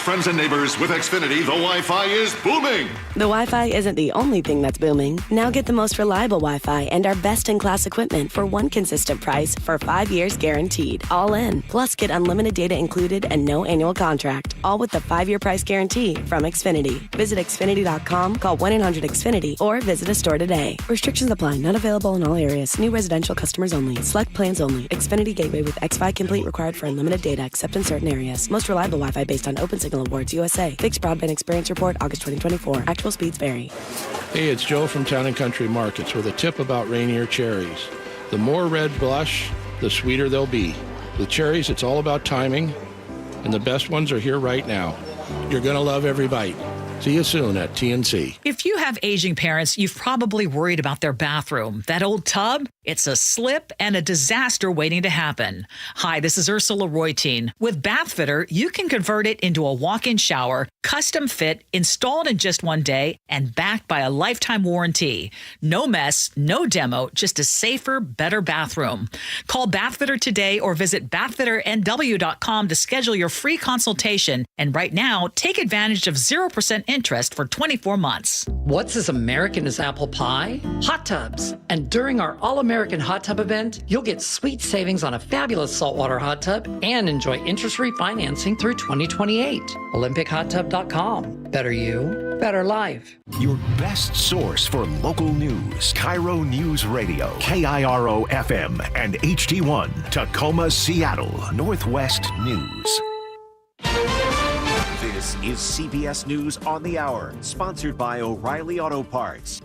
friends and neighbors. With Xfinity, the Wi-Fi is booming. The Wi-Fi isn't the only thing that's booming. Now get the most reliable Wi-Fi and our best-in-class equipment for one consistent price for 5 years guaranteed. All in. Plus, get unlimited data included and no annual contract. All with the 5-year price guarantee from Xfinity. Visit Xfinity.com, call 1-800-XFINITY, or visit a store today. Restrictions apply. Not available in all areas. New residential customers only. Select plans only. Xfinity Gateway with xFi Complete required for unlimited data except in certain areas. Most reliable Wi-Fi based on OpenSignal Awards USA. Fixed Broadband Experience Report, August 2024. Actual speeds vary. Hey, it's Joe from Town & Country Markets with a tip about Rainier cherries. The more red blush, the sweeter they'll be. With cherries, it's all about timing, and the best ones are here right now. You're going to love every bite. See you soon at TNC. If you have aging parents, you've probably worried about their bathroom. That old tub? It's a slip and a disaster waiting to happen. Hi, this is Ursula Reutin. With Bathfitter, you can convert it into a walk-in shower, custom fit, installed in just one day, and backed by a lifetime warranty. No mess, no demo, just a safer, better bathroom. Call Bathfitter today or visit bathfitternw.com to schedule your free consultation. And right now, take advantage of 0% interest for 24 months. What's as American as apple pie? Hot tubs. And during our All-American Hot Tub event, you'll get sweet savings on a fabulous saltwater hot tub and enjoy interest-free financing through 2028. OlympicHotTub.com. Better you, better life. Your best source for local news. KIRO Newsradio, KIRO FM, and HD1, Tacoma, Seattle, Northwest News. This is CBS News on the Hour, sponsored by O'Reilly Auto Parts.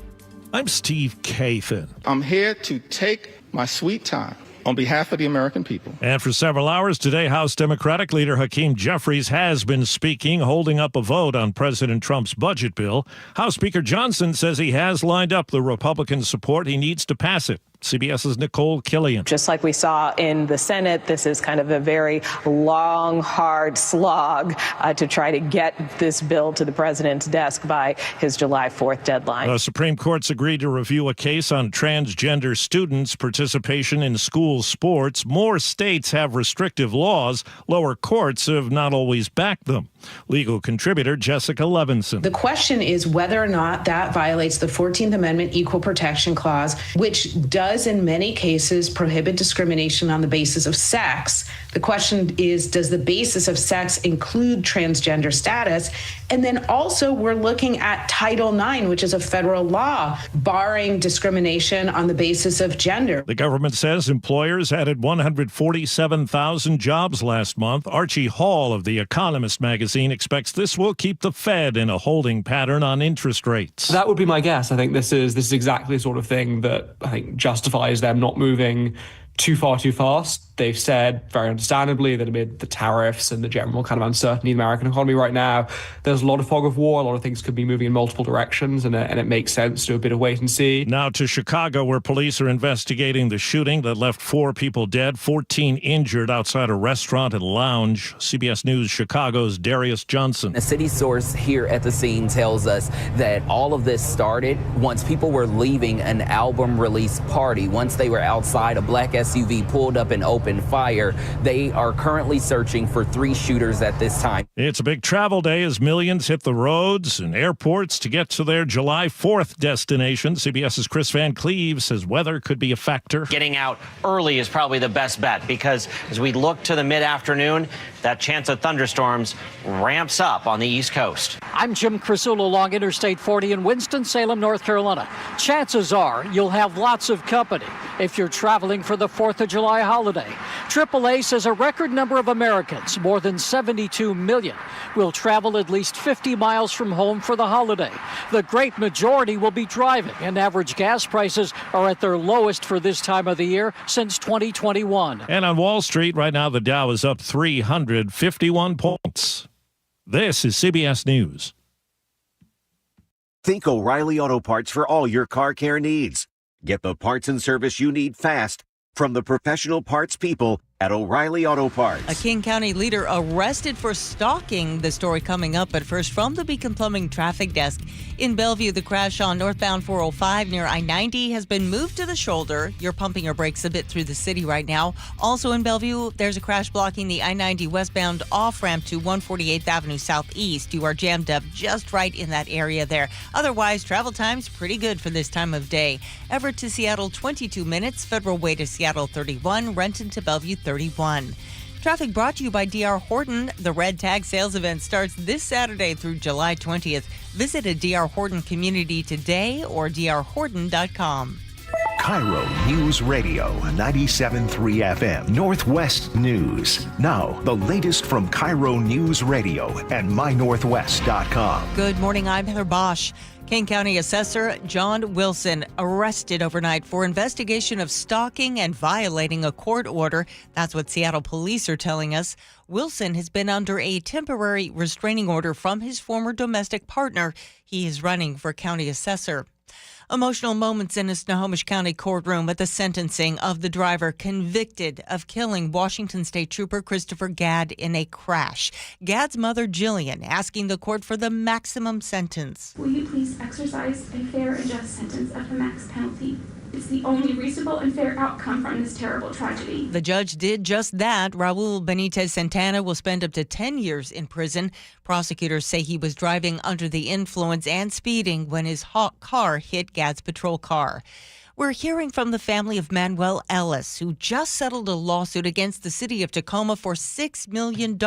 I'm Steve Kathan. I'm here to take my sweet time on behalf of the American people. And for several hours today, House Democratic Leader Hakeem Jeffries has been speaking, holding up a vote on President Trump's budget bill. House Speaker Johnson says he has lined up the Republican support he needs to pass it. CBS's Nicole Killian. Just like we saw in the Senate, this is kind of a very long, hard slog to try to get this bill to the president's desk by his July 4th deadline. The Supreme Court's agreed to review a case on transgender students' participation in school sports. More states have restrictive laws. Lower courts have not always backed them. Legal contributor Jessica Levinson. The question is whether or not that violates the 14th Amendment Equal Protection Clause, which does in many cases prohibit discrimination on the basis of sex. The question is, does the basis of sex include transgender status? And then also we're looking at Title IX, which is a federal law barring discrimination on the basis of gender. The government says employers added 147,000 jobs last month. Archie Hall of The Economist magazine expects this will keep the Fed in a holding pattern on interest rates. That would be my guess. I think this is exactly the sort of thing that I think justifies them not moving too far too fast. They've said very understandably that amid the tariffs and the general kind of uncertainty in the American economy right now, there's a lot of fog of war. A lot of things could be moving in multiple directions, and it makes sense to do a bit of wait and see. Now to Chicago, where police are investigating the shooting that left 4 people dead, 14 injured outside a restaurant and lounge. CBS News Chicago's Darius Johnson. A city source here at the scene tells us that all of this started once people were leaving an album release party. Once they were outside, a black SUV pulled up and opened fire. They are currently searching for 3 shooters at this time. It's a big travel day as millions hit the roads and airports to get to their July 4th destination. CBS's Chris Van Cleve says weather could be a factor. Getting out early is probably the best bet because as we look to the mid-afternoon, that chance of thunderstorms ramps up on the East Coast. I'm Jim Crisula along Interstate 40 in Winston-Salem, North Carolina. Chances are you'll have lots of company if you're traveling for the 4th of July holiday. AAA says a record number of Americans, more than 72 million, will travel at least 50 miles from home for the holiday. The great majority will be driving, and average gas prices are at their lowest for this time of the year since 2021. And on Wall Street right now, the Dow is up 351 points. This is CBS News. Think O'Reilly Auto Parts for all your car care needs. Get the parts and service you need fast from the professional parts people at O'Reilly Auto Parts. A King County leader arrested for stalking. The story coming up, but first from the Beacon Plumbing traffic desk. In Bellevue, the crash on northbound 405 near I-90 has been moved to the shoulder. You're pumping your brakes a bit through the city right now. Also in Bellevue, there's a crash blocking the I-90 westbound off-ramp to 148th Avenue Southeast. You are jammed up just right in that area there. Otherwise, travel time's pretty good for this time of day. Everett to Seattle, 22 minutes. Federal Way to Seattle, 31. Renton to Bellevue, 31. Traffic brought to you by DR Horton. The Red Tag sales event starts this Saturday through July 20th. Visit a DR Horton community today or drhorton.com. KIRO News Radio 97.3 FM Northwest News. Now, the latest from KIRO News Radio and mynorthwest.com. Good morning, I'm Heather Bosch. Kane County Assessor John Wilson arrested overnight for investigation of stalking and violating a court order. That's what Seattle police are telling us. Wilson has been under a temporary restraining order from his former domestic partner. He is running for county assessor. Emotional moments in a Snohomish County courtroom at the sentencing of the driver convicted of killing Washington State Trooper Christopher Gadd in a crash. Gadd's mother, Jillian, asking the court for the maximum sentence. Will you please exercise a fair and just sentence of the max penalty? It's the only reasonable and fair outcome from this terrible tragedy. The judge did just that. Raul Benitez Santana will spend up to 10 years in prison. Prosecutors say he was driving under the influence and speeding when his car hit Gadd's patrol car. We're hearing from the family of Manuel Ellis, who just settled a lawsuit against the city of Tacoma for $6 million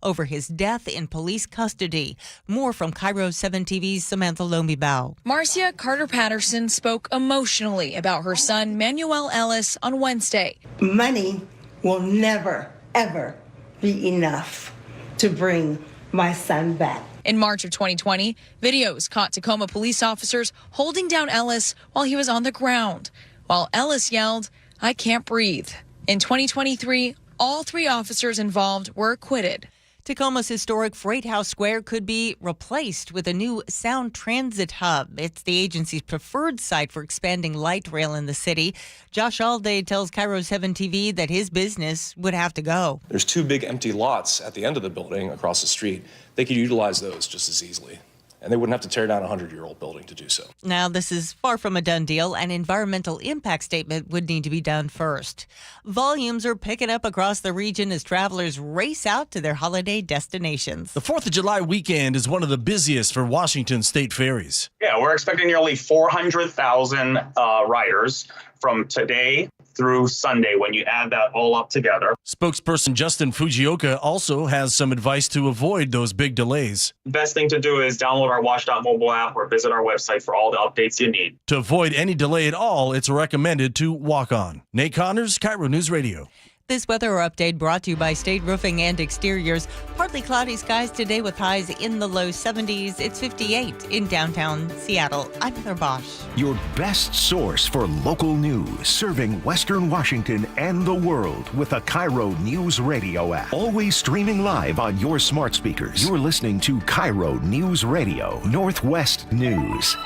over his death in police custody. More from KIRO 7 TV's Samantha Lomibao. Marcia Carter-Patterson spoke emotionally about her son, Manuel Ellis, on Wednesday. Money will never, ever be enough to bring my son back. In March of 2020, videos caught Tacoma police officers holding down Ellis while he was on the ground, while Ellis yelled, "I can't breathe." In 2023, all 3 officers involved were acquitted. Tacoma's historic Freight House Square could be replaced with a new sound transit hub. It's the agency's preferred site for expanding light rail in the city. Josh Alday tells KIRO 7 TV that his business would have to go. There's 2 big empty lots at the end of the building across the street. They could utilize those just as easily, and they wouldn't have to tear down a 100-year-old building to do so. Now, this is far from a done deal. An environmental impact statement would need to be done first. Volumes are picking up across the region as travelers race out to their holiday destinations. The 4th of July weekend is one of the busiest for Washington State ferries. Yeah, we're expecting nearly 400,000 riders from today through Sunday when you add that all up together. Spokesperson Justin Fujioka also has some advice to avoid those big delays. The best thing to do is download our Watch.mobile app or visit our website for all the updates you need. To avoid any delay at all, it's recommended to walk on. Nate Connors, KIRO News Radio. This weather update brought to you by State Roofing and Exteriors. Partly cloudy skies today with highs in the low 70s. It's 58 in downtown Seattle. I'm Heather Bosch. Your best source for local news, serving Western Washington and the world with the KIRO News Radio app. Always streaming live on your smart speakers. You're listening to KIRO News Radio, Northwest News.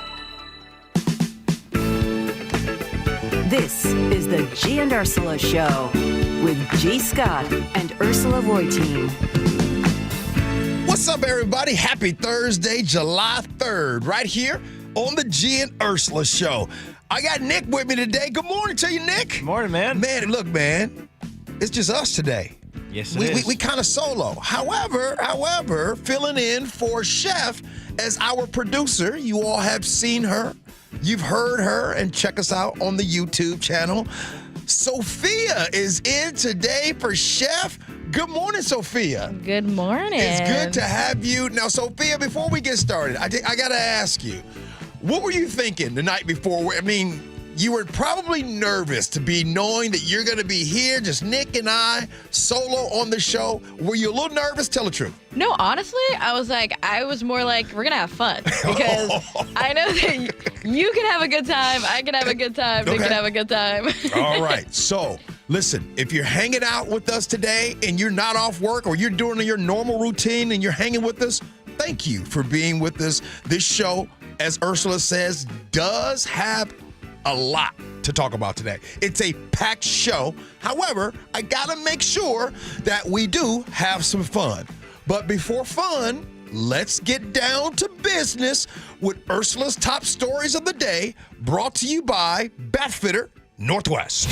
This is the Gee and Ursula Show with G. Scott and Ursula Reutin. What's up, everybody? Happy Thursday, July 3rd, right here on the Gee and Ursula Show. I got Nick with me today. Good morning to you, Nick. Good morning, man. Man, look, man, it's just us today. Yes, it is. We kind of solo. However, filling in for Chef as our producer. You all have seen her. You've heard her, and check us out on the YouTube channel. Sophia is in today for Chef. Good morning, Sophia. Good morning. It's good to have you. Now, Sophia, before we get started, I got to ask you, what were you thinking the night before? I mean, you were probably nervous to be knowing that you're going to be here, just Nick and I, solo on the show. Were you a little nervous? Tell the truth. No, honestly, I was more like, we're going to have fun. Because I know that you can have a good time, I can have a good time, Nick can have a good time. All right. So, listen, if you're hanging out with us today and you're not off work or you're doing your normal routine and you're hanging with us, thank you for being with us. This show, as Ursula says, does have a lot to talk about today. It's a packed show. However, I got to make sure that we do have some fun. But before fun, let's get down to business with Ursula's top stories of the day, brought to you by Batfitter Northwest.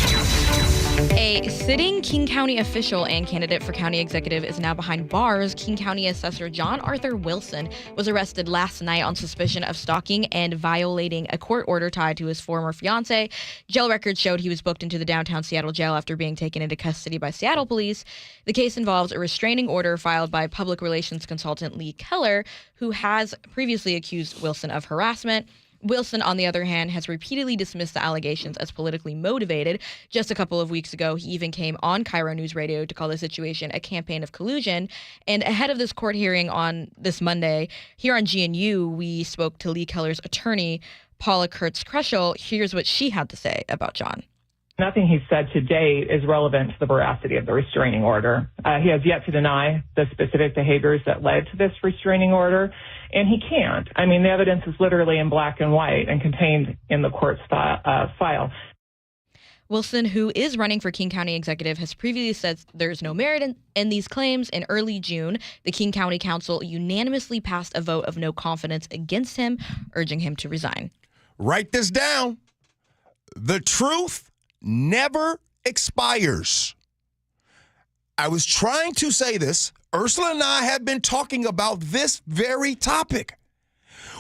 A sitting King County official and candidate for county executive is now behind bars. King County Assessor John Arthur Wilson was arrested last night on suspicion of stalking and violating a court order tied to his former fiancée. Jail records showed he was booked into the downtown Seattle jail after being taken into custody by Seattle police. The case involves a restraining order filed by public relations consultant Lee Keller, who has previously accused Wilson of harassment. Wilson, on the other hand, has repeatedly dismissed the allegations as politically motivated. Just a couple of weeks ago, he even came on KIRO Newsradio to call the situation a campaign of collusion. And ahead of this court hearing on this Monday, here on GNU, we spoke to Lee Keller's attorney, Paula Kurtz-Kreschel. Here's what she had to say about John. Nothing he's said to date is relevant to the veracity of the restraining order. He has yet to deny the specific behaviors that led to this restraining order, and he can't. I mean, the evidence is literally in black and white and contained in the court's file. Wilson, who is running for King County executive, has previously said there's no merit in these claims. In early June, the King County Council unanimously passed a vote of no confidence against him, urging him to resign. Write this down. The truth never expires. I was trying to say this. Ursula and I have been talking about this very topic.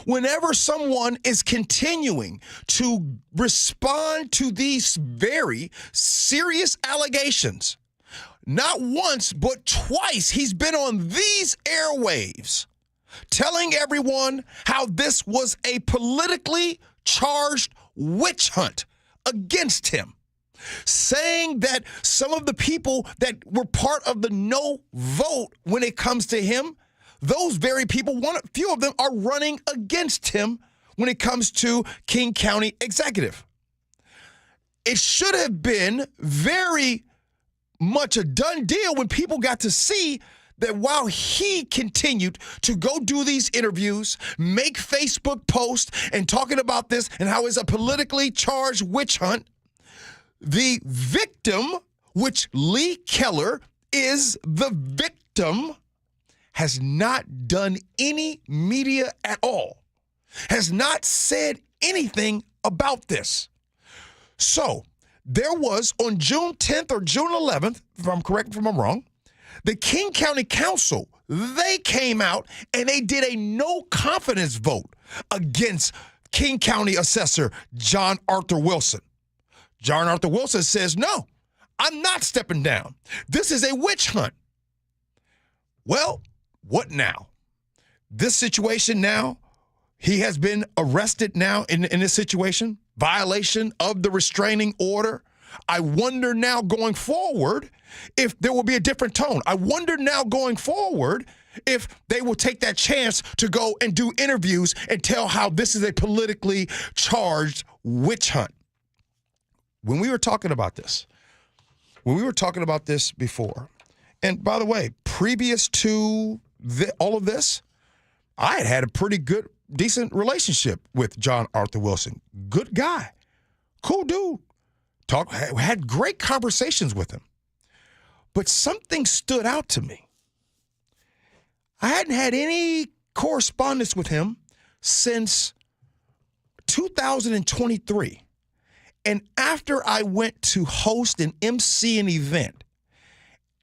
Whenever someone is continuing to respond to these very serious allegations, not once but twice he's been on these airwaves telling everyone how this was a politically charged witch hunt against him, saying that some of the people that were part of the no vote when it comes to him, those very people, a few of them are running against him when it comes to King County executive. It should have been very much a done deal when people got to see that while he continued to go do these interviews, make Facebook posts and talking about this and how it's a politically charged witch hunt, the victim, which Lee Keller is the victim, has not done any media at all, has not said anything about this. So there was on June 10th or June 11th, if I'm correct, if I'm wrong, the King County Council, they came out and they did a no confidence vote against King County Assessor John Arthur Wilson. John Arthur Wilson says, no, I'm not stepping down. This is a witch hunt. Well, what now? This situation now, he has been arrested now in this situation, violation of the restraining order. I wonder now going forward if there will be a different tone. I wonder now going forward if they will take that chance to go and do interviews and tell how this is a politically charged witch hunt. When we were talking about this before, and by the way, previous to all of this, I had a pretty good, decent relationship with John Arthur Wilson. Good guy, cool dude. Had great conversations with him. But something stood out to me. I hadn't had any correspondence with him since 2023. And after I went to host and MC an event,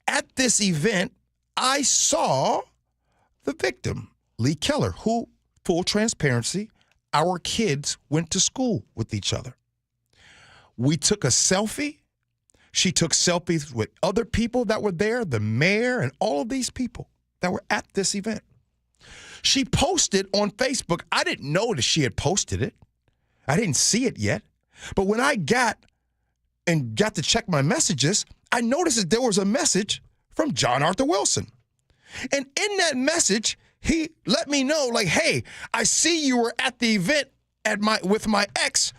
at this event, I saw the victim, Lee Keller, who, full transparency, our kids went to school with each other. We took a selfie. She took selfies with other people that were there, the mayor and all of these people that were at this event. She posted on Facebook. I didn't know that she had posted it. I didn't see it yet. But when I got to check my messages, I noticed that there was a message from John Arthur Wilson. And in that message, he let me know, like, hey, I see you were at the event with my ex.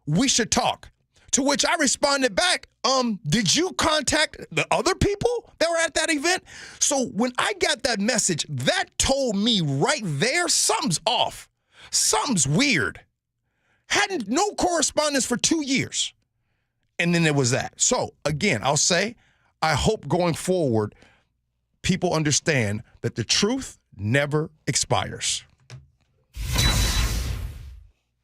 We should talk. To which I responded back, did you contact the other people that were at that event? So when I got that message, that told me right there, something's off. Something's weird. Hadn't no correspondence for 2 years. And then there was that. So, again, I'll say, I hope going forward, people understand that the truth never expires.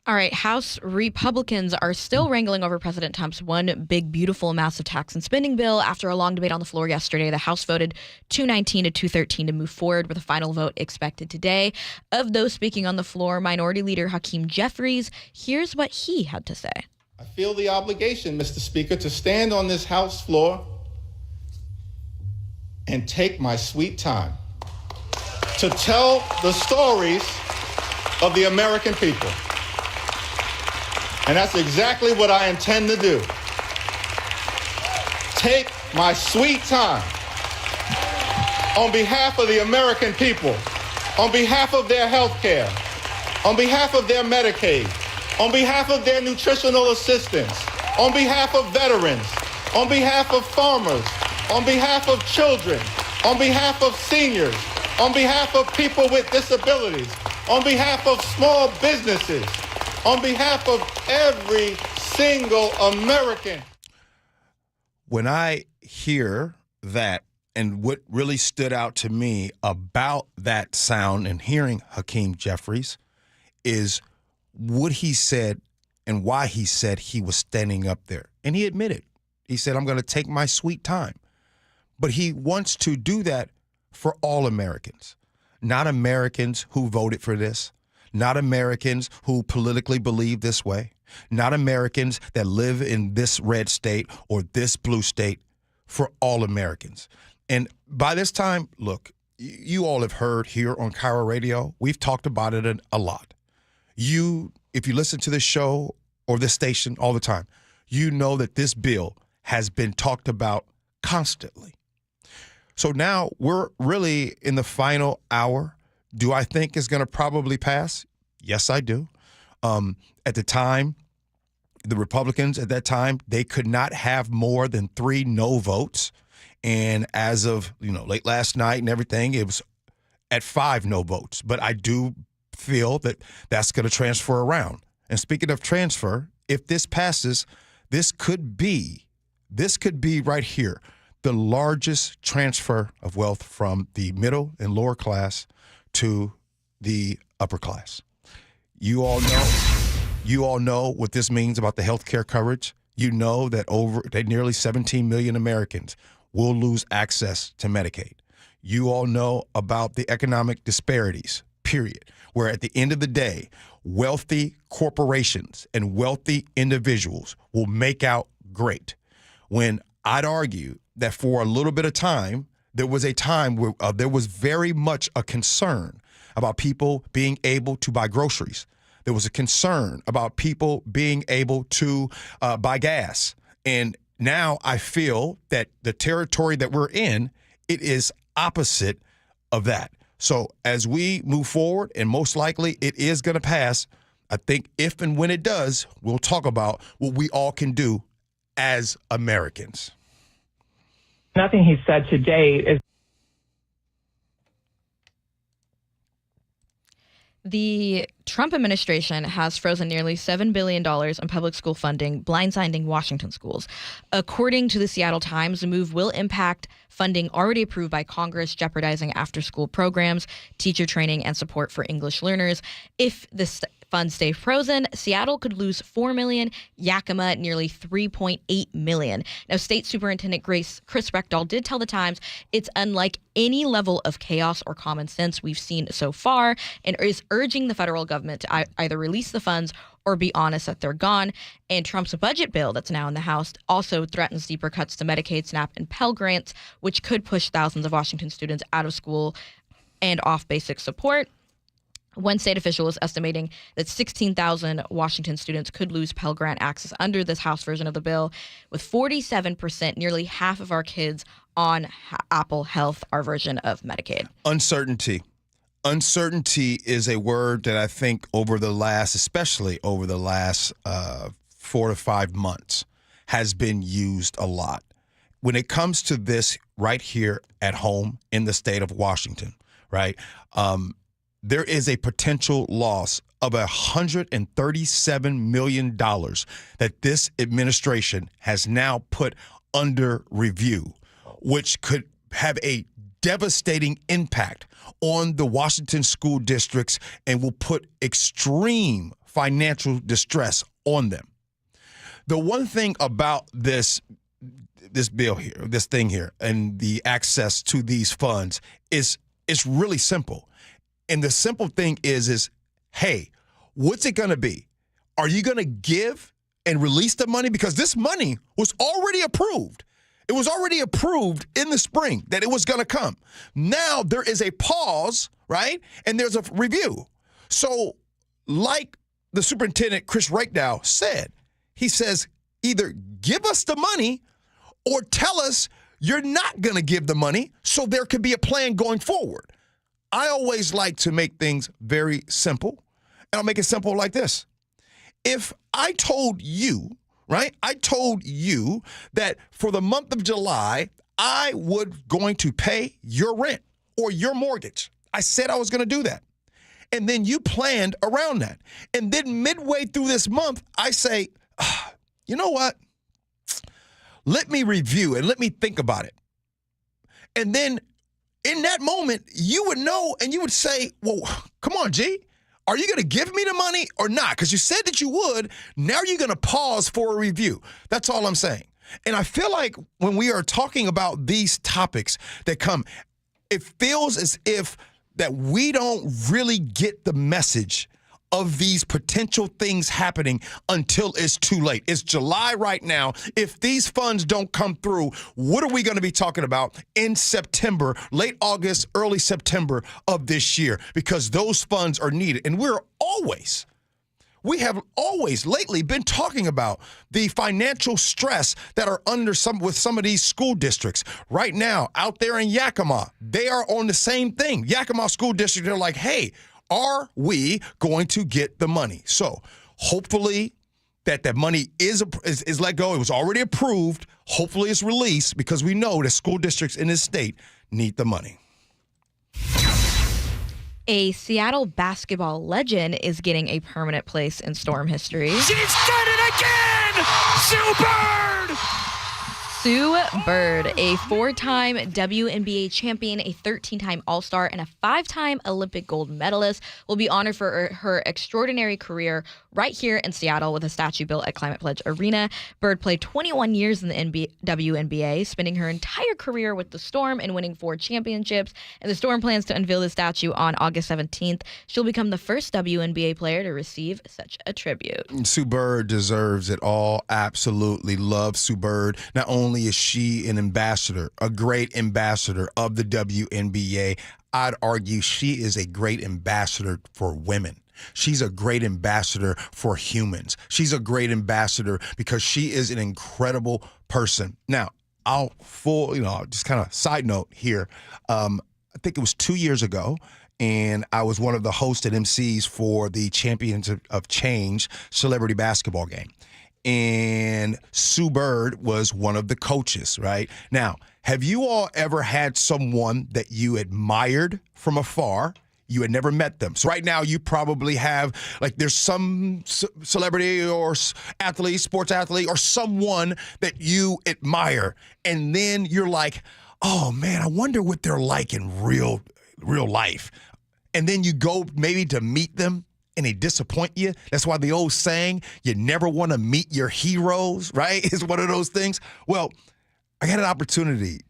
All right, House Republicans are still wrangling over President Trump's one big, beautiful, massive tax and spending bill. After a long debate on the floor yesterday, the House voted 219 to 213 to move forward with a final vote expected today. Of those speaking on the floor, Minority Leader Hakeem Jeffries, here's what he had to say. I feel the obligation, Mr. Speaker, to stand on this House floor and take my sweet time to tell the stories of the American people. And that's exactly what I intend to do. Take my sweet time on behalf of the American people, on behalf of their health care, on behalf of their Medicaid, on behalf of their nutritional assistance, on behalf of veterans, on behalf of farmers, on behalf of children, on behalf of seniors, on behalf of people with disabilities, on behalf of small businesses, on behalf of every single American. When I hear that, and what really stood out to me about that sound and hearing Hakeem Jeffries is what he said and why he said he was standing up there. And he admitted, he said, I'm going to take my sweet time. But he wants to do that for all Americans, not Americans who voted for this, not Americans who politically believe this way, not Americans that live in this red state or this blue state, for all Americans. And by this time, look, you all have heard here on KIRO Radio, we've talked about it a lot. If you listen to this show or this station all the time, you know that this bill has been talked about constantly. So now we're really in the final hour. Do I think it's going to probably pass? Yes, I do. At the time, the Republicans at that time, they could not have more than 3 no votes. And as of, late last night and everything, it was at 5 no votes. But I do feel that that's going to transfer around. And speaking of transfer, if this passes, this could be right here, the largest transfer of wealth from the middle and lower class to the upper class. You all know what this means about the health care coverage. You know that nearly 17 million Americans will lose access to Medicaid. You all know about the economic disparities, period, where at the end of the day, wealthy corporations and wealthy individuals will make out great. When I'd argue that for a little bit of time, there was a time where there was very much a concern about people being able to buy groceries. There was a concern about people being able to buy gas. And now I feel that the territory that we're in, it is opposite of that. So as we move forward, and most likely it is going to pass, I think if and when it does, we'll talk about what we all can do as Americans. Nothing he said to date is. The Trump administration has frozen nearly $7 billion in public school funding, blindsiding Washington schools. According to the Seattle Times, the move will impact funding already approved by Congress, jeopardizing after-school programs, teacher training, and support for English learners. If the funds stay frozen, Seattle could lose $4 million, Yakima nearly $3.8 million. Now, State Superintendent Chris Reckdahl did tell the Times it's unlike any level of chaos or common sense we've seen so far, and is urging the federal government to either release the funds or be honest that they're gone. And Trump's budget bill that's now in the House also threatens deeper cuts to Medicaid, SNAP, and Pell Grants, which could push thousands of Washington students out of school and off basic support. One state official is estimating that 16,000 Washington students could lose Pell Grant access under this House version of the bill, with 47%, nearly half of our kids on Apple Health, our version of Medicaid. Uncertainty. Uncertainty is a word that I think especially over the last 4 to 5 months, has been used a lot. When it comes to this right here at home in the state of Washington, right? there is a potential loss of $137 million that this administration has now put under review, which could have a devastating impact on the Washington school districts and will put extreme financial distress on them. The one thing about this bill here, this thing here, and the access to these funds is it's really simple. And the simple thing is, hey, what's it going to be? Are you going to give and release the money? Because this money was already approved. It was already approved in the spring that it was going to come. Now there is a pause, right? And there's a review. So like the superintendent, Chris Reykdal, said, he says, either give us the money or tell us you're not going to give the money so there could be a plan going forward. I always like to make things very simple, and I'll make it simple like this. If I told you, right, I told you that for the month of July, I was going to pay your rent or your mortgage. I said I was going to do that. And then you planned around that. And then midway through this month, I say, you know what? Let me review and let me think about it. And then in that moment, you would know and you would say, well, come on, G. Are you going to give me the money or not? Because you said that you would. Now you're going to pause for a review. That's all I'm saying. And I feel like when we are talking about these topics that come, it feels as if that we don't really get the message of these potential things happening until it's too late. It's July right now. If these funds don't come through, what are we going to be talking about in September, late August, early September of this year? Because those funds are needed. And we have always lately been talking about the financial stress that are under some of these school districts. Right now, out there in Yakima, they are on the same thing. Yakima School District, they're like, hey, are we going to get the money? So hopefully that money is let go. It was already approved. Hopefully it's released because we know that school districts in this state need the money. A Seattle basketball legend is getting a permanent place in Storm history. She's done it again! Sue Bird! Sue Bird, a 4-time WNBA champion, a 13-time All-Star, and a 5-time Olympic gold medalist, will be honored for her extraordinary career right here in Seattle with a statue built at Climate Pledge Arena. Bird played 21 years in the WNBA, spending her entire career with the Storm and winning 4 championships. And the Storm plans to unveil the statue on August 17th. She'll become the first WNBA player to receive such a tribute. Sue Bird deserves it all. Absolutely love Sue Bird. Not only is she an ambassador, a great ambassador of the WNBA, I'd argue she is a great ambassador for women. She's a great ambassador for humans. She's a great ambassador because she is an incredible person. Now, just kind of side note here. I think it was 2 years ago, and I was one of the hosts and MCs for the Champions of Change celebrity basketball game. And Sue Bird was one of the coaches, right? Now, have you all ever had someone that you admired from afar? You had never met them. So right now you probably have, like, there's some celebrity or athlete, sports athlete, or someone that you admire. And then you're like, oh man, I wonder what they're like in real life. And then you go maybe to meet them and they disappoint you. That's why the old saying, you never want to meet your heroes, right? Is one of those things. Well, I got an opportunity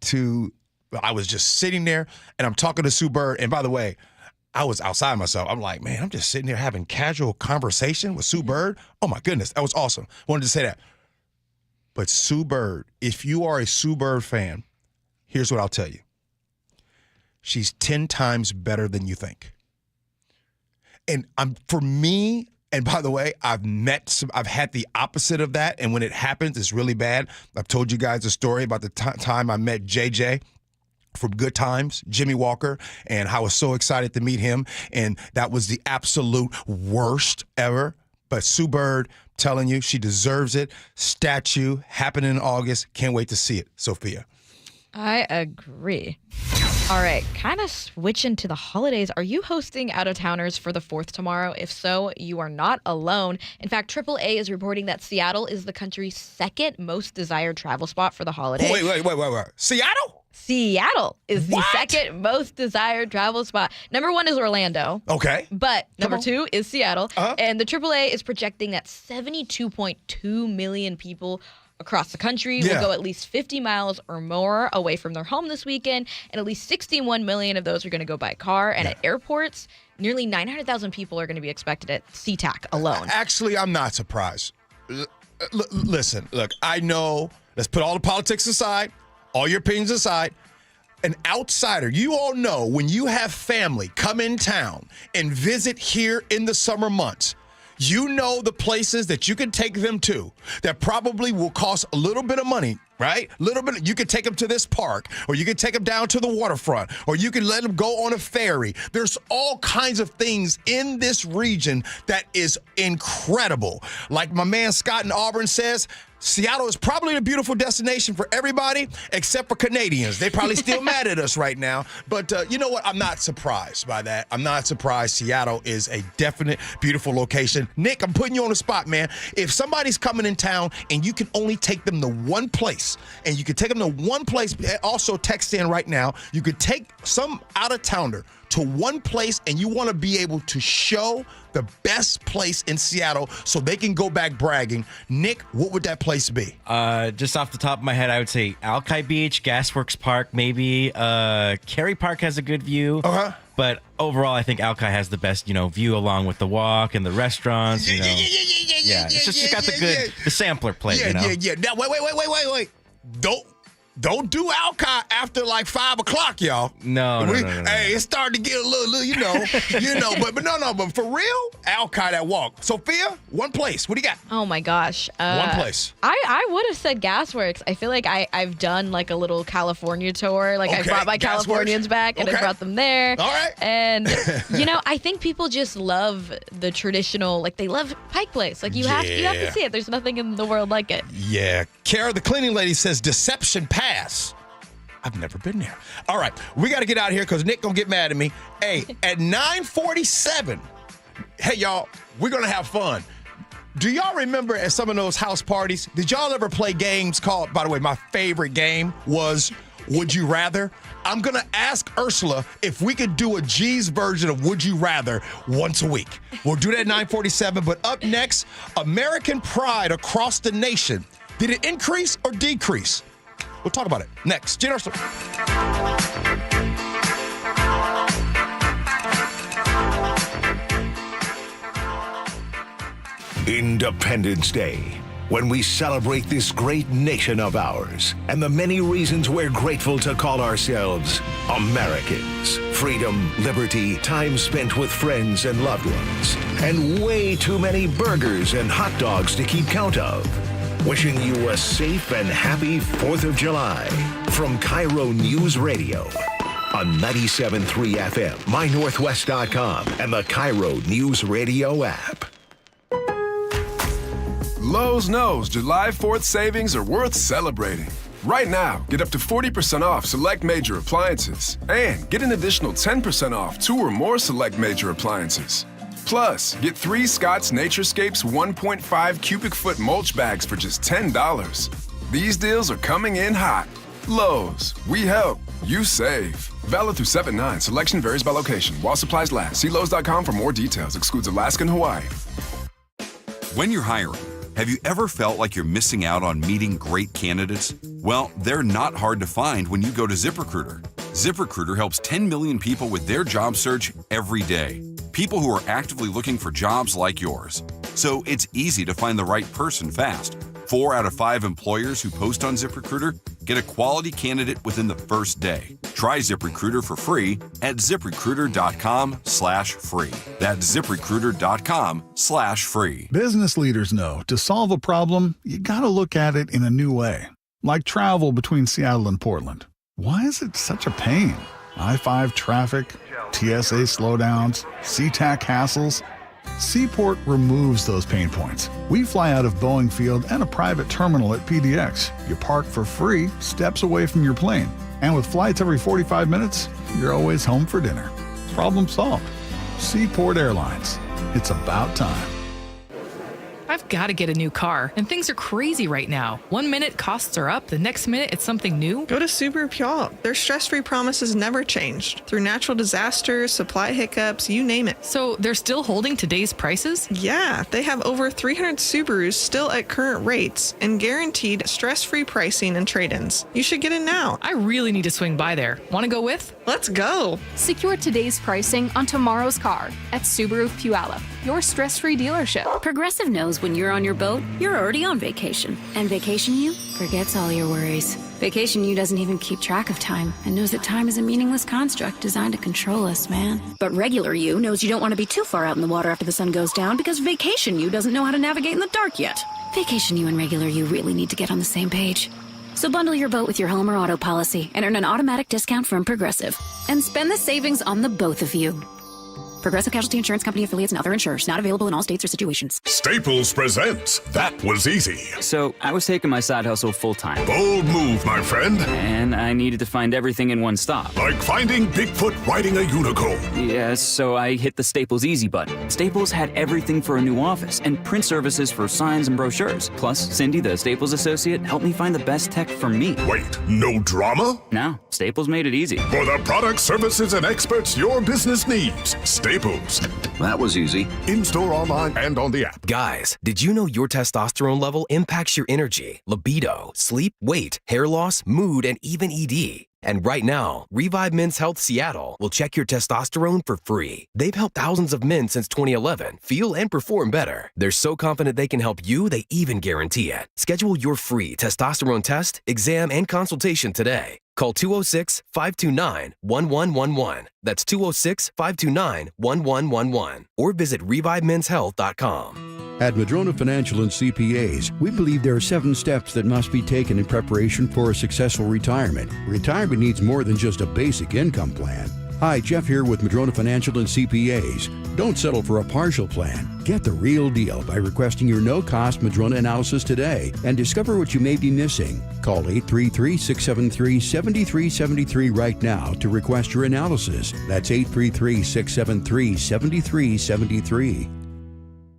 I was just sitting there and I'm talking to Sue Bird. And by the way, I was outside myself. I'm like, man, I'm just sitting there having casual conversation with Sue Bird. Oh my goodness, that was awesome. Wanted to say that. But Sue Bird, if you are a Sue Bird fan, here's what I'll tell you. She's 10 times better than you think. And for me, and by the way, I've had the opposite of that. And when it happens, it's really bad. I've told you guys a story about the time I met JJ from Good Times, Jimmy Walker, and I was so excited to meet him. And that was the absolute worst ever. But Sue Bird, telling you, she deserves it. Statue happening in August. Can't wait to see it. Sophia. I agree. All right, kind of switching to the holidays. Are you hosting out-of-towners for the 4th tomorrow? If so, you are not alone. In fact, AAA is reporting that Seattle is the country's second most desired travel spot for the holidays. Wait. Seattle? Seattle is the second most desired travel spot. Number 1 is Orlando. Okay. But number 2 is Seattle. And the AAA is projecting that 72.2 million people across the country will go at least 50 miles or more away from their home this weekend, and at least 61 million of those are going to go by car. And at airports, nearly 900,000 people are going to be expected at SeaTac alone. Actually, I'm not surprised. Listen, look, I know, let's put all the politics aside, all your opinions aside. An outsider, you all know when you have family come in town and visit here in the summer months, you know the places that you can take them to that probably will cost a little bit of money, right? Little bit. You could take them to this park, or you could take them down to the waterfront, or you can let them go on a ferry. There's all kinds of things in this region that is incredible. Like my man Scott in Auburn says, Seattle is probably a beautiful destination for everybody except for Canadians. They probably still mad at us right now. But you know what? I'm not surprised by that. I'm not surprised. Seattle is a definite beautiful location. Nick, I'm putting you on the spot, man. If somebody's coming in town and you can only take them to one place, and you can take them to one place, also text in right now, you could take some out-of-towner to one place, and you want to be able to show the best place in Seattle so they can go back bragging. Nick, what would that place be? Just off the top of my head, I would say Alki Beach, Gasworks Park, maybe. Cary Park has a good view. But overall, I think Alki has the best, view along with the walk and the restaurants. It's just got the sampler plate. Now, wait. Don't do Alki after like 5 o'clock, y'all. No. Hey, it's starting to get a little, but for real, Alki, that walk. Sophia, one place. What do you got? Oh my gosh. One place. I would have said Gasworks. I feel like I've done like a little California tour. Like I brought my Californians back and I brought them there. All right. And I think people just love the traditional, like they love Pike Place. Like you have to see it. There's nothing in the world like it. Yeah. Kara, the cleaning lady, says Deception Pass. I've never been there. All right, we got to get out of here because Nick gonna get mad at me. Hey, at 9:47, hey y'all, we're gonna have fun. Do y'all remember at some of those house parties? Did y'all ever play games called? By the way, my favorite game was Would You Rather. I'm gonna ask Ursula if we could do a G's version of Would You Rather once a week. We'll do that at 9:47. But up next, American pride across the nation. Did it increase or decrease? We'll talk about it next. Gee Ursula. Independence Day, when we celebrate this great nation of ours and the many reasons we're grateful to call ourselves Americans. Freedom, liberty, time spent with friends and loved ones, and way too many burgers and hot dogs to keep count of. Wishing you a safe and happy 4th of July from KIRO Newsradio on 97.3 FM, mynorthwest.com, and the KIRO Newsradio app. Lowe's knows July 4th savings are worth celebrating. Right now, get up to 40% off select major appliances and get an additional 10% off 2 or more select major appliances. Plus, get 3 Scott's Naturescapes 1.5 cubic foot mulch bags for just $10. These deals are coming in hot. Lowe's, we help, you save. Valid through 7/9. Selection varies by location. While supplies last. See Lowe's.com for more details. Excludes Alaska and Hawaii. When you're hiring, have you ever felt like you're missing out on meeting great candidates? Well, they're not hard to find when you go to ZipRecruiter. ZipRecruiter helps 10 million people with their job search every day. People who are actively looking for jobs like yours. So it's easy to find the right person fast. 4 out of 5 employers who post on ZipRecruiter get a quality candidate within the first day. Try ZipRecruiter for free at ZipRecruiter.com/free. That's ZipRecruiter.com/free. Business leaders know to solve a problem, you gotta look at it in a new way. Like travel between Seattle and Portland. Why is it such a pain? I-5 traffic, TSA slowdowns, SeaTac hassles. Seaport removes those pain points. We fly out of Boeing Field and a private terminal at PDX. You park for free, steps away from your plane. And with flights every 45 minutes, you're always home for dinner. Problem solved. Seaport Airlines. It's about time. I've got to get a new car, and things are crazy right now. 1 minute costs are up, the next minute it's something new. Go to Subaru Puyallup. Their stress-free promises never changed. Through natural disasters, supply hiccups, you name it. So they're still holding today's prices? Yeah, they have over 300 Subarus still at current rates and guaranteed stress-free pricing and trade-ins. You should get in now. I really need to swing by there. Want to go with? Let's go. Secure today's pricing on tomorrow's car at Subaru Puyallup, your stress-free dealership. Progressive knows when you're on your boat, you're already on vacation. And Vacation You forgets all your worries. Vacation You doesn't even keep track of time and knows that time is a meaningless construct designed to control us, man. But Regular You knows you don't want to be too far out in the water after the sun goes down because Vacation You doesn't know how to navigate in the dark yet. Vacation You and Regular You really need to get on the same page. So bundle your boat with your home or auto policy and earn an automatic discount from Progressive. And spend the savings on the both of you. Progressive Casualty Insurance Company affiliates and other insurers. Not available in all states or situations. Staples presents That Was Easy. So I was taking my side hustle full-time. Bold move, my friend. And I needed to find everything in one stop. Like finding Bigfoot riding a unicorn. Yes, so I hit the Staples Easy button. Staples had everything for a new office and print services for signs and brochures. Plus, Cindy, the Staples associate, helped me find the best tech for me. Wait, no drama? No, Staples made it easy. For the products, services, and experts your business needs. Staples. That was easy. In-store, online, and on the app. Guys, did you know your testosterone level impacts your energy, libido, sleep, weight, hair loss, mood, and even ED? And right now, Revive Men's Health Seattle will check your testosterone for free. They've helped thousands of men since 2011 feel and perform better. They're so confident they can help you, they even guarantee it. Schedule your free testosterone test, exam, and consultation today. Call 206-529-1111. That's 206-529-1111. Or visit ReviveMen'sHealth.com. At Madrona Financial and CPAs, we believe there are 7 steps that must be taken in preparation for a successful retirement. Retirement needs more than just a basic income plan. Hi, Jeff here with Madrona Financial and CPAs. Don't settle for a partial plan. Get the real deal by requesting your no-cost Madrona analysis today and discover what you may be missing. Call 833-673-7373 right now to request your analysis. That's 833-673-7373.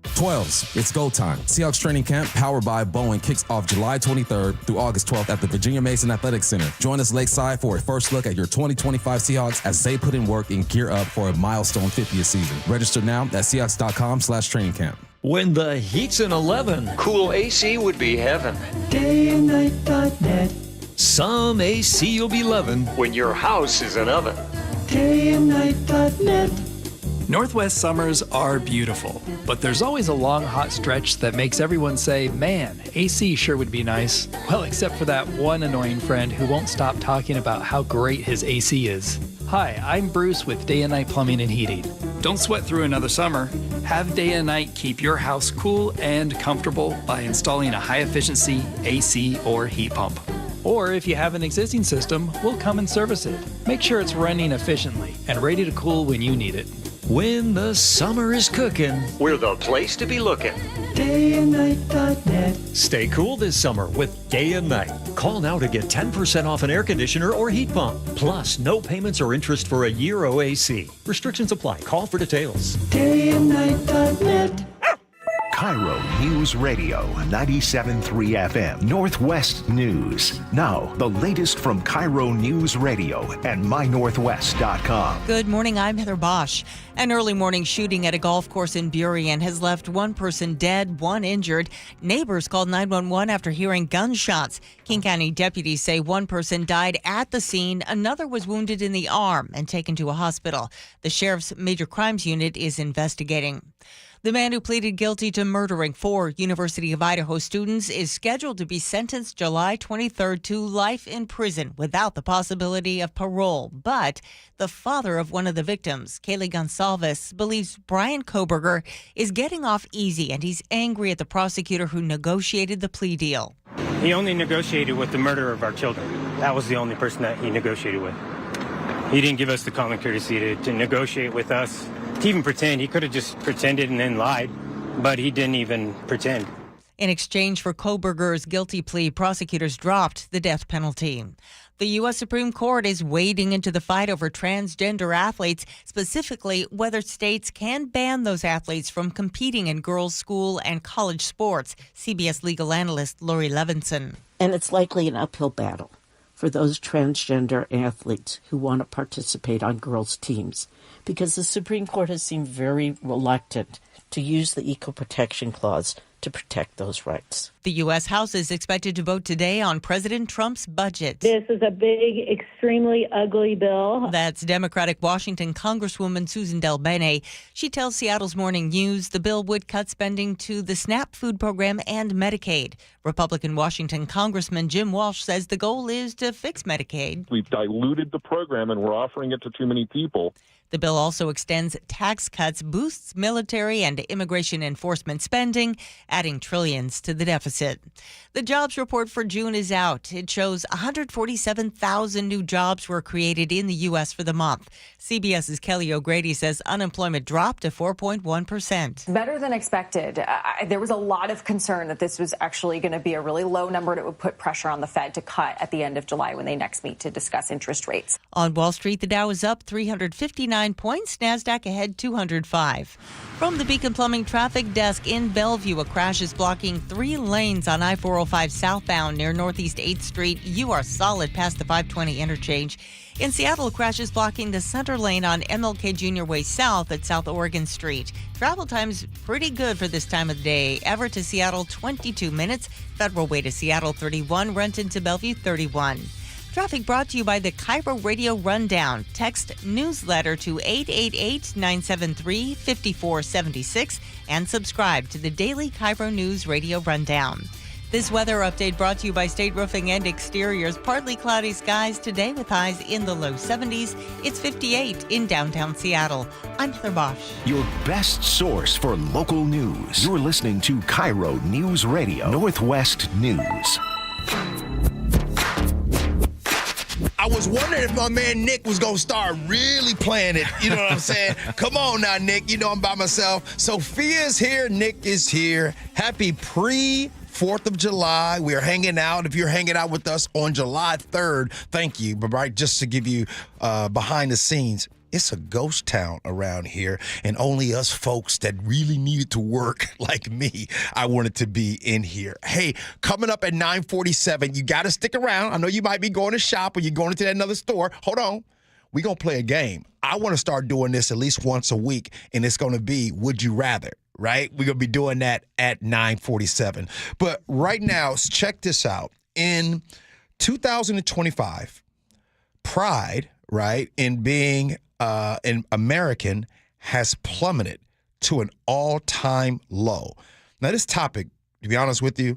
12s, it's go time. Seahawks training camp powered by Boeing kicks off July 23rd through August 12th at the Virginia Mason Athletic Center. Join us lakeside for a first look at your 2025 Seahawks as they put in work and gear up for a milestone 50th season. Register now at Seahawks.com/training camp. When the heat's in 11, cool AC would be heaven. dayandnight.net. Some AC you'll be loving when your house is an oven. dayandnight.net. Northwest summers are beautiful, but there's always a long hot stretch that makes everyone say, man, AC sure would be nice. Well, except for that one annoying friend who won't stop talking about how great his AC is. Hi, I'm Bruce with Day and Night Plumbing and Heating. Don't sweat through another summer. Have Day and Night keep your house cool and comfortable by installing a high-efficiency AC or heat pump. Or if you have an existing system, we'll come and service it. Make sure it's running efficiently and ready to cool when you need it. When the summer is cooking, we're the place to be looking. dayandnight.net. Stay cool this summer with Day and Night. Call now to get 10% off an air conditioner or heat pump. Plus, no payments or interest for a year OAC. Restrictions apply. Call for details. dayandnight.net. KIRO News Radio 97.3 FM Northwest News. Now, the latest from KIRO News Radio and mynorthwest.com. Good morning, I'm Heather Bosch. An early morning shooting at a golf course in Burien has left one person dead, one injured. Neighbors called 911 after hearing gunshots. King County deputies say one person died at the scene, another was wounded in the arm and taken to a hospital. The sheriff's major crimes unit is investigating. The man who pleaded guilty to murdering 4 University of Idaho students is scheduled to be sentenced July 23rd to life in prison without the possibility of parole. But the father of one of the victims, Kaylee Gonsalves, believes Brian Koberger is getting off easy, and he's angry at the prosecutor who negotiated the plea deal. He only negotiated with the murderer of our children. That was the only person that he negotiated with. He didn't give us the common courtesy to negotiate with us. To even pretend. He could have just pretended and then lied, but he didn't even pretend. In exchange for Koberger's guilty plea, prosecutors dropped the death penalty. The U.S. Supreme Court is wading into the fight over transgender athletes, specifically whether states can ban those athletes from competing in girls' school and college sports. CBS legal analyst Lori Levinson. And it's likely an uphill battle for those transgender athletes who want to participate on girls' teams, because the Supreme Court has seemed very reluctant to use the Equal Protection Clause to protect those rights. The U.S. House is expected to vote today on President Trump's budget. This is a big, extremely ugly bill. That's Democratic Washington Congresswoman Susan DelBene. She tells Seattle's Morning News the bill would cut spending to the SNAP food program and Medicaid. Republican Washington Congressman Jim Walsh says the goal is to fix Medicaid. We've diluted the program and we're offering it to too many people. The bill also extends tax cuts, boosts military and immigration enforcement spending, adding trillions to the deficit. The jobs report for June is out. It shows 147,000 new jobs were created in the U.S. for the month. CBS's Kelly O'Grady says unemployment dropped to 4.1%. Better than expected. There was a lot of concern that this was actually going to be a really low number and it would put pressure on the Fed to cut at the end of July when they next meet to discuss interest rates. On Wall Street, the Dow is up 359 points, NASDAQ ahead 205. From the Beacon Plumbing Traffic Desk in Bellevue, a crash is blocking 3 lanes on I-405 southbound near Northeast 8th Street. You are solid past the 520 interchange. In Seattle, a crash is blocking the center lane on MLK Junior Way South at South Oregon Street. Travel time's pretty good for this time of the day. Everett to Seattle, 22 minutes. Federal Way to Seattle, 31. Renton to Bellevue, 31. Traffic brought to you by the KIRO Radio Rundown. Text newsletter to 888-973-5476 and subscribe to the daily KIRO News Radio Rundown. This weather update brought to you by State Roofing and Exteriors. Partly cloudy skies today with highs in the low 70s. It's 58 in downtown Seattle. I'm Heather Bosch. Your best source for local news. You're listening to KIRO Newsradio Northwest News. I was wondering if my man Nick was going to start really playing it. You know what I'm saying? Come on now, Nick. You know I'm by myself. Sophia's here. Nick is here. Happy pre-4th of July. We're hanging out. If you're hanging out with us on July 3rd, thank you. But right, just to give you behind the scenes, it's a ghost town around here, and only us folks that really needed to work like me, I wanted to be in here. Hey, coming up at 9:47, you got to stick around. I know you might be going to shop or you're going into that another store. Hold on. We're going to play a game. I want to start doing this at least once a week, and it's going to be Would You Rather, right? We're going to be doing that at 9:47. But right now, check this out. In 2025, pride, right, in being an American has plummeted to an all-time low. Now, this topic, to be honest with you,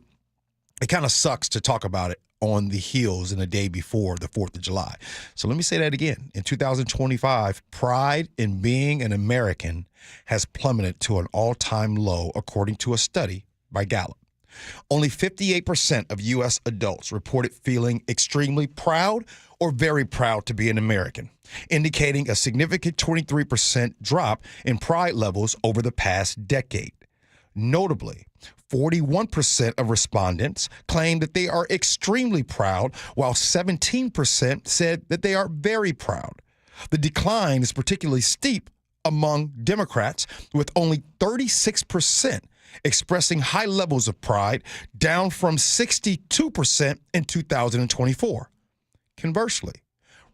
it kind of sucks to talk about it on the heels in the day before the 4th of July. So let me say that again. In 2025, pride in being an American has plummeted to an all-time low, according to a study by Gallup. Only 58% of U.S. adults reported feeling extremely proud or very proud to be an American, indicating a significant 23% drop in pride levels over the past decade. Notably, 41% of respondents claimed that they are extremely proud, while 17% said that they are very proud. The decline is particularly steep among Democrats, with only 36% expressing high levels of pride, down from 62% in 2024. Conversely,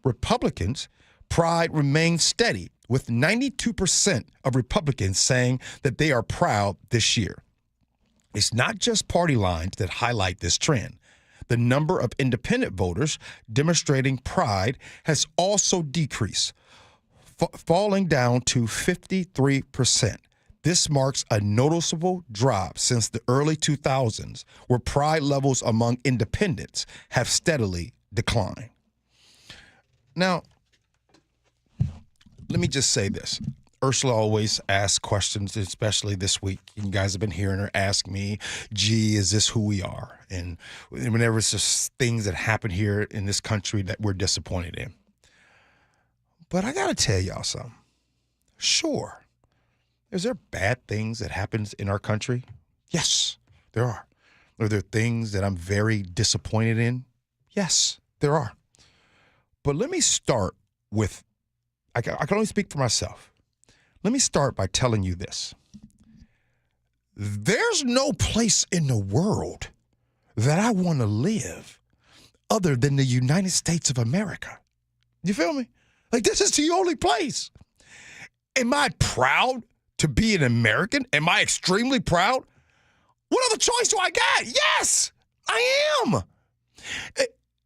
Republicans' pride remains steady, with 92% of Republicans saying that they are proud this year. It's not just party lines that highlight this trend. The number of independent voters demonstrating pride has also decreased, falling down to 53%. This marks a noticeable drop since the early 2000s, where pride levels among independents have steadily declined. Now, let me just say this. Ursula always asks questions, especially this week. You guys have been hearing her ask me, gee, is this who we are? And whenever it's just things that happen here in this country that we're disappointed in. But I got to tell y'all something. Sure. Is there bad things that happens in our country? Yes, there are. Are there things that I'm very disappointed in? Yes, there are. But let me start with, I can only speak for myself. Let me start by telling you this. There's no place in the world that I want to live other than the United States of America. You feel me? Like, this is the only place. Am I proud to be an American? Am I extremely proud? What other choice do I got? Yes, I am.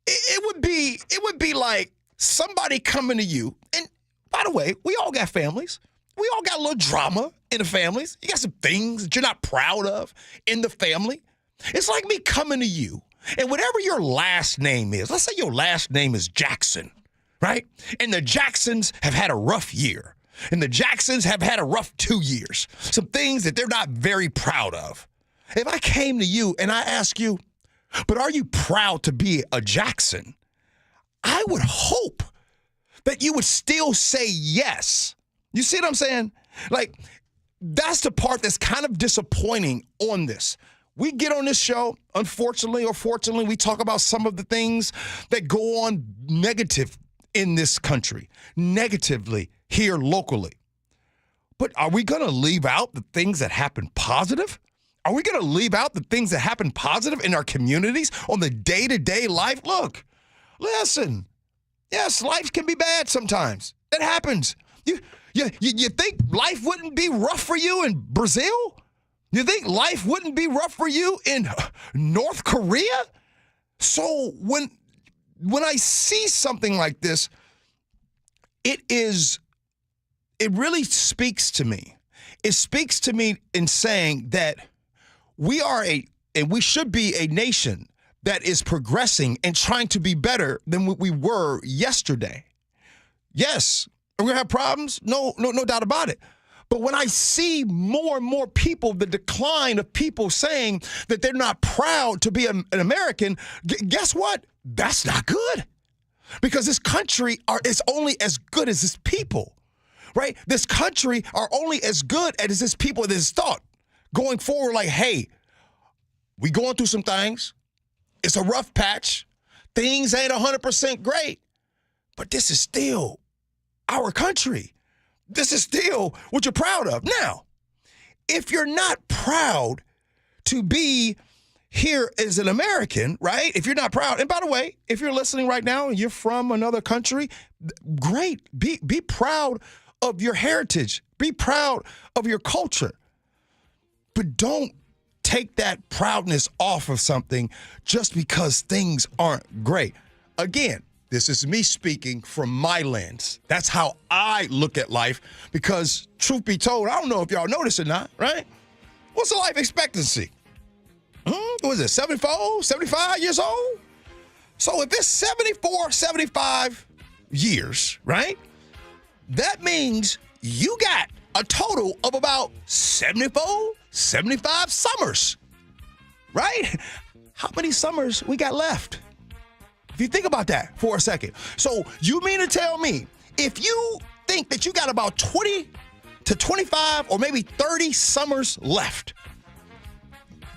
It would be like somebody coming to you, and by the way, we all got families. We all got a little drama in the families. You got some things that you're not proud of in the family. It's like me coming to you, and whatever your last name is, let's say your last name is Jackson, right? And the Jacksons have had a rough year, and the Jacksons have had a rough 2 years. Some things that they're not very proud of. If I came to you and I ask you, but are you proud to be a Jackson? I would hope that you would still say yes. You see what I'm saying? Like, that's the part that's kind of disappointing on this. We get on this show, unfortunately or fortunately, we talk about some of the things that go on negative in this country, negatively here locally. But are we going to leave out the things that happen positive? Are we going to leave out the things that happen positive in our communities on the day-to-day life? Look, listen, yes, life can be bad sometimes. It happens. You think life wouldn't be rough for you in Brazil? You think life wouldn't be rough for you in North Korea? So when I see something like this, it really speaks to me. It speaks to me in saying that we should be a nation that is progressing and trying to be better than what we were yesterday. Yes, we're going to have problems. No doubt about it. But when I see more and more people, the decline of people saying that they're not proud to be an American, guess what? That's not good. Because this country is only as good as its people, right? This country are only as good as its people that is thought. Going forward, like, hey, we going through some things. It's a rough patch. Things ain't 100% great. But this is still our country. This is still what you're proud of. Now, if you're not proud to be here as an American, right? If you're not proud, and by the way, if you're listening right now and you're from another country, great. Be proud of your heritage. Be proud of your culture. But don't take that proudness off of something just because things aren't great. Again, this is me speaking from my lens. That's how I look at life because, truth be told, I don't know if y'all know this or not, right? What's the life expectancy? What is it, 74, 75 years old? So if it's 74, 75 years, right? That means you got a total of about 74, 75 summers, right? How many summers we got left? If you think about that for a second. So you mean to tell me, if you think that you got about 20 to 25 or maybe 30 summers left,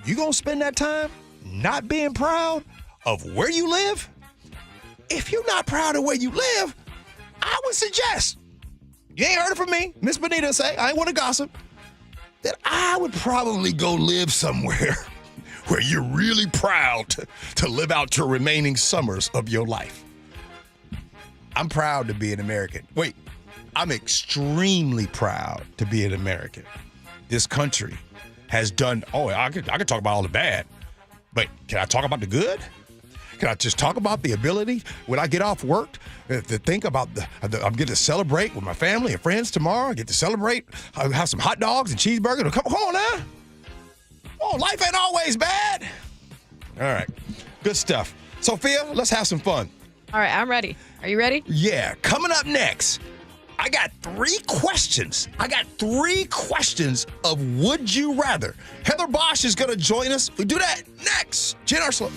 you gonna spend that time not being proud of where you live? If you're not proud of where you live, I would suggest, you ain't heard it from me, Miss Benita say, I ain't want to gossip, that I would probably go live somewhere where you're really proud to live out your remaining summers of your life. I'm proud to be an American. Wait, I'm extremely proud to be an American. This country has done, I could talk about all the bad, but can I talk about the good? Can I just talk about the ability when I get off work to think about I'm getting to celebrate with my family and friends tomorrow. I get to celebrate, I have some hot dogs and cheeseburgers. Come on now. Oh, life ain't always bad. All right, good stuff. Sophia, let's have some fun. All right, I'm ready. Are you ready? Yeah, coming up next, I got 3 questions. Of Would You Rather. Heather Bosch is going to join us. We do that next. Gee and Ursula.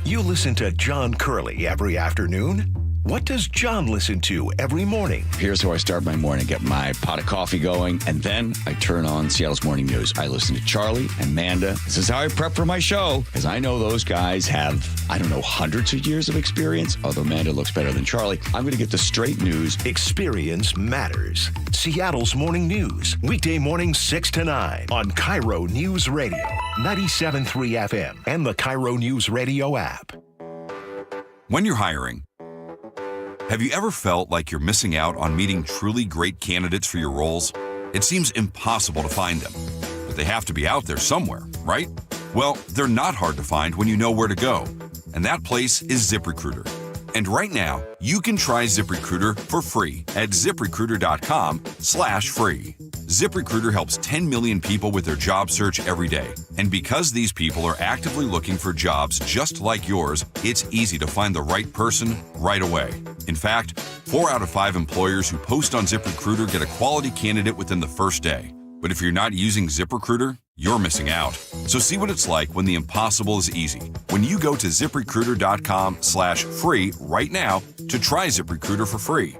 You listen to John Curley every afternoon What does John listen to every morning? Here's how I start my morning. Get my pot of coffee going, and then I turn on Seattle's Morning News. I listen to Charlie and Amanda. This is how I prep for my show, because I know those guys have, hundreds of years of experience, although Amanda looks better than Charlie. I'm going to get the straight news. Experience matters. Seattle's Morning News, weekday mornings 6 to 9 on KIRO Newsradio, 97.3 FM, and the KIRO Newsradio app. When you're hiring, have you ever felt like you're missing out on meeting truly great candidates for your roles? It seems impossible to find them, but they have to be out there somewhere, right? Well, they're not hard to find when you know where to go, and that place is ZipRecruiter. And right now, you can try ZipRecruiter for free at ZipRecruiter.com/free. ZipRecruiter helps 10 million people with their job search every day. And because these people are actively looking for jobs just like yours, it's easy to find the right person right away. In fact, 4 out of 5 employers who post on ZipRecruiter get a quality candidate within the first day. But if you're not using ZipRecruiter, you're missing out. So see what it's like when the impossible is easy. When you go to ZipRecruiter.com/free right now to try ZipRecruiter for free.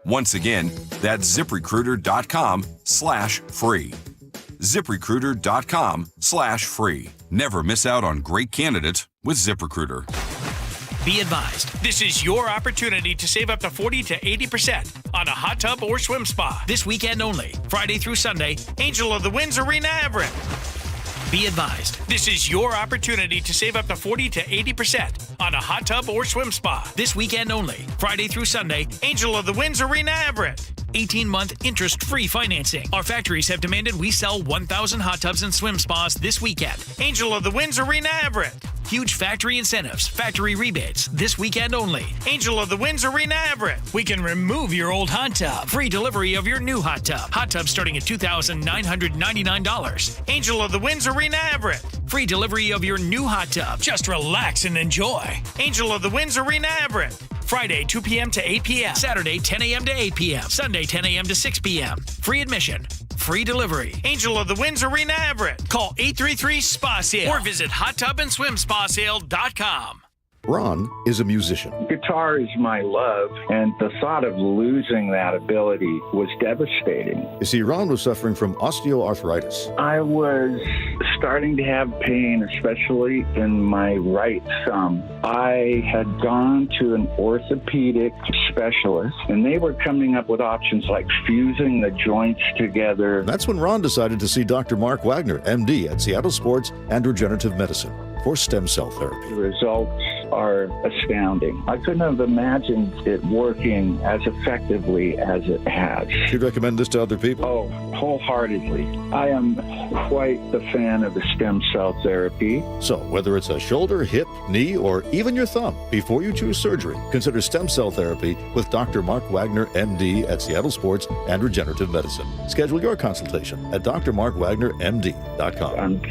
Once again, that's ZipRecruiter.com/free. ZipRecruiter.com/free. Never miss out on great candidates with ZipRecruiter. Be advised, this is your opportunity to save up to 40 to 80% on a hot tub or swim spa. This weekend only, Friday through Sunday, Angel of the Winds Arena Everett. Be advised, this is your opportunity to save up to 40 to 80% on a hot tub or swim spa. This weekend only, Friday through Sunday, Angel of the Winds Arena Everett. 18-month interest-free financing. Our factories have demanded we sell 1,000 hot tubs and swim spas this weekend. Angel of the Winds Arena Everett. Huge factory incentives, factory rebates, this weekend only. Angel of the Winds Arena Everett. We can remove your old hot tub. Free delivery of your new hot tub. Hot tub starting at $2,999. Angel of the Winds Arena Everett. Free delivery of your new hot tub. Just relax and enjoy. Angel of the Winds Arena Everett. Friday, 2 p.m. to 8 p.m. Saturday, 10 a.m. to 8 p.m. Sunday, 10 a.m. to 6 p.m. Free admission. Free delivery. Angel of the Winds Arena Everett. Call 833-SPA-SALE or visit hottubandSwimSpaSale.com. Ron is a musician. Guitar is my love, and the thought of losing that ability was devastating. You see, Ron was suffering from osteoarthritis. I was starting to have pain, especially in my right thumb. I had gone to an orthopedic specialist, and they were coming up with options like fusing the joints together. That's when Ron decided to see Dr. Mark Wagner, MD, at Seattle Sports and Regenerative Medicine for stem cell therapy. The results are astounding. I couldn't have imagined it working as effectively as it has. You'd recommend this to other people? Oh, wholeheartedly. I am quite the fan of the stem cell therapy. So, whether it's a shoulder, hip, knee, or even your thumb, before you choose surgery, consider stem cell therapy with Dr. Mark Wagner, MD, at Seattle Sports and Regenerative Medicine. Schedule your consultation at drmarkwagnermd.com. I'm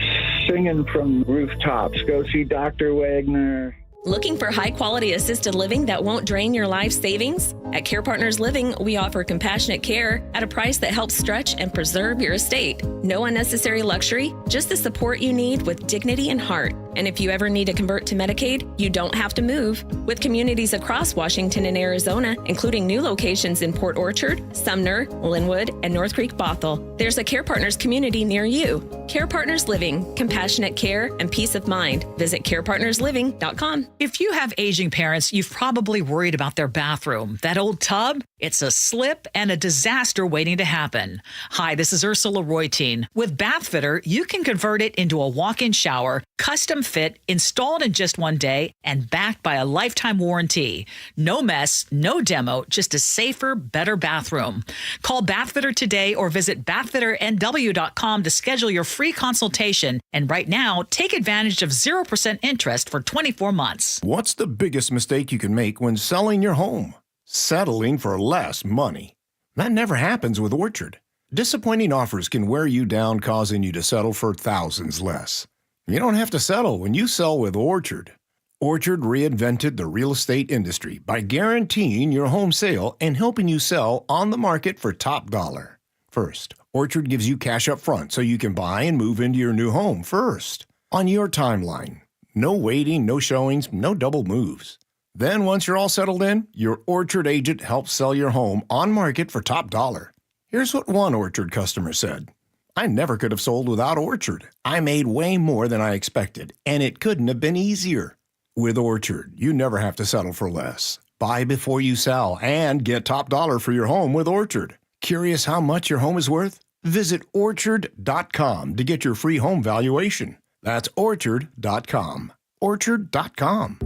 singing from rooftops. Go see Dr. Wagner. Looking for high-quality assisted living that won't drain your life savings? At Care Partners Living, we offer compassionate care at a price that helps stretch and preserve your estate. No unnecessary luxury, just the support you need with dignity and heart. And if you ever need to convert to Medicaid, you don't have to move. With communities across Washington and Arizona, including new locations in Port Orchard, Sumner, Linwood, and North Creek Bothell, there's a Care Partners community near you. Care Partners Living, compassionate care and peace of mind. Visit carepartnersliving.com. If you have aging parents, you've probably worried about their bathroom. That old tub? It's a slip and a disaster waiting to happen. Hi, this is Ursula Reutin. With Bathfitter, you can convert it into a walk-in shower, custom fit, installed in just one day, and backed by a lifetime warranty. No mess, no demo, just a safer, better bathroom. Call Bathfitter today or visit bathfitternw.com to schedule your free consultation. And right now, take advantage of 0% interest for 24 months. What's the biggest mistake you can make when selling your home? Settling for less money. That never happens with Orchard. Disappointing offers can wear you down, causing you to settle for thousands less. You don't have to settle when you sell with Orchard. Orchard reinvented the real estate industry by guaranteeing your home sale and helping you sell on the market for top dollar. First, Orchard gives you cash up front so you can buy and move into your new home first, on your timeline. No waiting, no showings, no double moves. Then once you're all settled in, your Orchard agent helps sell your home on market for top dollar. Here's what one Orchard customer said. I never could have sold without Orchard. I made way more than I expected, and it couldn't have been easier. With Orchard, you never have to settle for less. Buy before you sell and get top dollar for your home with Orchard. Curious how much your home is worth? Visit Orchard.com to get your free home valuation. That's Orchard.com. Orchard.com.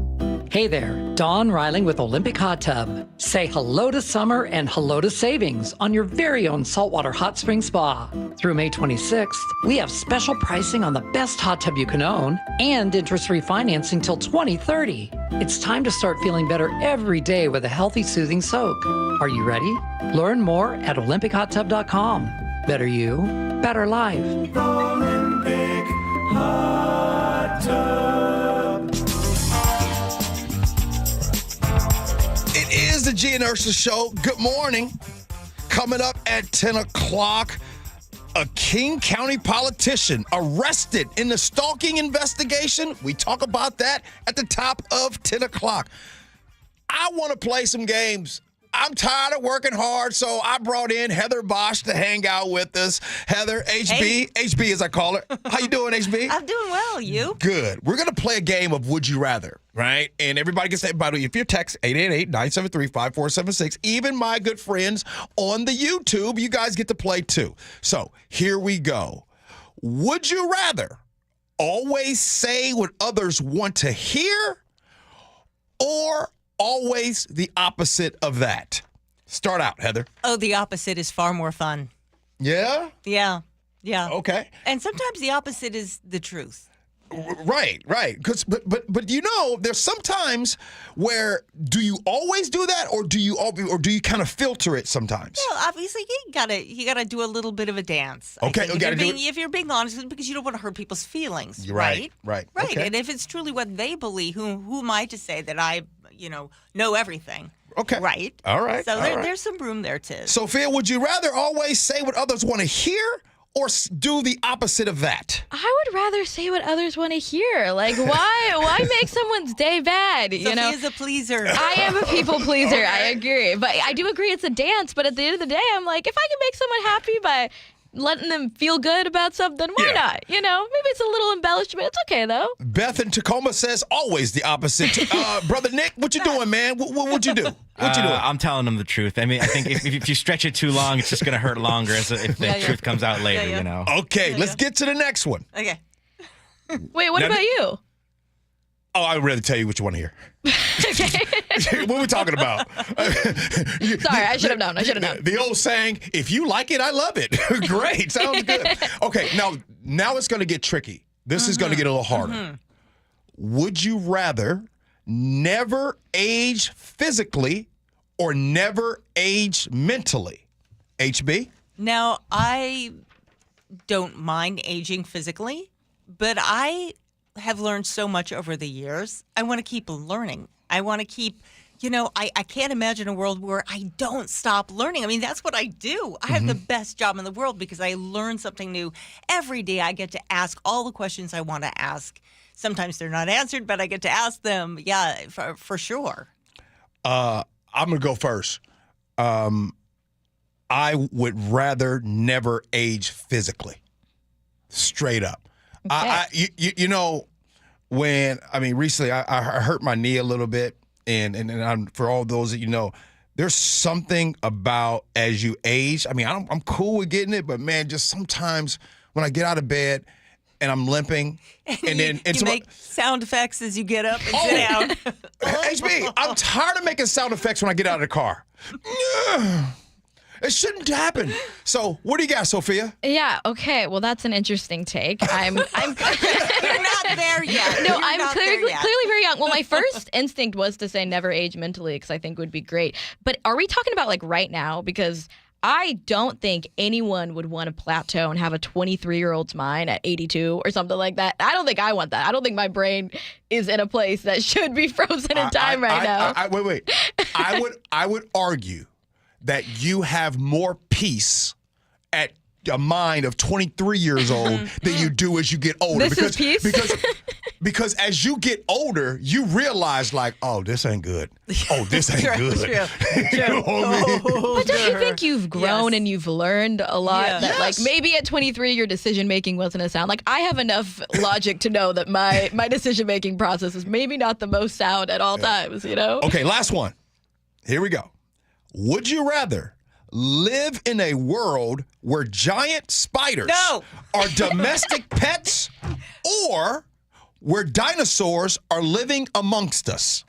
Hey there, Dawn Riling with Olympic Hot Tub. Say hello to summer and hello to savings on your very own saltwater hot spring spa. Through May 26th, we have special pricing on the best hot tub you can own and interest-free financing till 2030. It's time to start feeling better every day with a healthy, soothing soak. Are you ready? Learn more at OlympicHotTub.com. Better you, better life. Olympic Hot Tub. It is the Gee and Ursula Show. Good morning. Coming up at 10 o'clock, a King County politician arrested in the stalking investigation. We talk about that at the top of 10 o'clock. I want to play some games. I'm tired of working hard, so I brought in Heather Bosch to hang out with us. Heather, HB, hey. HB as I call her. How you doing, HB? I'm doing well. You? Good. We're going to play a game of Would You Rather, right? And everybody can say, by the way, if you text 888-973-5476, even my good friends on the YouTube, you guys get to play too. So here we go. Would you rather always say what others want to hear or always the opposite of that? Start out, Heather. Oh, the opposite is far more fun. Yeah? Yeah. Okay. And sometimes the opposite is the truth. Right. But you know, there's sometimes where do you always do that, or do you kind of filter it sometimes? Well, obviously you gotta do a little bit of a dance. Okay, if you're being honest, because you don't want to hurt people's feelings, right? Right. Okay. And if it's truly what they believe, who am I to say that I know everything? Okay. Right. All right. So there's some room there too. Sophia, would you rather always say what others want to hear or do the opposite of that? I would rather say what others want to hear. Like, why make someone's day bad? Sophia's a pleaser. I am a people pleaser. Okay. I agree. But I do agree it's a dance. But at the end of the day, I'm like, if I can make someone happy by letting them feel good about something, why not? Maybe it's a little embellishment. It's okay, though. Beth in Tacoma says always the opposite. Brother Nick, what you doing, man? What'd you do? What you doing? I'm telling them the truth. I mean, I think if you stretch it too long, it's just going to hurt longer if the truth comes out later, you know. Okay, let's get to the next one. Okay. Wait, what about you? Oh, I'd rather tell you what you want to hear. What are we talking about? Sorry, I should have known. The old saying, if you like it, I love it. Great. Sounds good. Okay, now it's going to get tricky. This is going to get a little harder. Mm-hmm. Would you rather never age physically or never age mentally? HB? Now, I don't mind aging physically, but I have learned so much over the years. I want to keep learning. I want to keep, I can't imagine a world where I don't stop learning. I mean, that's what I do. I have the best job in the world because I learn something new every day. I get to ask all the questions I want to ask. Sometimes they're not answered, but I get to ask them. Yeah, for sure. I'm going to go first. I would rather never age physically. Straight up. Okay. Recently I hurt my knee a little bit, and for all those that you know, there's something about as you age. I mean, I'm cool with getting it, but man, just sometimes when I get out of bed and I'm limping, and then you make sound effects as you get up and sit down. HB, I'm tired of making sound effects when I get out of the car. It shouldn't happen. So, what do you got, Sophia? Yeah. Okay. Well, that's an interesting take. I'm. You're not there yet. No, I'm clearly very young. Well, my first instinct was to say never age mentally because I think it would be great. But are we talking about like right now? Because I don't think anyone would want to plateau and have a 23-year-old's mind at 82 or something like that. I don't think I want that. I don't think my brain is in a place that should be frozen in time right now. Wait. I would argue that you have more peace at a mind of 23 years old than you do as you get older. This is peace? Because as you get older, you realize, like, oh, this ain't good. Oh, this ain't good. You know what I mean? But don't you think you've grown and you've learned a lot? That like maybe at 23 your decision making wasn't as sound. Like I have enough logic to know that my decision making process is maybe not the most sound at all times. You know. Okay, last one. Here we go. Would you rather live in a world where giant spiders are domestic pets, or where dinosaurs are living amongst us?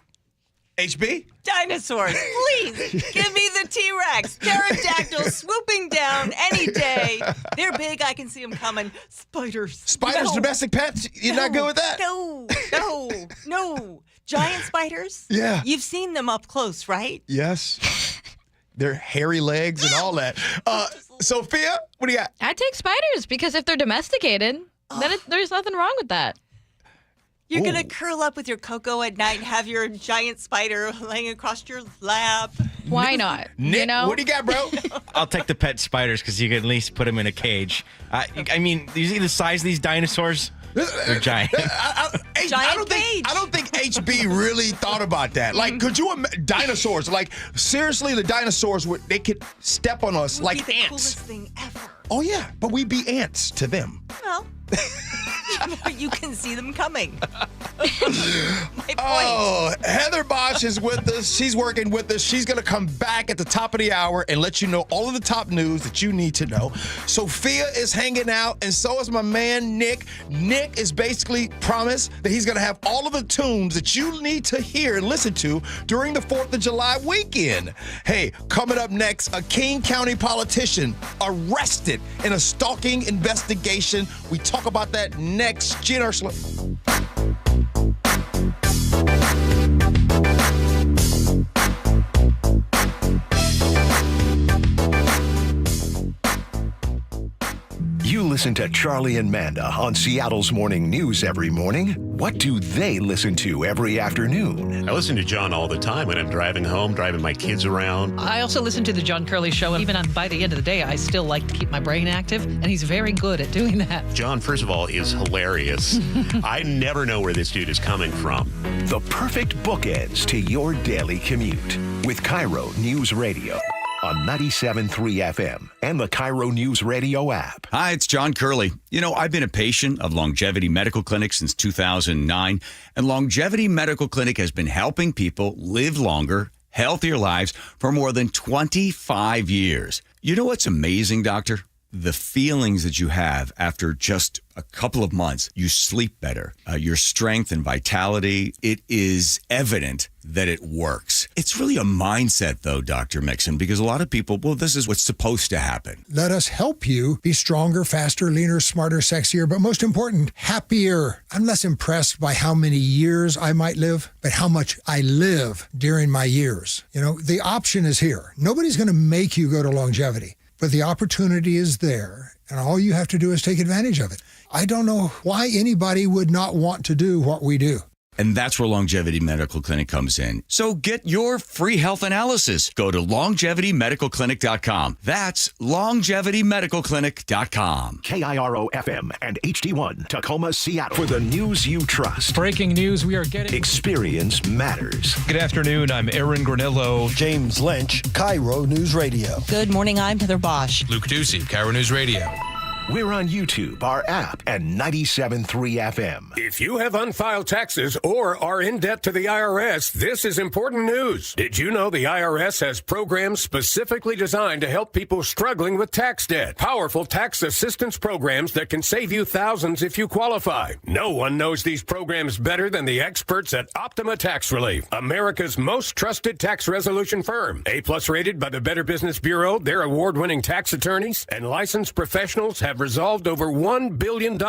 HB? Dinosaurs, please. Give me the T-Rex. Pterodactyls swooping down any day. They're big. I can see them coming. Spiders. Spiders, domestic pets? You're not good with that? No. Giant spiders? Yeah. You've seen them up close, right? Yes. Their hairy legs and all that. Sophia, what do you got? I'd take spiders because if they're domesticated, then there's nothing wrong with that. You're going to curl up with your cocoa at night and have your giant spider laying across your lap. Why not? Nick, you know? what do you got, bro? I'll take the pet spiders because you can at least put them in a cage. I mean, you see the size of these dinosaurs? They're giant. I don't think HB really thought about that. Like, could you imagine dinosaurs? Like, seriously, the dinosaurs they could step on us like be the ants. Coolest thing ever. Oh yeah, but we'd be ants to them. Well, you can see them coming. Oh, Heather Bosch is with us. She's working with us. She's going to come back at the top of the hour and let you know all of the top news that you need to know. Sophia is hanging out, and so is my man, Nick. Nick is basically promised that he's going to have all of the tunes that you need to hear and listen to during the 4th of July weekend. Hey, coming up next, a King County politician arrested in a stalking investigation. We talk about that next. Gee and Ursula. You listen to Charlie and Manda on Seattle's Morning News every morning. What do they listen to every afternoon? I listen to John all the time when I'm driving home, driving my kids around. I also listen to the John Curley Show, and even by the end of the day, I still like to keep my brain active, and he's very good at doing that. John, first of all, is hilarious. I never know where this dude is coming from. The perfect bookends to your daily commute with KIRO News Radio on 97.3 FM and the KIRO Newsradio app. Hi, it's John Curley. You know, I've been a patient of Longevity Medical Clinic since 2009, and Longevity Medical Clinic has been helping people live longer, healthier lives for more than 25 years. You know what's amazing, doctor? The feelings that you have after just a couple of months. You sleep better. Your strength and vitality, it is evident that it works. It's really a mindset, though, Dr. Mixon, because a lot of people, well, this is what's supposed to happen. Let us help you be stronger, faster, leaner, smarter, sexier, but most important, happier. I'm less impressed by how many years I might live, but how much I live during my years. You know, the option is here. Nobody's going to make you go to Longevity. But the opportunity is there, and all you have to do is take advantage of it. I don't know why anybody would not want to do what we do. And that's where Longevity Medical Clinic comes in. So get your free health analysis. Go to longevitymedicalclinic.com. That's longevitymedicalclinic.com. KIRO FM and HD1 Tacoma, Seattle. For the news you trust. Breaking news we are getting. Experience matters. Good afternoon. I'm Aaron Granillo. James Lynch, KIRO News Radio. Good morning. I'm Heather Bosch. Luke Ducey, KIRO News Radio. We're on YouTube, our app, and 97.3 FM. If you have unfiled taxes or are in debt to the IRS, this is important news. Did you know the IRS has programs specifically designed to help people struggling with tax debt? Powerful tax assistance programs that can save you thousands if you qualify. No one knows these programs better than the experts at Optima Tax Relief, America's most trusted tax resolution firm. A+ rated by the Better Business Bureau, their award-winning tax attorneys and licensed professionals have resolved over $1 billion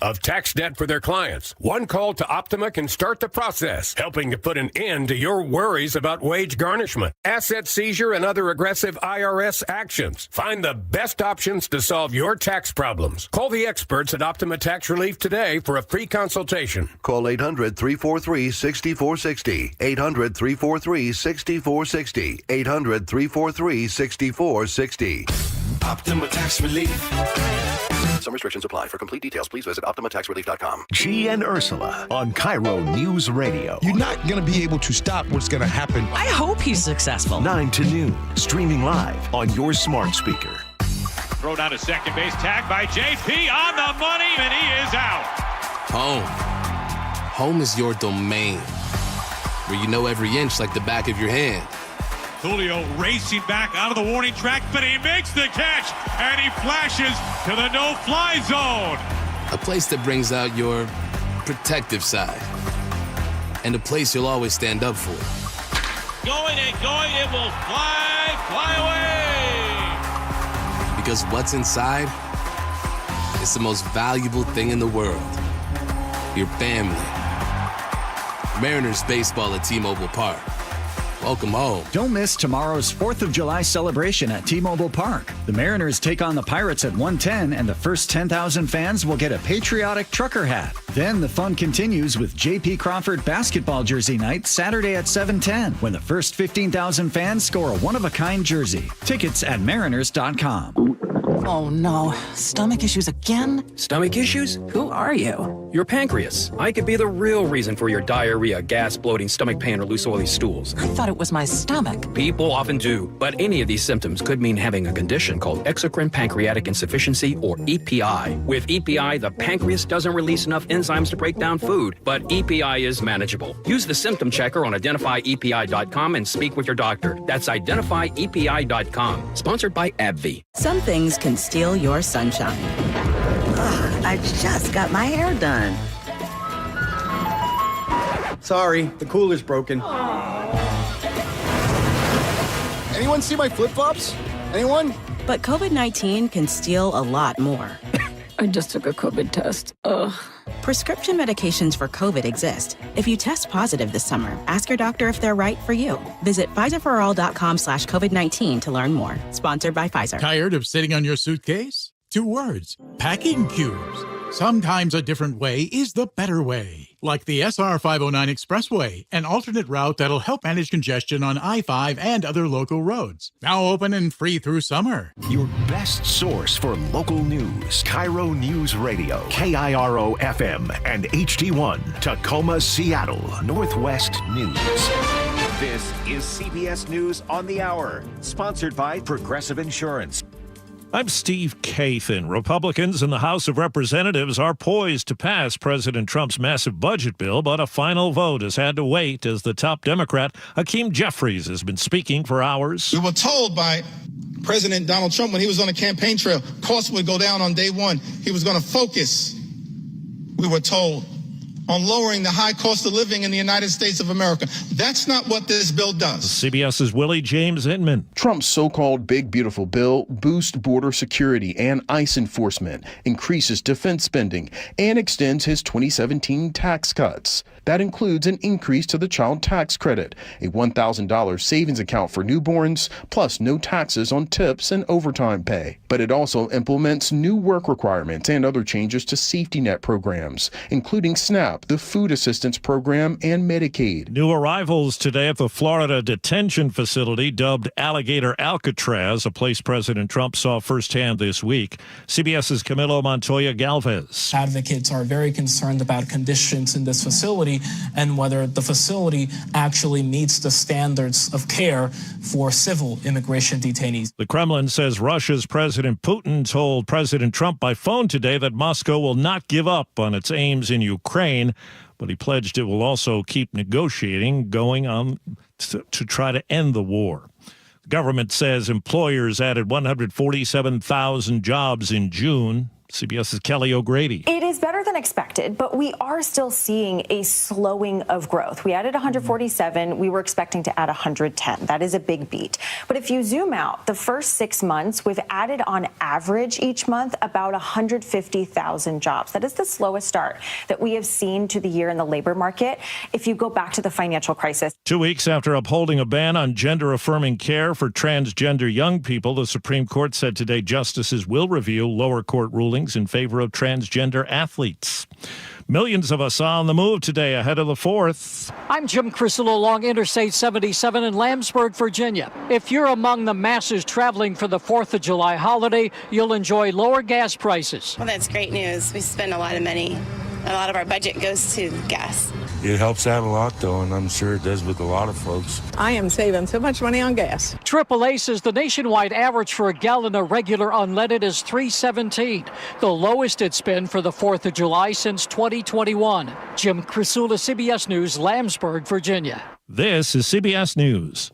of tax debt for their clients. One call to Optima can start the process, helping to put an end to your worries about wage garnishment, asset seizure, and other aggressive IRS actions. Find the best options to solve your tax problems. Call the experts at Optima Tax Relief today for a free consultation. Call 800-343-6460. 800-343-6460. 800-343-6460. Optima Tax Relief. Some restrictions apply. For complete details, please visit OptimaTaxRelief.com. Gee and Ursula on KIRO News Radio. You're not going to be able to stop what's going to happen. I hope he's successful. 9 to noon, streaming live on your smart speaker. Throw down to second base, tagged by JP on the money, and he is out. Home. Home is your domain, where you know every inch like the back of your hand. Julio racing back out of the warning track, but he makes the catch, and he flashes to the no-fly zone. A place that brings out your protective side, and a place you'll always stand up for. Going, it will fly away. Because what's inside is the most valuable thing in the world. Your family. Mariners baseball at T-Mobile Park. Welcome home. Don't miss tomorrow's 4th of July celebration at T-Mobile Park. The Mariners take on the Pirates at 1:10, and the first 10,000 fans will get a patriotic trucker hat. Then the fun continues with J.P. Crawford basketball jersey night Saturday at 7:10, when the first 15,000 fans score a one-of-a-kind jersey. Tickets at mariners.com. Oh no, stomach issues again? Stomach issues? Who are you? Your pancreas. I could be the real reason for your diarrhea, gas, bloating, stomach pain, or loose oily stools. I thought it was my stomach. People often do, but any of these symptoms could mean having a condition called exocrine pancreatic insufficiency, or EPI. With EPI, the pancreas doesn't release enough enzymes to break down food, but EPI is manageable. Use the symptom checker on identifyepi.com and speak with your doctor. That's identifyepi.com. Sponsored by AbbVie. Some things can steal your sunshine. Ugh, I just got my hair done. Sorry, the cooler's broken. Anyone see my flip-flops? Anyone? But COVID-19 can steal a lot more. I just took a COVID test. Ugh. Prescription medications for COVID exist. If you test positive this summer, ask your doctor if they're right for you. Visit PfizerForAll.com/COVID-19 to learn more. Sponsored by Pfizer. Tired of sitting on your suitcase? 2 words. Packing cubes. Sometimes a different way is the better way. Like the SR 509 Expressway, an alternate route that'll help manage congestion on I-5 and other local roads. Now open and free through summer. Your best source for local news. KIRO News Radio. KIRO FM and HD1. Tacoma, Seattle. Northwest News. This is CBS News on the Hour. Sponsored by Progressive Insurance. I'm Steve Kathan. Republicans in the House of Representatives are poised to pass President Trump's massive budget bill, but a final vote has had to wait as the top Democrat, Hakeem Jeffries, has been speaking for hours. We were told by President Donald Trump when he was on the campaign trail, costs would go down on day one. He was going to focus, we were told, on lowering the high cost of living in the United States of America. That's not what this bill does. CBS's Willie James Inman. Trump's so-called big beautiful bill boosts border security and ICE enforcement, increases defense spending, and extends his 2017 tax cuts. That includes an increase to the child tax credit, a $1,000 savings account for newborns, plus no taxes on tips and overtime pay. But it also implements new work requirements and other changes to safety net programs, including SNAP, the Food Assistance Program, and Medicaid. New arrivals today at the Florida detention facility dubbed Alligator Alcatraz, a place President Trump saw firsthand this week. CBS's Camilo Montoya Galvez. Advocates are very concerned about conditions in this facility and whether the facility actually meets the standards of care for civil immigration detainees. The Kremlin says Russia's President Putin told President Trump by phone today that Moscow will not give up on its aims in Ukraine, but he pledged it will also keep negotiating going on to try to end the war. The government says employers added 147,000 jobs in June. CBS's Kelly O'Grady. It is better than expected, but we are still seeing a slowing of growth. We added 147. We were expecting to add 110. That is a big beat. But if you zoom out, the first 6 months, we've added on average each month about 150,000 jobs. That is the slowest start that we have seen to the year in the labor market if you go back to the financial crisis. 2 weeks after upholding a ban on gender-affirming care for transgender young people, the Supreme Court said today justices will review lower court rulings in favor of transgender athletes. minutes. Millions of us on the move today ahead of the 4th. I'm Jim Crisell along Interstate 77 in Lambsburg, Virginia. If you're among the masses traveling for the 4th of July holiday, you'll enjoy lower gas prices. Well, that's great news. We spend a lot of money. A lot of our budget goes to gas. It helps out a lot, though, and I'm sure it does with a lot of folks. I am saving so much money on gas. AAA says the nationwide average for a gallon of regular unleaded is $3.17, the lowest it's been for the 4th of July since 2021. Jim Crisula, CBS News, Lambsburg, Virginia. This is CBS News.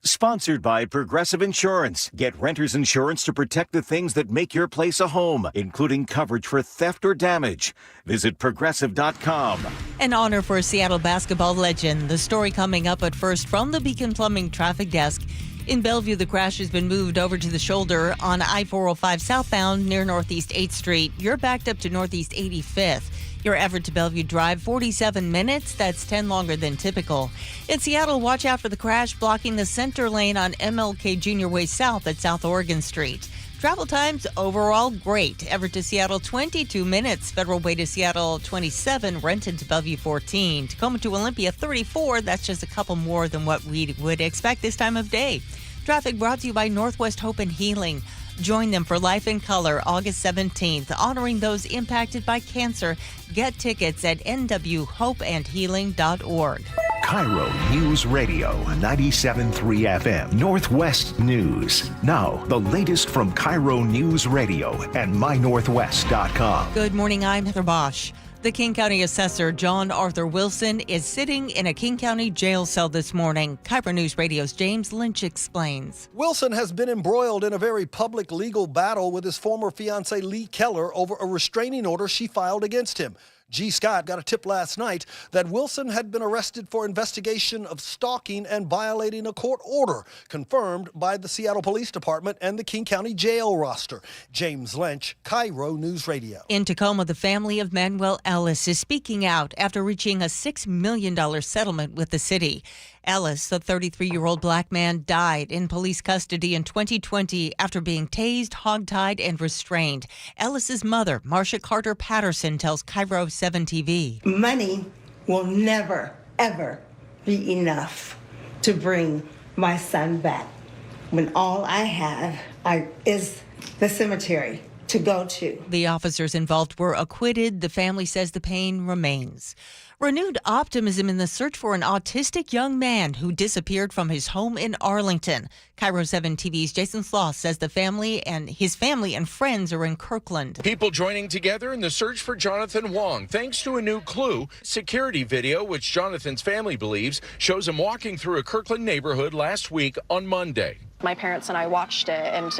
Sponsored by Progressive Insurance. Get renter's insurance to protect the things that make your place a home, including coverage for theft or damage. Visit Progressive.com. An honor for a Seattle basketball legend. The story coming up at first from the Beacon Plumbing traffic desk. In Bellevue, the crash has been moved over to the shoulder on I-405 southbound near Northeast 8th Street. You're backed up to Northeast 85th. Your Everett to Bellevue drive, 47 minutes. That's 10 longer than typical. In Seattle, watch out for the crash blocking the center lane on MLK Junior Way South at South Oregon Street. Travel times overall great. Everett to Seattle, 22 minutes. Federal Way to Seattle, 27. Renton to Bellevue, 14. Tacoma to Olympia, 34. That's just a couple more than what we would expect this time of day. Traffic brought to you by Northwest Hope and Healing. Join them for Life in Color August 17th, honoring those impacted by cancer. Get tickets at nwhopeandhealing.org. KIRO News Radio 97.3 FM, Northwest News. Now, the latest from KIRO News Radio and mynorthwest.com. Good morning, I'm Heather Bosch. The King County Assessor, John Arthur Wilson, is sitting in a King County jail cell this morning. KIRO News Radio's James Lynch explains. Wilson has been embroiled in a very public legal battle with his former fiancée Lee Keller over a restraining order she filed against him. G. Scott got a tip last night that Wilson had been arrested for investigation of stalking and violating a court order, confirmed by the Seattle Police Department and the King County Jail roster. James Lynch, KIRO News Radio. In Tacoma, the family of Manuel Ellis is speaking out after reaching a $6 million settlement with the city. Ellis, the 33-year-old black man, died in police custody in 2020 after being tased, hogtied, and restrained. Ellis's mother, Marcia Carter Patterson, tells KIRO 7 TV. Money will never, ever be enough to bring my son back when all I have is the cemetery to go to. The officers involved were acquitted. The family says the pain remains. Renewed optimism in the search for an autistic young man who disappeared from his home in Arlington. KIRO 7 TV's Jason Sloss says his family and friends are in Kirkland. People joining together in the search for Jonathan Wong, thanks to a new clue. Security video, which Jonathan's family believes, shows him walking through a Kirkland neighborhood last week on Monday. My parents and I watched it, and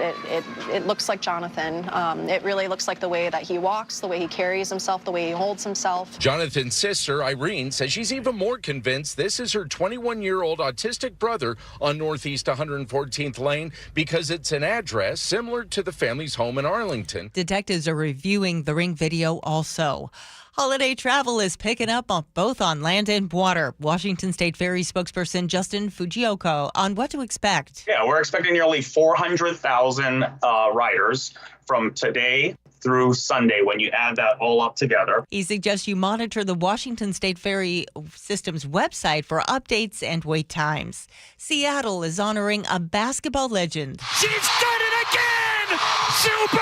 it looks like Jonathan. It really looks like the way that he walks, the way he carries himself, the way he holds himself. Jonathan's sister, Irene, says she's even more convinced this is her 21-year-old autistic brother on Northeast 114th Lane because it's an address similar to the family's home in Arlington. Detectives are reviewing the ring video also. Holiday travel is picking up on both on land and water. Washington State Ferry spokesperson Justin Fujioka on what to expect. Yeah, we're expecting nearly 400,000 riders from today through Sunday when you add that all up together. He suggests you monitor the Washington State Ferry System's website for updates and wait times. Seattle is honoring a basketball legend. She's done it again! Sue Bird!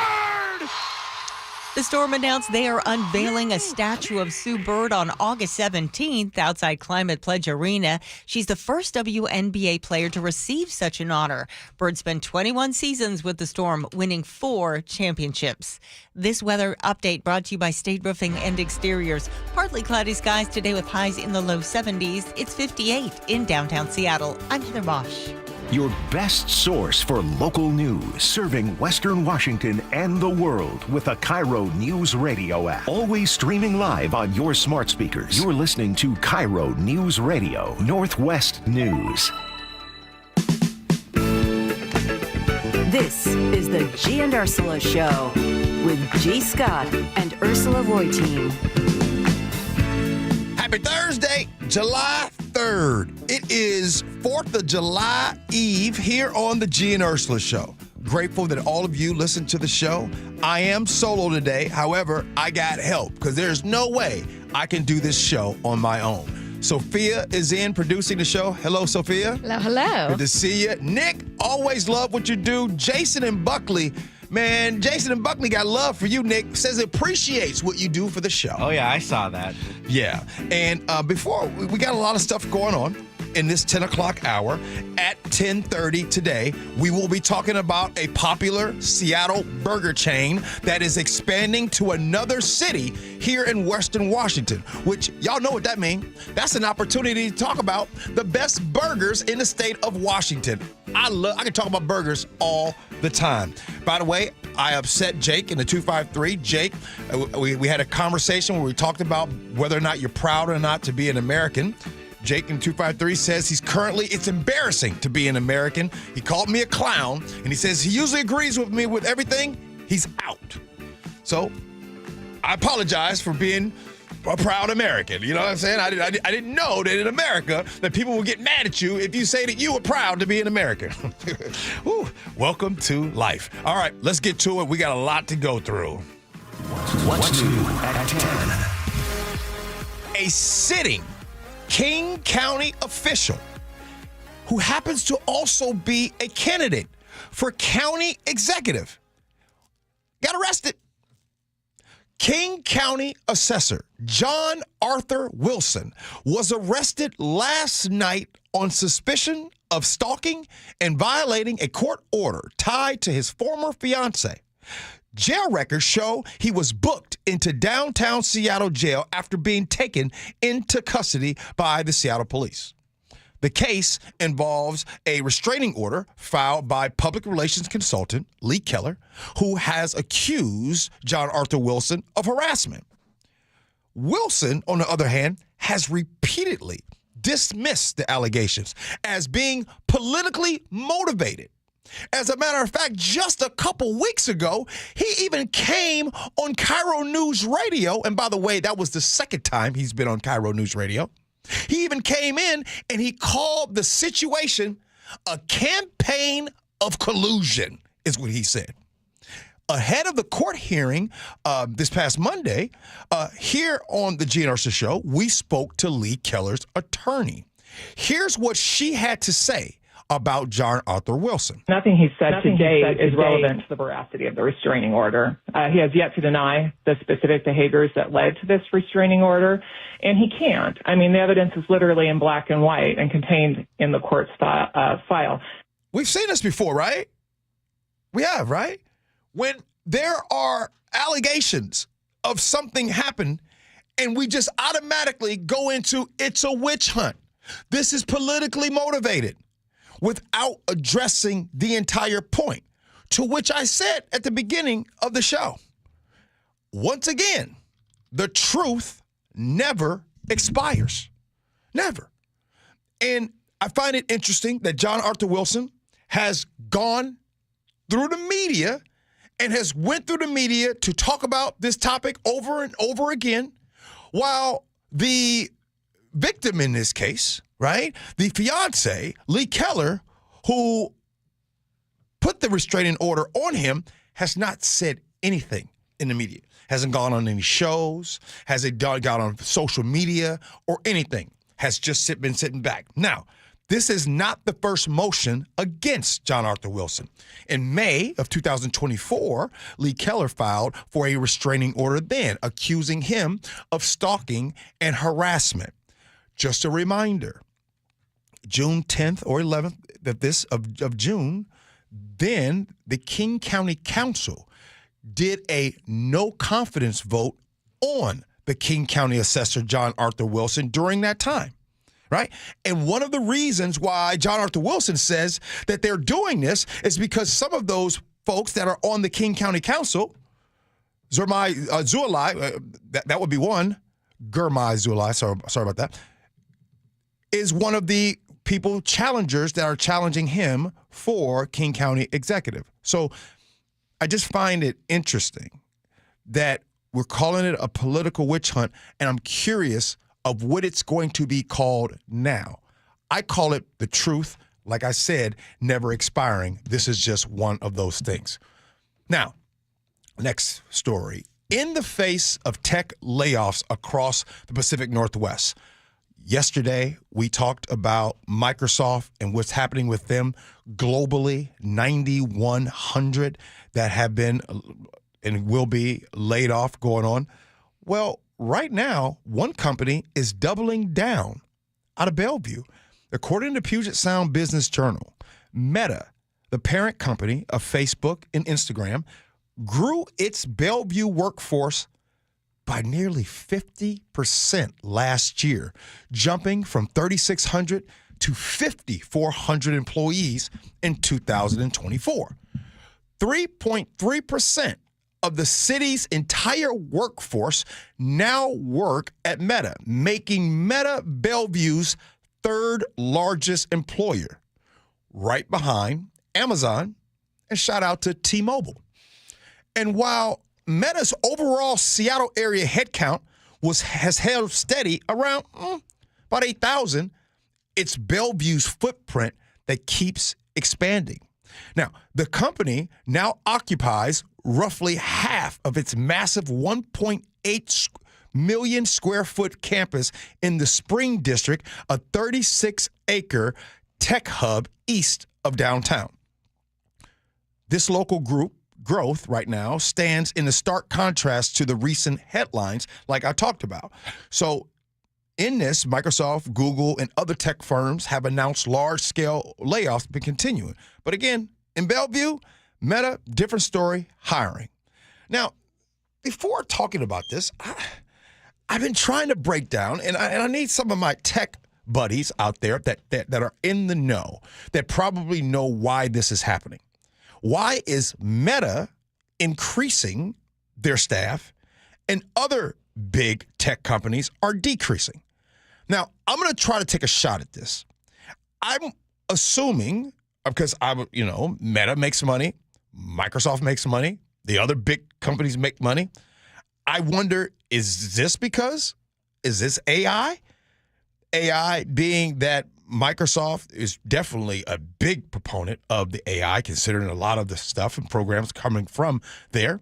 The Storm announced they are unveiling a statue of Sue Bird on August 17th outside Climate Pledge Arena. She's the first WNBA player to receive such an honor. Bird spent 21 seasons with the Storm, winning 4 championships. This weather update brought to you by State Roofing and Exteriors. Partly cloudy skies today with highs in the low 70s. It's 58 in downtown Seattle. I'm Heather Bosch. Your best source for local news, serving Western Washington and the world with a KIRO News Radio app. Always streaming live on your smart speakers. You're listening to KIRO News Radio, Northwest News. This is the Gee and Ursula Show with G. Scott and Ursula Reutin. Happy Thursday, July 3rd. It is 4th of July Eve here on the Gee and Ursula Show. Grateful that all of you listen to the show. I am solo today. However, I got help because there's no way I can do this show on my own. Sophia is in producing the show. Hello, Sophia. Hello, hello. Good to see you. Nick, always love what you do. Jason and Buckley. Man, Jason and Buckley got love for you, Nick. Says appreciates what you do for the show. Oh, yeah, I saw that. Yeah. And before, we got a lot of stuff going on in this 10 o'clock hour. At 10:30 today, we will be talking about a popular Seattle burger chain that is expanding to another city here in Western Washington, which y'all know what that means. That's an opportunity to talk about the best burgers in the state of Washington. I can talk about burgers all the time. By the way, I upset Jake in the 253. Jake, we had a conversation where we talked about whether or not you're proud or not to be an American. Jake in 253 says it's embarrassing to be an American. He called me a clown, and he says he usually agrees with me with everything. He's out. So I apologize for being a proud American. You know what I'm saying? I didn't know that in America that people will get mad at you if you say that you were proud to be an American. Woo, welcome to life. All right, let's get to it. We got a lot to go through. What's new at 10? A sitting King County official who happens to also be a candidate for county executive got arrested. King County Assessor John Arthur Wilson was arrested last night on suspicion of stalking and violating a court order tied to his former fiancée. Jail records show he was booked into downtown Seattle jail after being taken into custody by the Seattle police. The case involves a restraining order filed by public relations consultant Lee Keller, who has accused John Arthur Wilson of harassment. Wilson, on the other hand, has repeatedly dismissed the allegations as being politically motivated. As a matter of fact, just a couple weeks ago, he even came on KIRO Newsradio. And by the way, that was the second time he's been on KIRO Newsradio. He even came in and he called the situation a campaign of collusion, is what he said. Ahead of the court hearing this past Monday, here on the Gee Ursula Show, we spoke to Lee Keller's attorney. Here's what she had to say about John Arthur Wilson. Nothing he said today is relevant to the veracity of the restraining order. He has yet to deny the specific behaviors that led to this restraining order, and he can't. I mean, the evidence is literally in black and white and contained in the court's file. We've seen this before, right? We have, right? When there are allegations of something happened and we just automatically go into it's a witch hunt. This is politically motivated, without addressing the entire point, to which I said at the beginning of the show. Once again, the truth never expires. Never. And I find it interesting that John Arthur Wilson has gone through the media and has went through the media to talk about this topic over and over again, while the victim in this case, right, the fiance, Lee Keller, who put the restraining order on him, has not said anything in the media. Hasn't gone on any shows, hasn't got on social media or anything. Has just been sitting back. Now, this is not the first motion against John Arthur Wilson. In May of 2024, Lee Keller filed for a restraining order then, accusing him of stalking and harassment. Just a reminder, June 10th or 11th of June, then the King County Council did a no confidence vote on the King County Assessor John Arthur Wilson during that time, right? And one of the reasons why John Arthur Wilson says that they're doing this is because some of those folks that are on the King County Council, Zulai, that would be one, Gurmai Zulai, sorry about that, is one of the people challengers that are challenging him for King County executive. So I just find it interesting that we're calling it a political witch hunt, and I'm curious of what it's going to be called now. I call it the truth like I said, never expiring. This is just one of those things. Now, next story. In the face of tech layoffs across the Pacific Northwest, yesterday we talked about Microsoft and what's happening with them globally, 9,100 that have been and will be laid off going on. Well, right now, one company is doubling down out of Bellevue. According to Puget Sound Business Journal, Meta, the parent company of Facebook and Instagram, grew its Bellevue workforce by nearly 50% last year, jumping from 3,600 to 5,400 employees in 2024. 3.3% of the city's entire workforce now work at Meta, making Meta Bellevue's third largest employer, right behind Amazon, and shout out to T-Mobile. And while Meta's overall Seattle area headcount has held steady around about 8,000, it's Bellevue's footprint that keeps expanding. Now, the company now occupies roughly half of its massive 1.8 million square foot campus in the Spring District, a 36-acre tech hub east of downtown. This local group growth right now stands in a stark contrast to the recent headlines like I talked about. So in this, Microsoft, Google, and other tech firms have announced large-scale layoffs been continuing. But again, in Bellevue, Meta, different story, hiring. Now, before talking about this, I've been trying to break down, and I need some of my tech buddies out there that are in the know, that probably know why this is happening. Why is Meta increasing their staff and other big tech companies are decreasing? Now, I'm going to try to take a shot at this. I'm assuming, because Meta makes money, Microsoft makes money, the other big companies make money. I wonder, is this AI? AI being that Microsoft is definitely a big proponent of the AI, considering a lot of the stuff and programs coming from there.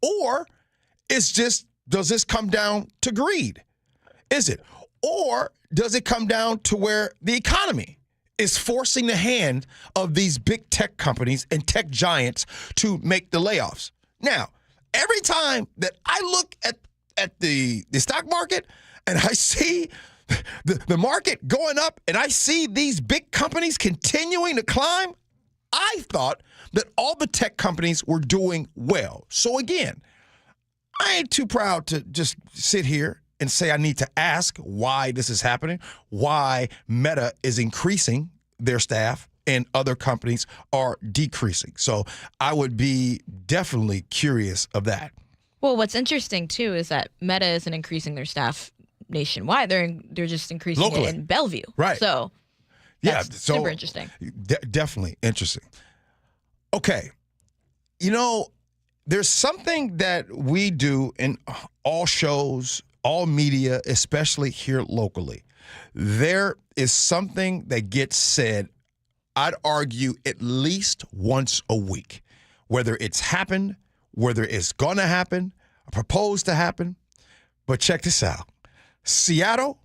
Or does this come down to greed? Is it? Or does it come down to where the economy is forcing the hand of these big tech companies and tech giants to make the layoffs? Now, every time that I look at the stock market and I see the market going up and I see these big companies continuing to climb, I thought that all the tech companies were doing well. So again, I ain't too proud to just sit here and say I need to ask why this is happening, why Meta is increasing their staff and other companies are decreasing. So I would be definitely curious of that. Well, what's interesting, too, is that Meta isn't increasing their staff nationwide. They're just increasing locally it in Bellevue. Right. So that's super interesting. Definitely interesting. Okay. There's something that we do in all shows, all media, especially here locally. There is something that gets said, I'd argue, at least once a week, whether it's happened, whether it's going to happen, or proposed to happen. But check this out. Seattle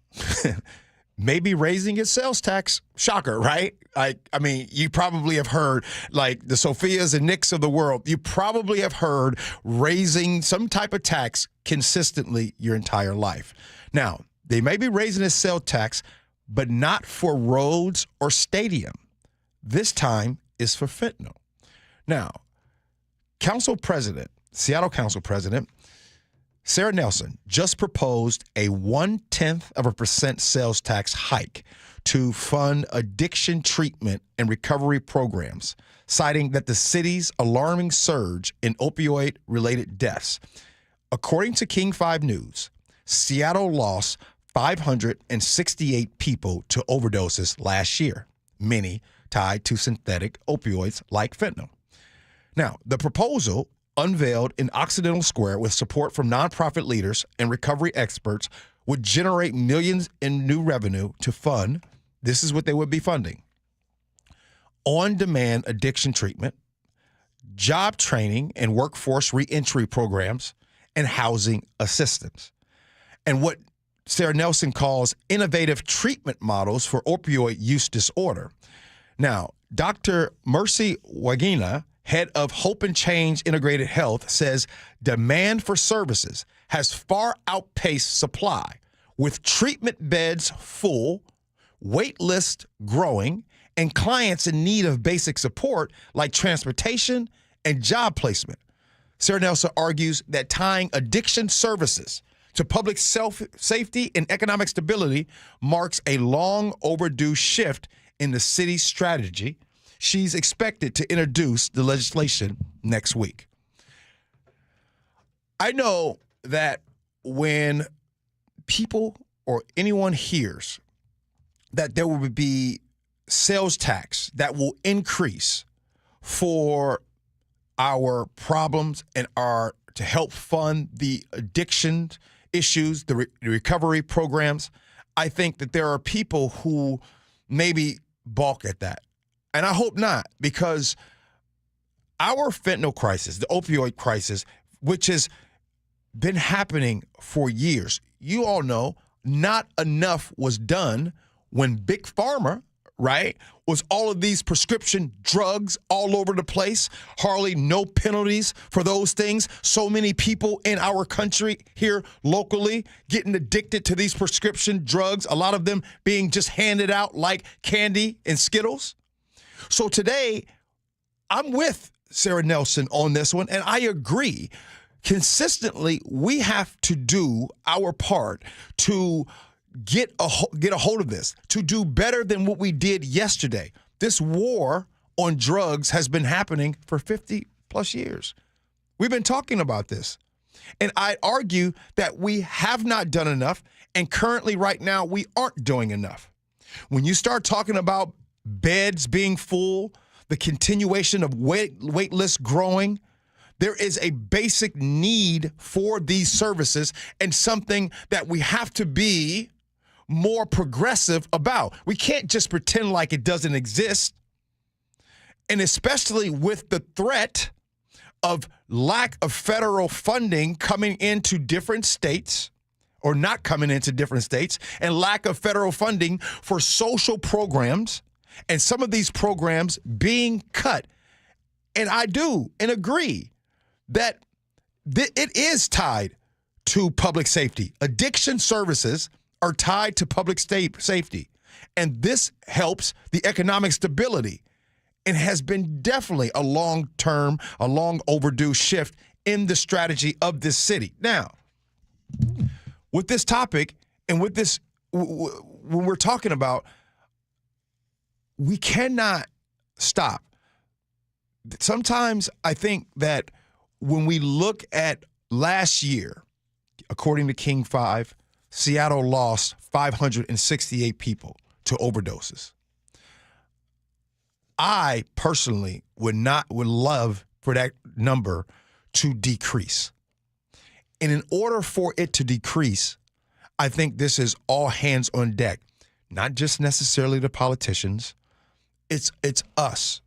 may be raising its sales tax. Shocker, right? You probably have heard, like the Sophias and Nicks of the world, you probably have heard raising some type of tax consistently your entire life. Now, they may be raising its sales tax, but not for roads or stadium. This time is for fentanyl. Now, Seattle Council President Sarah Nelson just proposed a 0.1% sales tax hike to fund addiction treatment and recovery programs, citing that the city's alarming surge in opioid-related deaths. According to King 5 News, Seattle lost 568 people to overdoses last year, many tied to synthetic opioids like fentanyl. Now, the proposal, unveiled in Occidental Square with support from nonprofit leaders and recovery experts, would generate millions in new revenue to fund. This is what they would be funding: on-demand addiction treatment, job training and workforce reentry programs, and housing assistance. And what Sarah Nelson calls innovative treatment models for opioid use disorder. Now, Dr. Mercy Wagina, head of Hope and Change Integrated Health, says demand for services has far outpaced supply, with treatment beds full, wait lists growing, and clients in need of basic support like transportation and job placement. Sarah Nelson argues that tying addiction services to public safety and economic stability marks a long overdue shift in the city's strategy. She's expected to introduce the legislation next week. I know that when people or anyone hears that there will be sales tax that will increase for our problems and to help fund the addiction issues, the recovery programs, I think that there are people who maybe balk at that. And I hope not, because our fentanyl crisis, the opioid crisis, which has been happening for years, you all know not enough was done when Big Pharma, right, was all of these prescription drugs all over the place, hardly no penalties for those things. So many people in our country here locally getting addicted to these prescription drugs, a lot of them being just handed out like candy and Skittles. So today, I'm with Sarah Nelson on this one, and I agree. Consistently, we have to do our part to get a hold of this, to do better than what we did yesterday. This war on drugs has been happening for 50 plus years. We've been talking about this. And I argue that we have not done enough, and currently right now we aren't doing enough. When you start talking about beds being full, the continuation of wait lists growing, there is a basic need for these services and something that we have to be more progressive about. We can't just pretend like it doesn't exist. And especially with the threat of lack of federal funding coming into different states or not coming into different states, and lack of federal funding for social programs, and some of these programs being cut. And I do and agree that it is tied to public safety. Addiction services are tied to public safety. And this helps the economic stability and has been definitely a long overdue shift in the strategy of this city. Now, with this topic and with this, when we're talking about, we cannot stop. Sometimes I think that when we look at last year, according to King 5, Seattle lost 568 people to overdoses. I personally would love for that number to decrease. And in order for it to decrease, I think this is all hands on deck, not just necessarily the politicians. It's us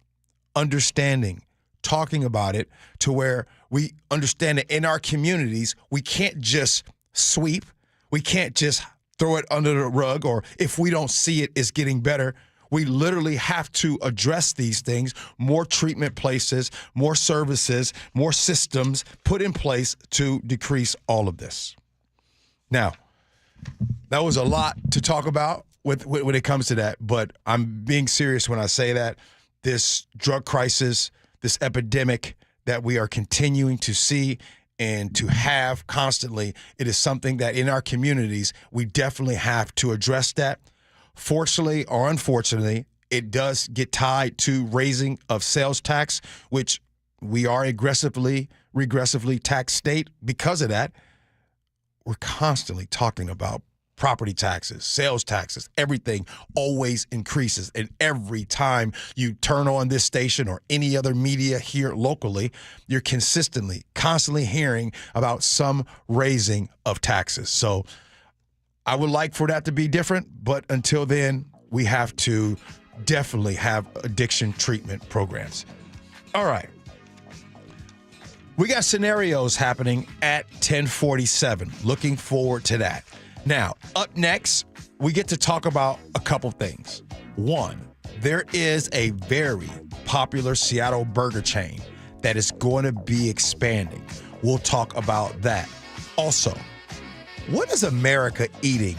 understanding, talking about it to where we understand that in our communities, we can't just sweep. We can't just throw it under the rug, or if we don't see it, it's getting better. We literally have to address these things, more treatment places, more services, more systems put in place to decrease all of this. Now, that was a lot to talk about when it comes to that, but I'm being serious when I say that. This drug crisis, this epidemic that we are continuing to see and to have constantly, it is something that in our communities, we definitely have to address that. Fortunately or unfortunately, it does get tied to raising of sales tax, which we are regressively taxed state. Because of that, we're constantly talking about property taxes, sales taxes, everything always increases. And every time you turn on this station or any other media here locally, you're constantly hearing about some raising of taxes. So I would like for that to be different, but until then, we have to definitely have addiction treatment programs. All right. We got scenarios happening at 10:47. Looking forward to that. Now, up next, we get to talk about a couple things. One, there is a very popular Seattle burger chain that is going to be expanding. We'll talk about that. Also, what is America eating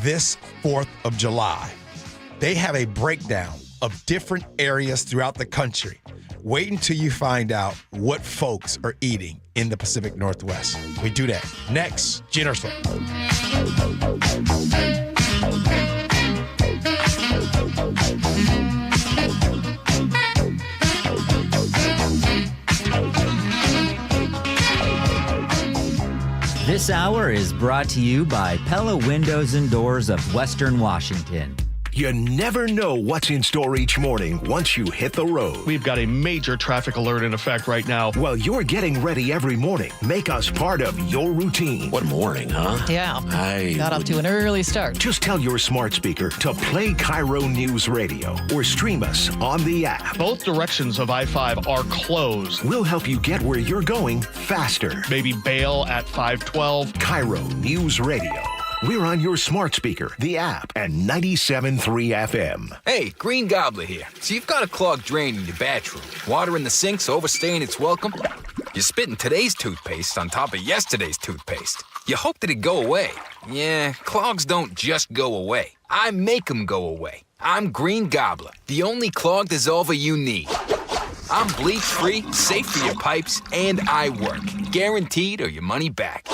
this 4th of July? They have a breakdown of different areas throughout the country. Wait until you find out what folks are eating in the Pacific Northwest. We do that next. Gee Ursula. This hour is brought to you by Pella Windows and Doors of Western Washington. You never know what's in store each morning once you hit the road. We've got a major traffic alert in effect right now. Well, you're getting ready every morning. Make us part of your routine. What morning, huh? Yeah. Got off to an early start. Just tell your smart speaker to play KIRO Newsradio or stream us on the app. Both directions of I-5 are closed. We'll help you get where you're going faster. Maybe bail at 512. KIRO Newsradio. We're on your smart speaker, the app, and 97.3 FM. Hey, Green Gobbler here. So you've got a clogged drain in your bathroom. Water in the sink's overstaying its welcome. You're spitting today's toothpaste on top of yesterday's toothpaste. You hope that it'd go away. Yeah, clogs don't just go away. I make them go away. I'm Green Gobbler, the only clog dissolver you need. I'm bleach-free, safe for your pipes, and I work. Guaranteed or your money back.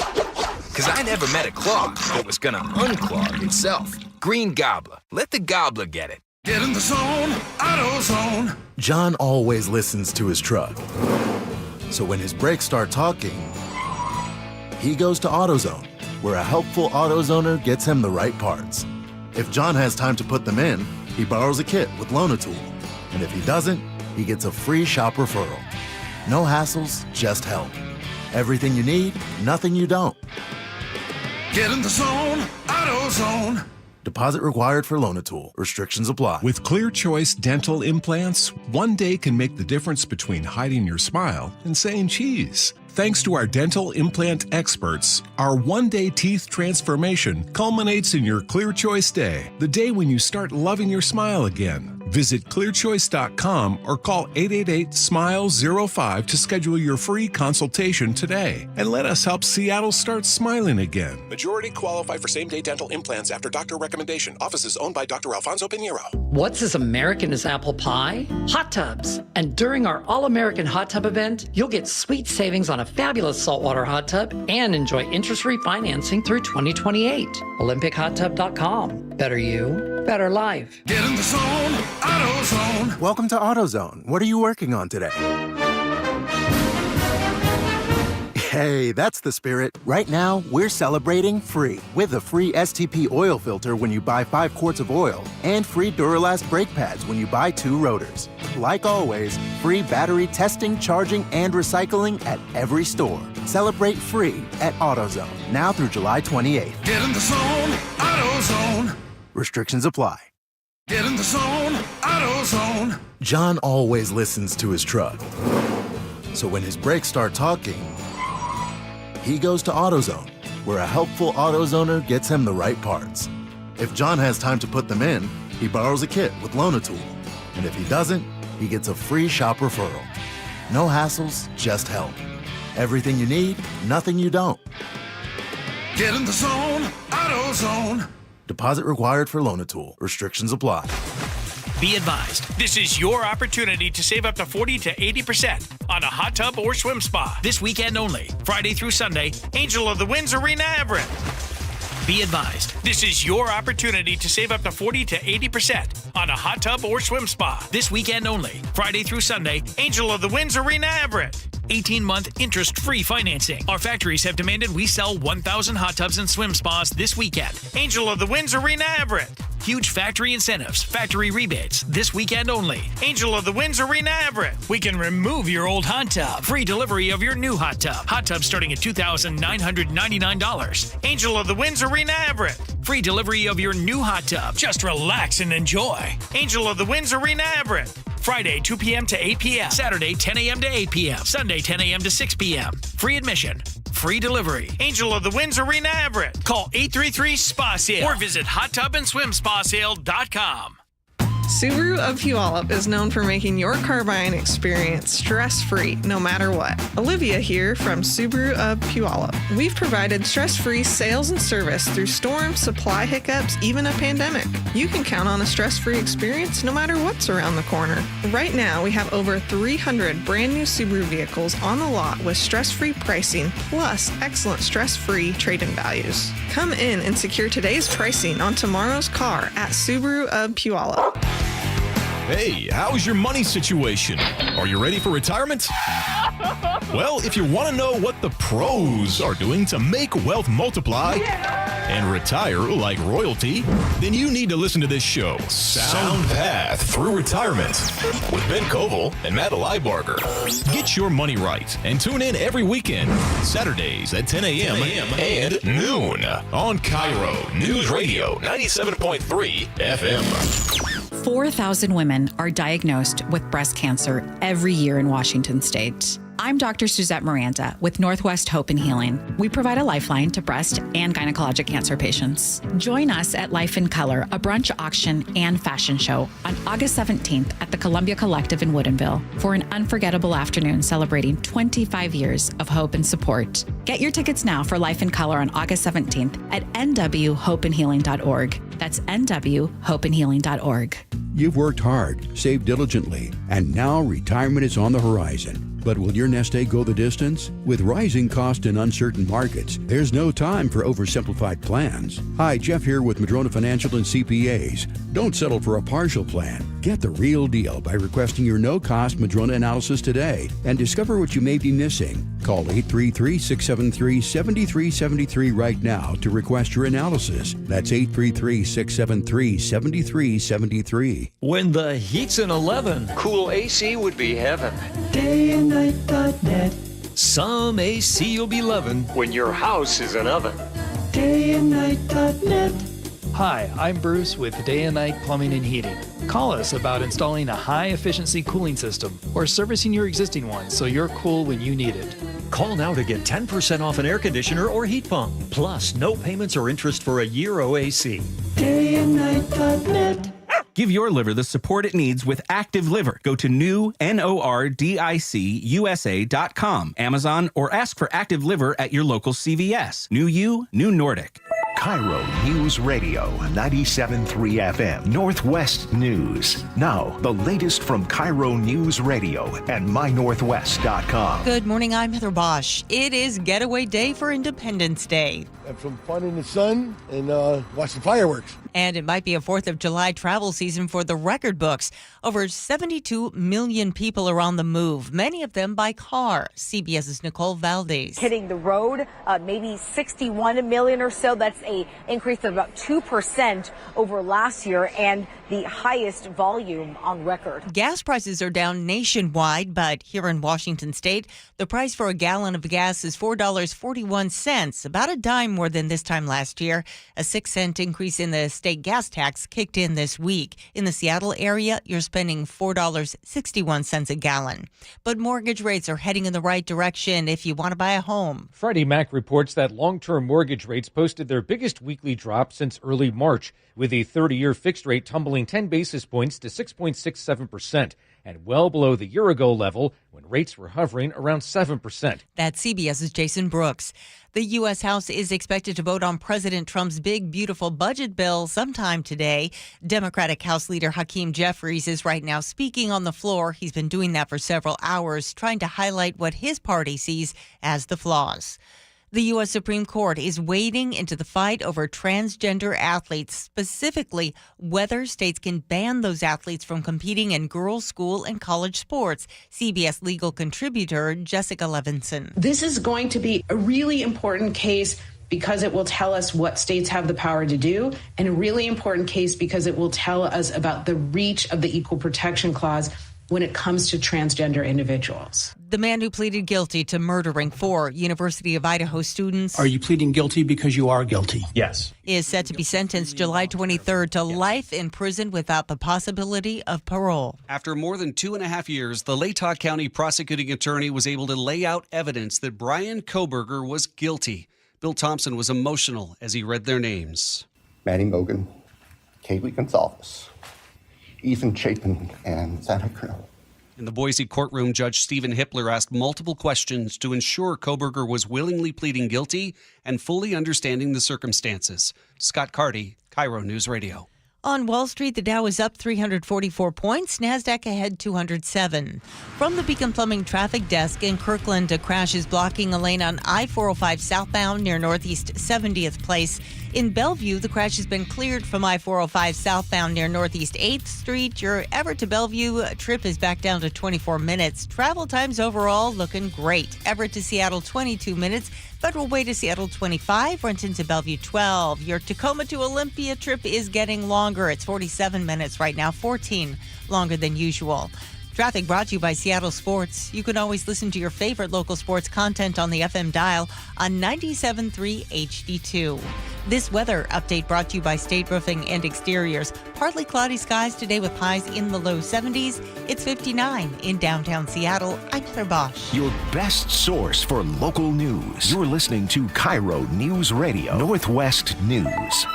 Because I never met a clog that was gonna unclog itself. Green Gobbler. Let the gobbler get it. Get in the zone, AutoZone. John always listens to his truck. So when his brakes start talking, he goes to AutoZone, where a helpful AutoZoner gets him the right parts. If John has time to put them in, he borrows a kit with Loan-A-Tool. And if he doesn't, he gets a free shop referral. No hassles, just help. Everything you need, nothing you don't. Get in the zone, AutoZone. Deposit required for Loan-A-Tool. Restrictions apply. With Clear Choice Dental Implants, one day can make the difference between hiding your smile and saying cheese. Thanks to our dental implant experts, our one-day teeth transformation culminates in your Clear Choice Day, the day when you start loving your smile again. Visit clearchoice.com or call 888-SMILE-05 to schedule your free consultation today. And let us help Seattle start smiling again. Majority qualify for same-day dental implants after doctor recommendation. Offices owned by Dr. Alfonso Pinheiro. What's as American as apple pie? Hot tubs. And during our All-American Hot Tub event, you'll get sweet savings on a fabulous saltwater hot tub and enjoy interest-free financing through 2028. OlympicHotTub.com. Better you, better life. Get in the zone, AutoZone. Welcome to AutoZone. What are you working on today? Hey, that's the spirit. Right now, we're celebrating free with a free STP oil filter when you buy 5 quarts of oil and free Duralast brake pads when you buy 2 rotors. Like always, free battery testing, charging, and recycling at every store. Celebrate free at AutoZone, now through July 28th. Get in the zone, AutoZone. Restrictions apply. Get in the zone, AutoZone. John always listens to his truck. So when his brakes start talking, he goes to AutoZone, where a helpful AutoZoner gets him the right parts. If John has time to put them in, he borrows a kit with Loan-A-Tool. And if he doesn't, he gets a free shop referral. No hassles, just help. Everything you need, nothing you don't. Get in the zone, AutoZone. Deposit required for Loan-A-Tool. Restrictions apply. Be advised, this is your opportunity to save up to 40 to 80% on a hot tub or swim spa. This weekend only, Friday through Sunday, Angel of the Winds Arena Everett. Be advised, this is your opportunity to save up to 40 to 80% on a hot tub or swim spa. This weekend only, Friday through Sunday, Angel of the Winds Arena Everett. 18-month interest-free financing. Our factories have demanded we sell 1,000 hot tubs and swim spas this weekend. Angel of the Winds Arena Everett. Huge factory incentives, factory rebates, this weekend only. Angel of the Winds Arena Everett. We can remove your old hot tub. Free delivery of your new hot tub. Hot tub starting at $2,999. Angel of the Winds Arena Everett. Free delivery of your new hot tub. Just relax and enjoy. Angel of the Winds Arena Everett. Friday, 2 p.m. to 8 p.m. Saturday, 10 a.m. to 8 p.m. Sunday, 10 a.m. to 6 p.m. Free admission. Free delivery. Angel of the Winds Arena Everett. Call 833-SPA-SALE or visit hottubandswimspasale.com. Subaru of Puyallup is known for making your car buying experience stress-free no matter what. Olivia here from Subaru of Puyallup. We've provided stress-free sales and service through storms, supply hiccups, even a pandemic. You can count on a stress-free experience no matter what's around the corner. Right now, we have over 300 brand new Subaru vehicles on the lot with stress-free pricing plus excellent stress-free trade-in values. Come in and secure today's pricing on tomorrow's car at Subaru of Puyallup. Hey, how's your money situation? Are you ready for retirement? Well, if you want to know what the pros are doing to make wealth multiply and retire like royalty, then you need to listen to this show, Sound Path Through Retirement, with Ben Koval and Matt Leibarger. Get your money right and tune in every weekend, Saturdays at 10 a.m. and noon on KIRO Newsradio 97.3 FM. 4,000 women are diagnosed with breast cancer every year in Washington state. I'm Dr. Suzette Miranda with Northwest Hope and Healing. We provide a lifeline to breast and gynecologic cancer patients. Join us at Life in Color, a brunch auction and fashion show on August 17th at the Columbia Collective in Woodinville for an unforgettable afternoon celebrating 25 years of hope and support. Get your tickets now for Life in Color on August 17th at nwhopeandhealing.org. That's nwhopeandhealing.org. You've worked hard, saved diligently, and now retirement is on the horizon. But will your nest egg go the distance? With rising cost and uncertain markets, there's no time for oversimplified plans. Hi, Jeff here with Madrona Financial and CPAs. Don't settle for a partial plan. Get the real deal by requesting your no-cost Madrona analysis today and discover what you may be missing. Call 833-673-7373 right now to request your analysis. That's 833-673-7373. When the heat's an 11, cool AC would be heaven. DayandNight.net. Some AC you'll be loving when your house is an oven. DayandNight.net. Hi, I'm Bruce with Day and Night Plumbing and Heating. Call us about installing a high-efficiency cooling system or servicing your existing one so you're cool when you need it. Call now to get 10% off an air conditioner or heat pump. Plus, no payments or interest for a year OAC. DayandNight.net. Give your liver the support it needs with Active Liver. Go to NORDICUSA.com, Amazon, or ask for Active Liver at your local CVS. New you, new Nordic. KIRO News Radio 97.3 FM, Northwest News. Now, the latest from KIRO News Radio and mynorthwest.com. Good morning, I'm Heather Bosch. It is Getaway Day for Independence Day. Have some fun in the sun and watch the fireworks. And it might be a 4th of July travel season for the record books. Over 72 million people are on the move, many of them by car. CBS's Nicole Valdez. Hitting the road, maybe 61 million or so. That's an increase of about 2% over last year and the highest volume on record. Gas prices are down nationwide, but here in Washington state, the price for a gallon of gas is $4.41, about a dime more than this time last year. A 6-cent increase in the state gas tax kicked in this week. In the Seattle area, you're spending $4.61 a gallon. But mortgage rates are heading in the right direction if you want to buy a home. Freddie Mac reports that long-term mortgage rates posted their biggest weekly drop since early March, with the 30-year fixed rate tumbling 10 basis points to 6.67%, and well below the year-ago level when rates were hovering around 7%. That's CBS's Jason Brooks. The U.S. House is expected to vote on President Trump's big, beautiful budget bill sometime today. Democratic House Leader Hakeem Jeffries is right now speaking on the floor. He's been doing that for several hours, trying to highlight what his party sees as the flaws. The U.S. Supreme Court is wading into the fight over transgender athletes, specifically whether states can ban those athletes from competing in girls' school and college sports. CBS legal contributor Jessica Levinson. This is going to be a really important case because it will tell us what states have the power to do, and a really important case because it will tell us about the reach of the Equal Protection Clause when it comes to transgender individuals. The man who pleaded guilty to murdering 4 University of Idaho students. Are you pleading guilty because you are guilty? Yes. Is set to be sentenced July 23rd to life in prison without the possibility of parole. After more than 2.5 years, the Latah County prosecuting attorney was able to lay out evidence that Brian Kohberger was guilty. Bill Thompson was emotional as he read their names. Manny Mogan, Kaylee Gonzalez, Ethan Chapin, and Santa Cruz. In the Boise courtroom, Judge Stephen Hippler asked multiple questions to ensure Kohberger was willingly pleading guilty and fully understanding the circumstances. Scott Carty, KIRO News Radio. On Wall Street, the Dow is up 344 points, NASDAQ ahead 207. From the Beacon Plumbing Traffic Desk in Kirkland, a crash is blocking a lane on I-405 southbound near Northeast 70th Place. In Bellevue, the crash has been cleared from I-405 southbound near Northeast 8th Street. Your Everett to Bellevue trip is back down to 24 minutes. Travel times overall looking great. Everett to Seattle, 22 minutes. Federal Way to Seattle, 25. Renton to Bellevue, 12. Your Tacoma to Olympia trip is getting longer. It's 47 minutes right now, 14 longer than usual. Traffic brought to you by Seattle Sports. You can always listen to your favorite local sports content on the FM dial on 97.3 HD2. This weather update brought to you by State Roofing and Exteriors. Partly cloudy skies today with highs in the low 70s. It's 59 in downtown Seattle. I'm Claire Bosch. Your best source for local news. You're listening to KIRO News Radio, Northwest News.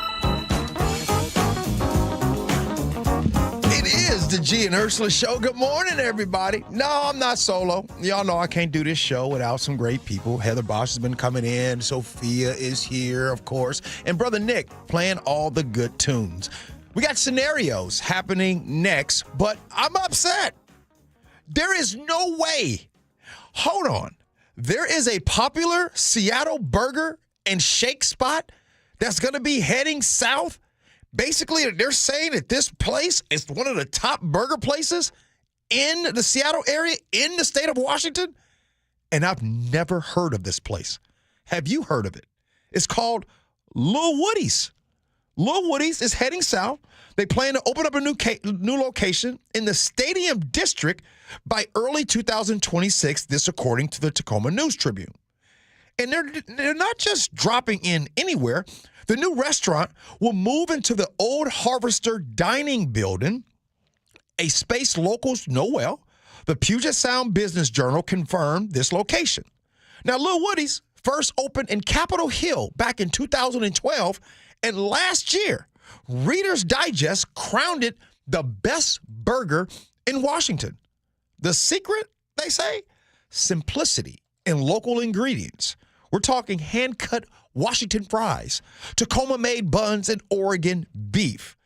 The Gee and Ursula Show. Good morning, everybody. No, I'm not solo. Y'all know I can't do this show without some great people. Heather Bosch has been coming in. Sophia is here, of course. And Brother Nick playing all the good tunes. We got scenarios happening next, but I'm upset. There is no way. Hold on. There is a popular Seattle burger and shake spot that's going to be heading south. Basically, they're saying that this place is one of the top burger places in the Seattle area, in the state of Washington. And I've never heard of this place. Have you heard of it? It's called Lil Woody's. Lil Woody's is heading south. They plan to open up a new location in the Stadium District by early 2026, this according to the Tacoma News Tribune. And they're not just dropping in anywhere. The new restaurant will move into the old Harvester Dining Building, a space locals know well. The Puget Sound Business Journal confirmed this location. Now, Lil Woody's first opened in Capitol Hill back in 2012, and last year, Reader's Digest crowned it the best burger in Washington. The secret, they say, simplicity and local ingredients. We're talking hand-cut Washington fries, Tacoma-made buns, and Oregon beef.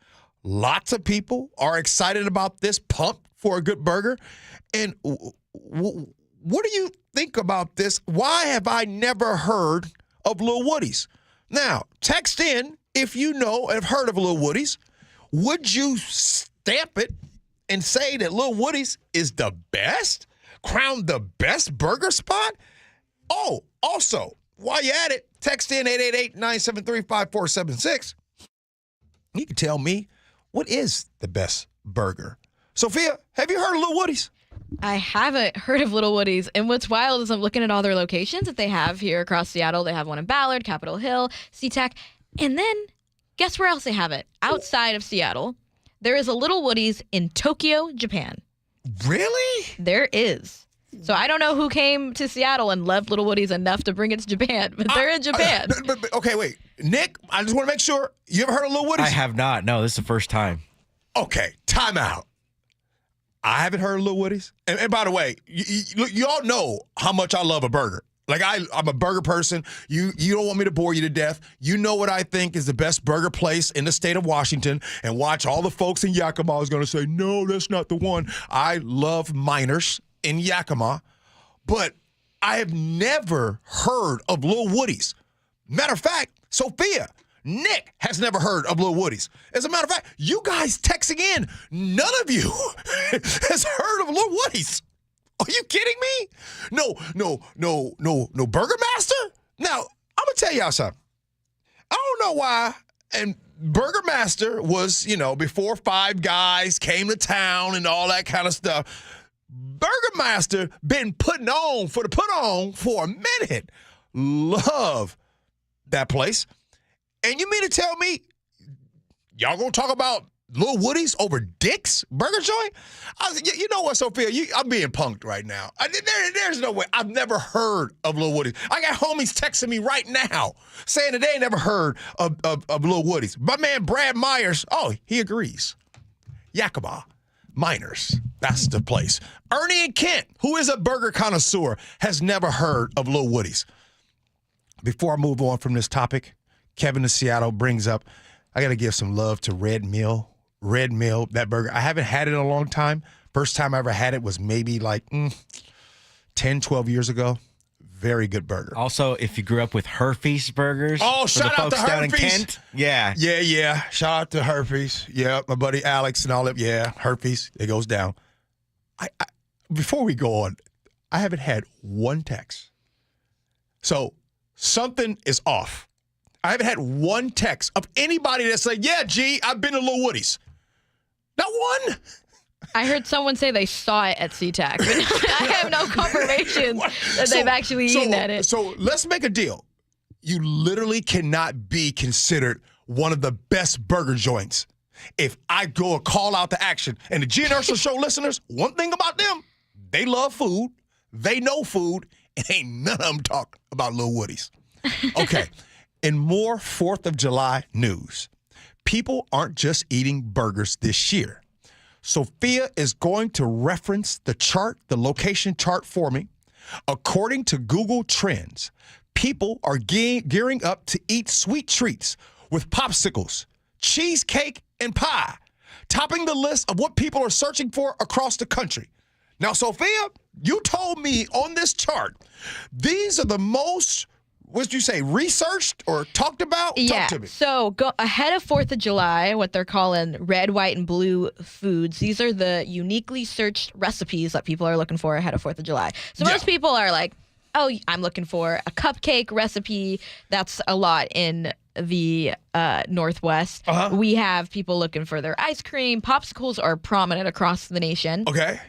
Lots of people are excited about this, pumped for a good burger. And what do you think about this? Why have I never heard of Lil Woody's? Now, text in if you know and have heard of Lil Woody's. Would you stamp it and say that Lil Woody's is the best? Crowned the best burger spot? Oh, also, while you're at it, text in 888-973-5476. You can tell me, what is the best burger? Sophia, have you heard of Lil Woody's? I haven't heard of Little Woody's. And what's wild is I'm looking at all their locations that they have here across Seattle. They have one in Ballard, Capitol Hill, SeaTac. And then guess where else they have it? Outside of Seattle, there is a Little Woody's in Tokyo, Japan. Really? There is. So I don't know who came to Seattle and loved Little Woody's enough to bring it to Japan, but they're in Japan. But okay, wait. Nick, I just want to make sure. You ever heard of Little Woody's? I have not. No, this is the first time. Okay, time out. I haven't heard of Little Woody's. And by the way, you all know how much I love a burger. Like, I'm a burger person. You don't want me to bore you to death. You know what I think is the best burger place in the state of Washington. And watch, all the folks in Yakima is going to say, no, that's not the one. I love Miners in Yakima, but I have never heard of Lil Woody's. Matter of fact, Sophia, Nick has never heard of Lil Woody's. As a matter of fact, you guys texting in, none of you has heard of Lil Woody's. Are you kidding me? No Burger Master? Now, I'm going to tell y'all something. I don't know why. And Burger Master was, before Five Guys came to town and all that kind of stuff. Burger Master been put on for a minute. Love that place. And you mean to tell me y'all gonna talk about Lil Woody's over Dick's Burger Joint? You know what, Sophia? I'm being punked right now. There's no way. I've never heard of Lil Woody's. I got homies texting me right now saying that they ain't never heard of Lil Woody's. My man Brad Myers, he agrees. Yakima Miners, that's the place. Ernie and Kent, who is a burger connoisseur, has never heard of Lil Woody's. Before I move on from this topic, Kevin in Seattle brings up, I got to give some love to Red Mill. Red Mill, that burger. I haven't had it in a long time. First time I ever had it was maybe like 10, 12 years ago. Very good burger. Also, if you grew up with Herfe's Burgers. Oh, shout out to down in Herfe's. Kent. Yeah. Yeah. Shout out to Herfe's. Yeah, my buddy Alex and all that. Yeah, Herfe's. It goes down. I before we go on, I haven't had one text. So something is off. I haven't had one text of anybody that said, yeah, G, I've been to Lil Woody's. Not one. I heard someone say they saw it at SeaTac, but I have no confirmation that they've actually eaten at it. So let's make a deal. You literally cannot be considered one of the best burger joints if I go call out to action. And the Gee and Ursula Show listeners, one thing about them, they love food, they know food, and ain't none of them talk about Lil Woody's. Okay, in more 4th of July news, people aren't just eating burgers this year. Sophia is going to reference the location chart for me. According to Google Trends, people are gearing up to eat sweet treats with popsicles, cheesecake, and pie, topping the list of what people are searching for across the country. Now, Sophia, you told me on this chart, these are the most, what did you say, researched or talked about? Yeah. Talk to me. So go ahead of 4th of July, what they're calling red, white, and blue foods. These are the uniquely searched recipes that people are looking for ahead of 4th of July. So most people are like, oh, I'm looking for a cupcake recipe. That's a lot in the Northwest. We have people looking for their ice cream. Popsicles are prominent across the nation. Okay.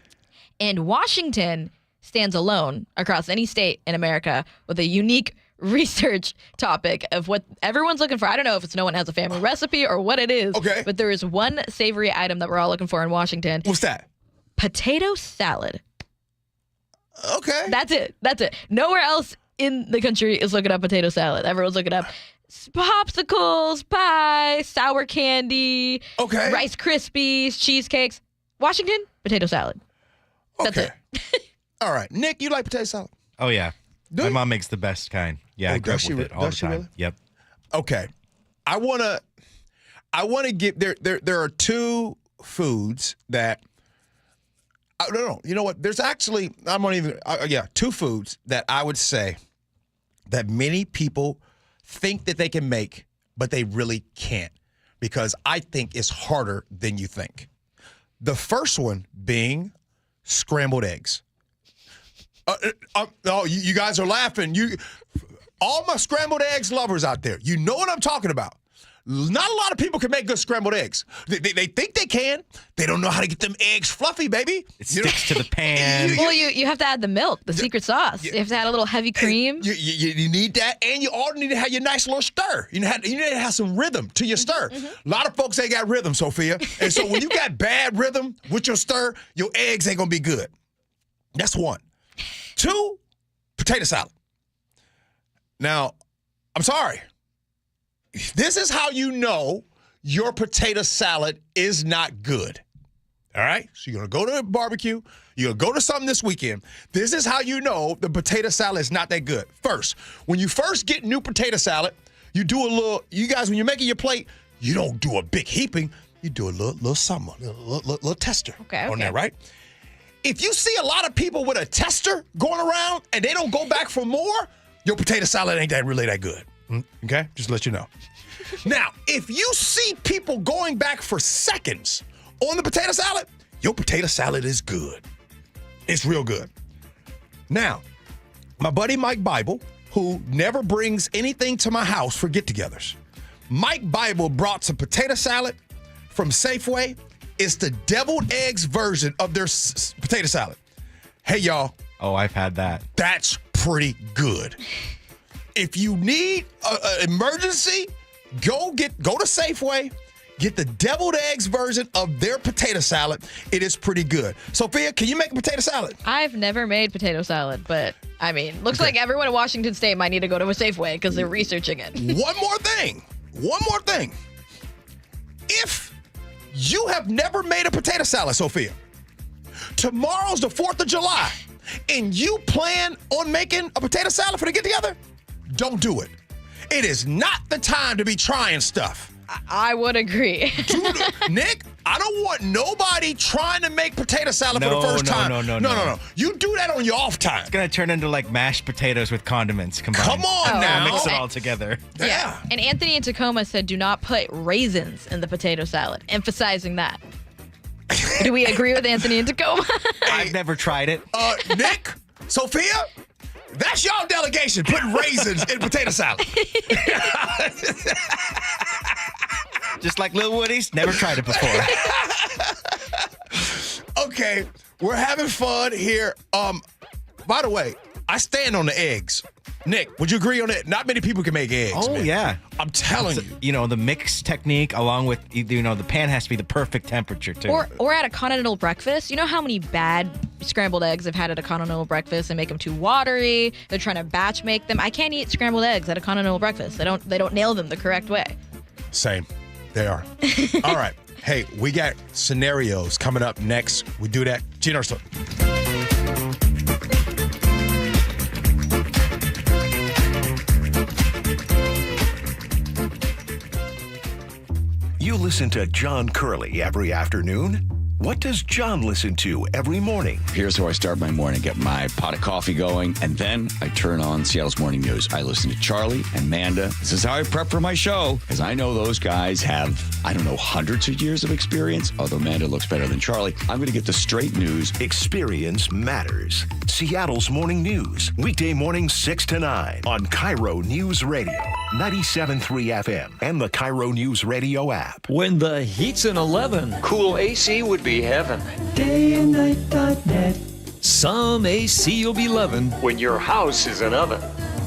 And Washington stands alone across any state in America with a unique research topic of what everyone's looking for. I don't know if it's no one has a family recipe or what it is. Okay. But there is one savory item that we're all looking for in Washington. What's that? Potato salad. Okay. That's it. Nowhere else in the country is looking up potato salad. Everyone's looking up popsicles, pie, sour candy, Rice Krispies, cheesecakes. Washington, potato salad. That's it. All right. Nick, you like potato salad? Oh, yeah. My mom makes the best kind. Yeah, I grew up with it all the time. Really? Yep. Okay. I wanna give there are two foods that no. You know what? There's actually two foods that I would say that many people think that they can make, but they really can't, because I think it's harder than you think. The first one being scrambled eggs. You guys are laughing. All my scrambled eggs lovers out there, you know what I'm talking about. Not a lot of people can make good scrambled eggs. They think they can. They don't know how to get them eggs fluffy, baby. It sticks to the pan. Well, you have to add the milk, the secret sauce. You have to add a little heavy cream. You need that, and you all need to have your nice little stir. You need to have some rhythm to your stir. A lot of folks ain't got rhythm, Sophia. And so when you got bad rhythm with your stir, your eggs ain't going to be good. That's one. Two, potato salad. Now, I'm sorry. This is how you know your potato salad is not good. All right? So you're going to go to a barbecue. You're going to go to something this weekend. This is how you know the potato salad is not that good. First, when you first get new potato salad, you do a little, you guys, when you're making your plate, you don't do a big heaping. You do a little something, a little tester on there, right? If you see a lot of people with a tester going around and they don't go back for more, your potato salad ain't really that good. Okay? Just to let you know. Now, if you see people going back for seconds on the potato salad, your potato salad is good. It's real good. Now, my buddy Mike Bible, who never brings anything to my house for get-togethers. Mike Bible brought some potato salad from Safeway. It's the deviled eggs version of their potato salad. Hey, y'all. Oh, I've had that. That's pretty good. If you need an emergency, go to Safeway. Get the deviled eggs version of their potato salad. It is pretty good. Sophia, can you make a potato salad? I've never made potato salad, but I mean, looks like everyone in Washington State might need to go to a Safeway because they're researching it. One more thing. If you have never made a potato salad, Sophia, tomorrow's the 4th of July, and you plan on making a potato salad for the get-together, don't do it. It is not the time to be trying stuff. I would agree. Nick, I don't want nobody trying to make potato salad for the first time. No. You do that on your off time. It's going to turn into like mashed potatoes with condiments combined. Come on now. Mix it all together. Yeah. And Anthony in Tacoma said do not put raisins in the potato salad, emphasizing that. Do we agree with Anthony in Tacoma? I've never tried it. Nick, Sophia, that's y'all delegation, putting raisins in potato salad. Just like Lil Woody's, never tried it before. Okay, we're having fun here. By the way, I stand on the eggs. Nick, would you agree on that? Not many people can make eggs. Oh, man. yeah. I'm telling you. You know, the mix technique along with, the pan has to be the perfect temperature, too. Or at a continental breakfast. You know how many bad scrambled eggs I've had at a continental breakfast and make them too watery? They're trying to batch make them. I can't eat scrambled eggs at a continental breakfast. They don't nail them the correct way. Same. They are. All right. Hey, we got scenarios coming up next. We do that. Gee Ursula. You listen to John Curley every afternoon. What does John listen to every morning? Here's how I start my morning. Get my pot of coffee going, and then I turn on Seattle's Morning News. I listen to Charlie and Amanda. This is how I prep for my show, because I know those guys have, hundreds of years of experience, although Amanda looks better than Charlie. I'm going to get the straight news. Experience matters. Seattle's Morning News, weekday mornings 6 to 9 on KIRO News Radio, 97.3 FM, and the KIRO Newsradio app. When the heat's an 11. Cool AC would be heaven. Dayandnight.net. Some AC you'll be loving. When your house is an oven.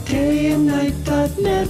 Dayandnight.net.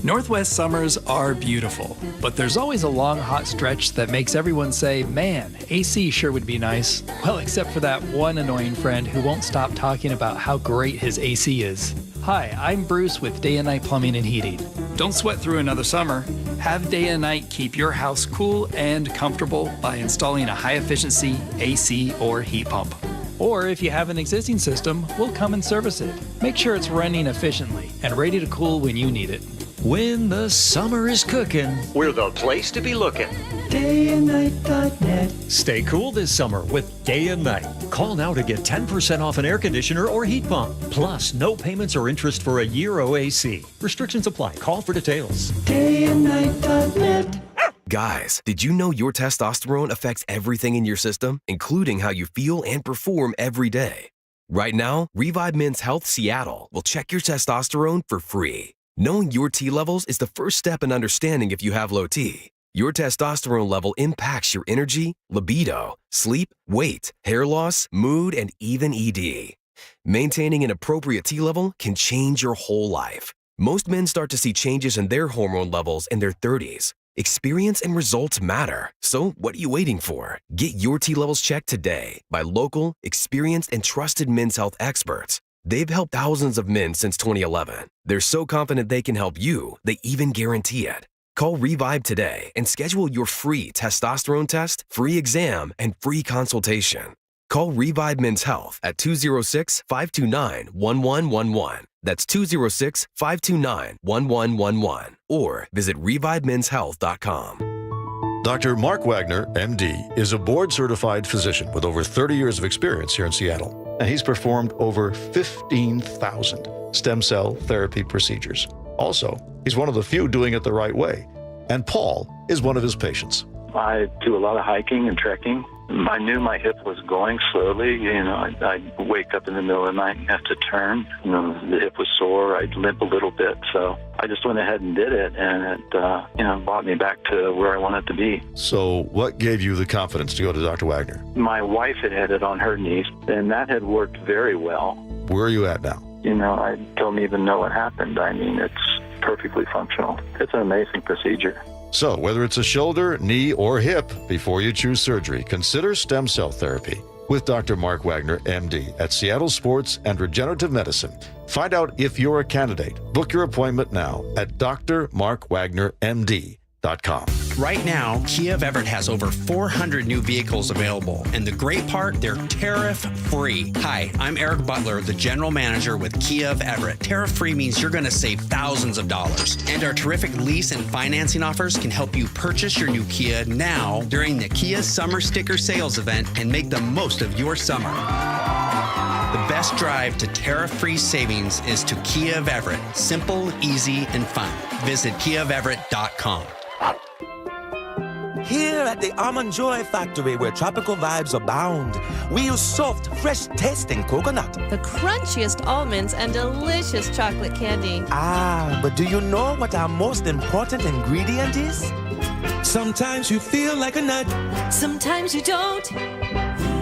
Northwest summers are beautiful, but there's always a long, hot stretch that makes everyone say, man, AC sure would be nice. Well, except for that one annoying friend who won't stop talking about how great his AC is. Hi, I'm Bruce with Day and Night Plumbing and Heating. Don't sweat through another summer. Have Day and Night keep your house cool and comfortable by installing a high-efficiency AC or heat pump. Or if you have an existing system, we'll come and service it. Make sure it's running efficiently and ready to cool when you need it. When the summer is cooking, we're the place to be looking. Dayandnight.net. Stay cool this summer with Day and Night. Call now to get 10% off an air conditioner or heat pump. Plus, no payments or interest for a year OAC. Restrictions apply. Call for details. Dayandnight.net. Guys, did you know your testosterone affects everything in your system, including how you feel and perform every day? Right now, Revive Men's Health Seattle will check your testosterone for free. Knowing your T levels is the first step in understanding if you have low T. Your testosterone level impacts your energy, libido, sleep, weight, hair loss, mood, and even ED. Maintaining an appropriate T level can change your whole life. Most men start to see changes in their hormone levels in their 30s. Experience and results matter. So what are you waiting for? Get your T levels checked today by local, experienced, and trusted men's health experts. They've helped thousands of men since 2011. They're so confident they can help you, they even guarantee it. Call Revive today and schedule your free testosterone test, free exam, and free consultation. Call Revive Men's Health at 206-529-1111. That's 206-529-1111. Or visit ReviveMen'sHealth.com. Dr. Mark Wagner, MD, is a board-certified physician with over 30 years of experience here in Seattle. And he's performed over 15,000 stem cell therapy procedures. Also, he's one of the few doing it the right way. And Paul is one of his patients. I do a lot of hiking and trekking. I knew my hip was going slowly. I'd wake up in the middle of the night and have to turn. The hip was sore. I'd limp a little bit. So I just went ahead and did it, and it, brought me back to where I wanted to be. So what gave you the confidence to go to Dr. Wagner? My wife had it on her knees, and that had worked very well. Where are you at now? I don't even know what happened. I mean, it's perfectly functional. It's an amazing procedure. So whether it's a shoulder, knee, or hip, before you choose surgery, consider stem cell therapy with Dr. Mark Wagner, MD, at Seattle Sports and Regenerative Medicine. Find out if you're a candidate. Book your appointment now at drmarkwagnermd.com. Right now, Kia of Everett has over 400 new vehicles available. And the great part, they're tariff-free. Hi, I'm Eric Butler, the general manager with Kia of Everett. Tariff-free means you're going to save thousands of dollars. And our terrific lease and financing offers can help you purchase your new Kia now during the Kia Summer Sticker Sales event and make the most of your summer. The best drive to tariff-free savings is to Kia of Everett. Simple, easy, and fun. Visit KiaofEverett.com. Here at the Almond Joy Factory, where tropical vibes abound, we use soft, fresh-tasting coconut. The crunchiest almonds and delicious chocolate candy. Ah, but do you know what our most important ingredient is? Sometimes you feel like a nut. Sometimes you don't.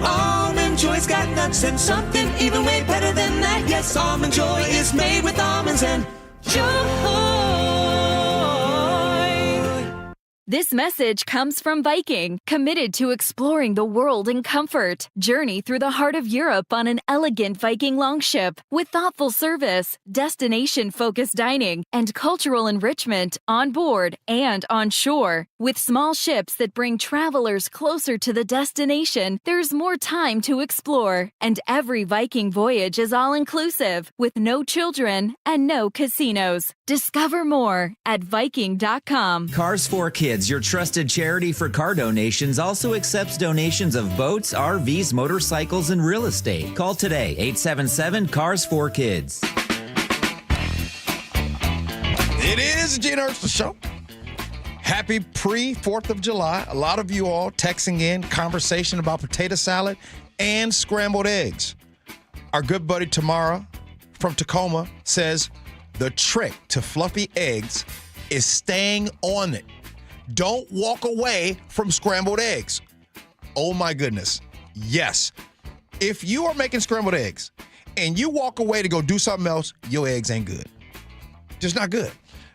Almond Joy's got nuts and something even way better than that. Yes, Almond Joy is made with almonds and joy. This message comes from Viking, committed to exploring the world in comfort. Journey through the heart of Europe on an elegant Viking longship with thoughtful service, destination-focused dining, and cultural enrichment on board and on shore. With small ships that bring travelers closer to the destination, there's more time to explore. And every Viking voyage is all-inclusive, with no children and no casinos. Discover more at Viking.com. Cars for Kids, your trusted charity for car donations, also accepts donations of boats, RVs, motorcycles, and real estate. Call today, 877-CARS4KIDS. It is the Gee Ursula Show. Happy pre-4th of July. A lot of you all texting in conversation about potato salad and scrambled eggs. Our good buddy Tamara from Tacoma says the trick to fluffy eggs is staying on it. Don't walk away from scrambled eggs. Oh my goodness. Yes. If you are making scrambled eggs and you walk away to go do something else, your eggs ain't good. Just not good.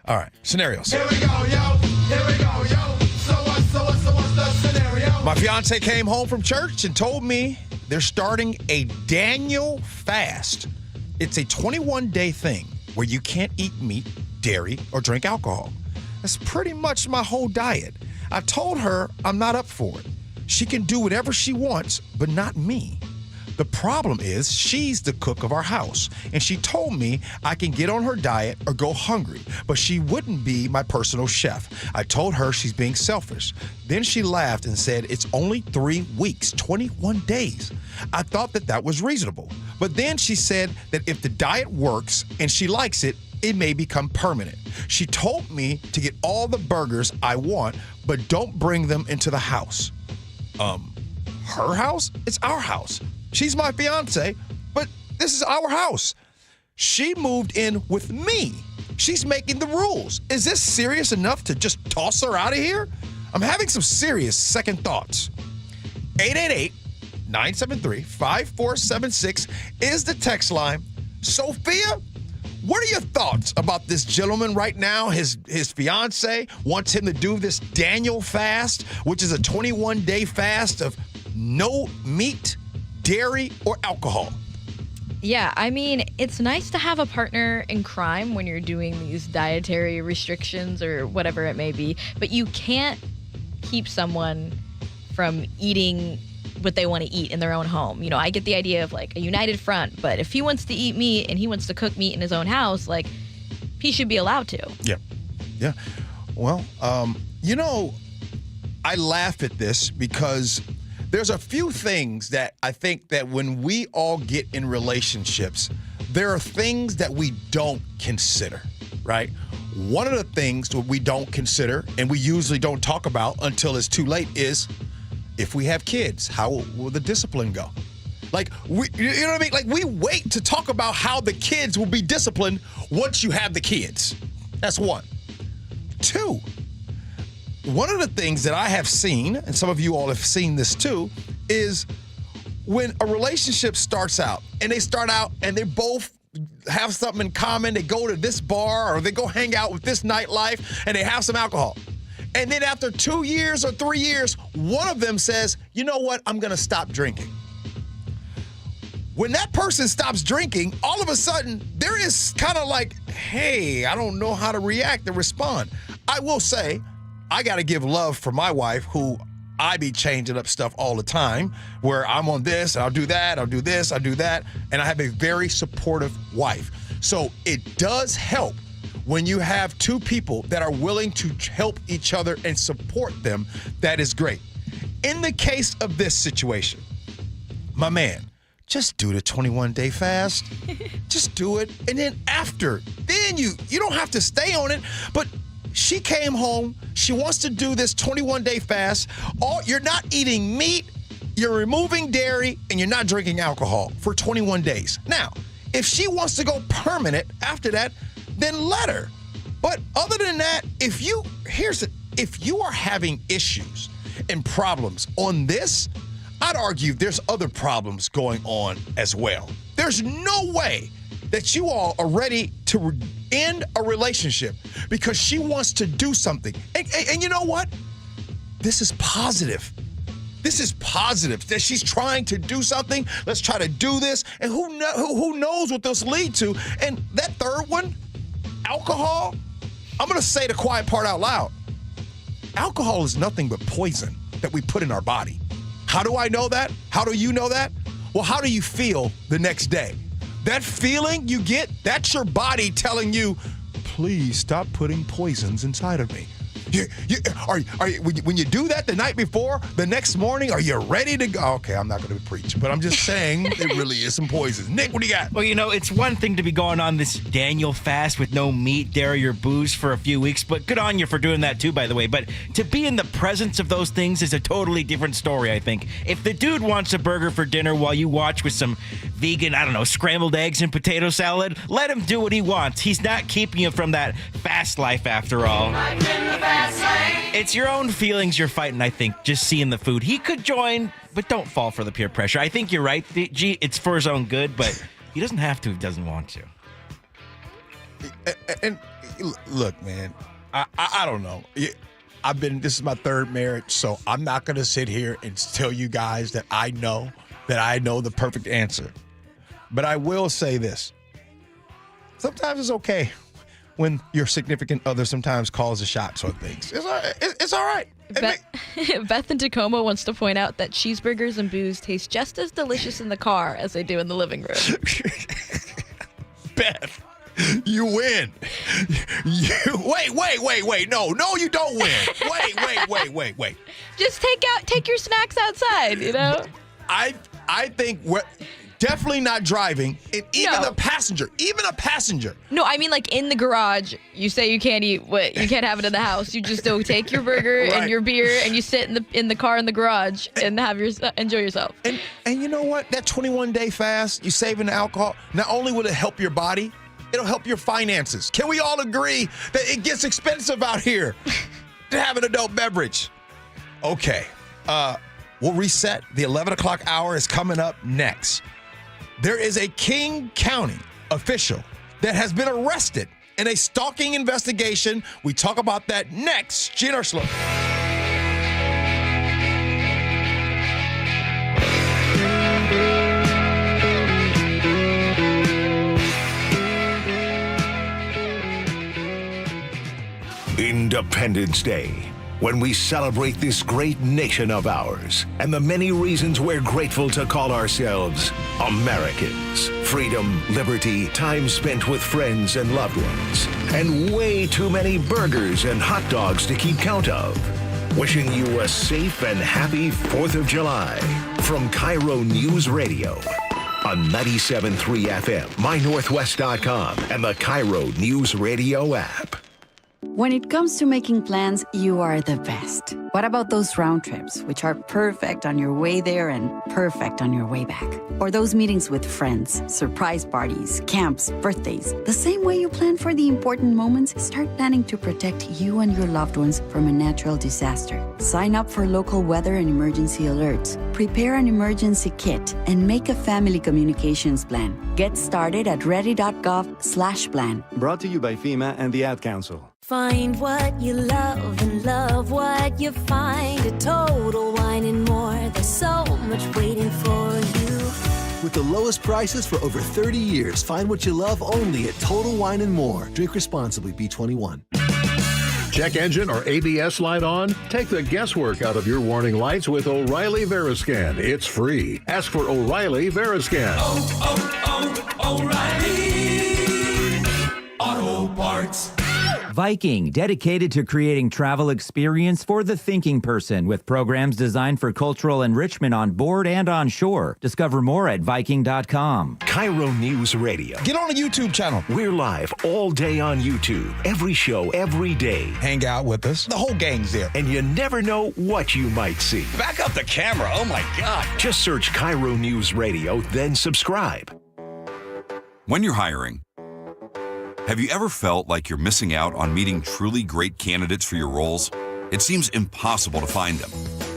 All right. Scenarios. Here we go, yo. Here we go, yo. So what's the scenario? My fiance came home from church and told me they're starting a Daniel fast. It's a 21-day thing where you can't eat meat, dairy, or drink alcohol. That's pretty much my whole diet. I told her I'm not up for it. She can do whatever she wants, but not me. The problem is she's the cook of our house, and she told me I can get on her diet or go hungry, but she wouldn't be my personal chef. I told her she's being selfish. Then she laughed and said it's only 3 weeks, 21 days. I thought that was reasonable. But then she said that if the diet works and she likes it, it may become permanent. She told me to get all the burgers I want, but don't bring them into the house. Her house? It's our house. She's my fiance, but this is our house. She moved in with me. She's making the rules. Is this serious enough to just toss her out of here? I'm having some serious second thoughts. 888-973-5476 is the text line. Sophia, what are your thoughts about this gentleman right now? His fiance wants him to do this Daniel fast, which is a 21-day fast of no meat, dairy, or alcohol. Yeah, I mean, it's nice to have a partner in crime when you're doing these dietary restrictions or whatever it may be, but you can't keep someone from eating what they want to eat in their own home. You know, I get the idea of like a united front, but if he wants to eat meat and he wants to cook meat in his own house, like, he should be allowed to. Yeah. Yeah. Well, I laugh at this because there's a few things that I think that when we all get in relationships, there are things that we don't consider, right? One of the things that we don't consider and we usually don't talk about until it's too late is if we have kids, how will the discipline go? Like, you know what I mean? Like, we wait to talk about how the kids will be disciplined once you have the kids. That's one. Two, one of the things that I have seen, and some of you all have seen this too, is when a relationship starts out and they start out and they both have something in common, they go to this bar or they go hang out with this nightlife and they have some alcohol. And then after 2 years or 3 years, one of them says, you know what, I'm going to stop drinking. When that person stops drinking, all of a sudden, there is kind of like, hey, I don't know how to react and respond. I will say, I got to give love for my wife, who I be changing up stuff all the time, where I'm on this, I'll do that, I'll do this, I'll do that, and I have a very supportive wife. So it does help when you have two people that are willing to help each other and support them. That is great. In the case of this situation, my man, just do the 21-day fast. Just do it. And then after, then you don't have to stay on it. But she came home. She wants to do this 21-day fast. You're not eating meat. You're removing dairy. And you're not drinking alcohol for 21 days. Now, if she wants to go permanent after that, then let her. But other than that, if you are having issues and problems on this, I'd argue there's other problems going on as well. There's no way that you all are ready to end a relationship because she wants to do something. And you know what? This is positive. This is positive that she's trying to do something. Let's try to do this. And who knows what this lead to? And that third one, alcohol, I'm going to say the quiet part out loud. Alcohol is nothing but poison that we put in our body. How do I know that? How do you know that? Well, how do you feel the next day? That feeling you get, that's your body telling you, please stop putting poisons inside of me. When you do that the night before, the next morning, are you ready to go? Okay, I'm not going to preach, but I'm just saying there really is some poison. Nick, what do you got? Well, it's one thing to be going on this Daniel fast with no meat, dairy, or booze for a few weeks, but good on you for doing that too, by the way. But to be in the presence of those things is a totally different story, I think. If the dude wants a burger for dinner while you watch with some vegan, scrambled eggs and potato salad, let him do what he wants. He's not keeping you from that fast life after all. It's your own feelings you're fighting, I think, just seeing the food. He could join, but don't fall for the peer pressure. I think you're right. Gee, it's for his own good, but he doesn't have to if he doesn't want to. And look, man, I don't know. This is my third marriage, so I'm not going to sit here and tell you guys that I know the perfect answer. But I will say this. Sometimes it's okay when your significant other sometimes calls the shots on things. It's all right. Beth in Tacoma wants to point out that cheeseburgers and booze taste just as delicious in the car as they do in the living room. Beth, you win. Wait. No, you don't win. Wait. Just take your snacks outside, I think definitely not driving, and even a passenger. No, I mean like in the garage. You say you can't eat what you can't have it in the house. You just go take your burger and your beer, and you sit in the car in the garage and enjoy yourself. And you know what? That 21-day fast, you saving the alcohol. Not only will it help your body, it'll help your finances. Can we all agree that it gets expensive out here to have an adult beverage? Okay, we'll reset. The 11 o'clock hour is coming up next. There is a King County official that has been arrested in a stalking investigation. We talk about that next. Gee Ursula. Independence Day, when we celebrate this great nation of ours and the many reasons we're grateful to call ourselves Americans. Freedom, liberty, time spent with friends and loved ones, and way too many burgers and hot dogs to keep count of. Wishing you a safe and happy 4th of July from KIRO Newsradio on 97.3 FM, mynorthwest.com, and the KIRO Newsradio app. When it comes to making plans, you are the best. What about those round trips, which are perfect on your way there and perfect on your way back? Or those meetings with friends, surprise parties, camps, birthdays. The same way you plan for the important moments, start planning to protect you and your loved ones from a natural disaster. Sign up for local weather and emergency alerts. Prepare an emergency kit and make a family communications plan. Get started at ready.gov/plan. Brought to you by FEMA and the Ad Council. Find what you love and love what you find at Total Wine and More. There's so much waiting for you. With the lowest prices for over 30 years, find what you love only at Total Wine and More. Drink responsibly, B21. Check engine or ABS light on? Take the guesswork out of your warning lights with O'Reilly Veriscan. It's free. Ask for O'Reilly Veriscan. O'Reilly Auto Parts. Viking, dedicated to creating travel experience for the thinking person with programs designed for cultural enrichment on board and on shore. Discover more at Viking.com. KIRO News Radio. Get on the YouTube channel. We're live all day on YouTube. Every show, every day. Hang out with us. The whole gang's there. And you never know what you might see. Back up the camera. Oh, my God. Just search KIRO News Radio, then subscribe. When you're hiring, have you ever felt like you're missing out on meeting truly great candidates for your roles? It seems impossible to find them,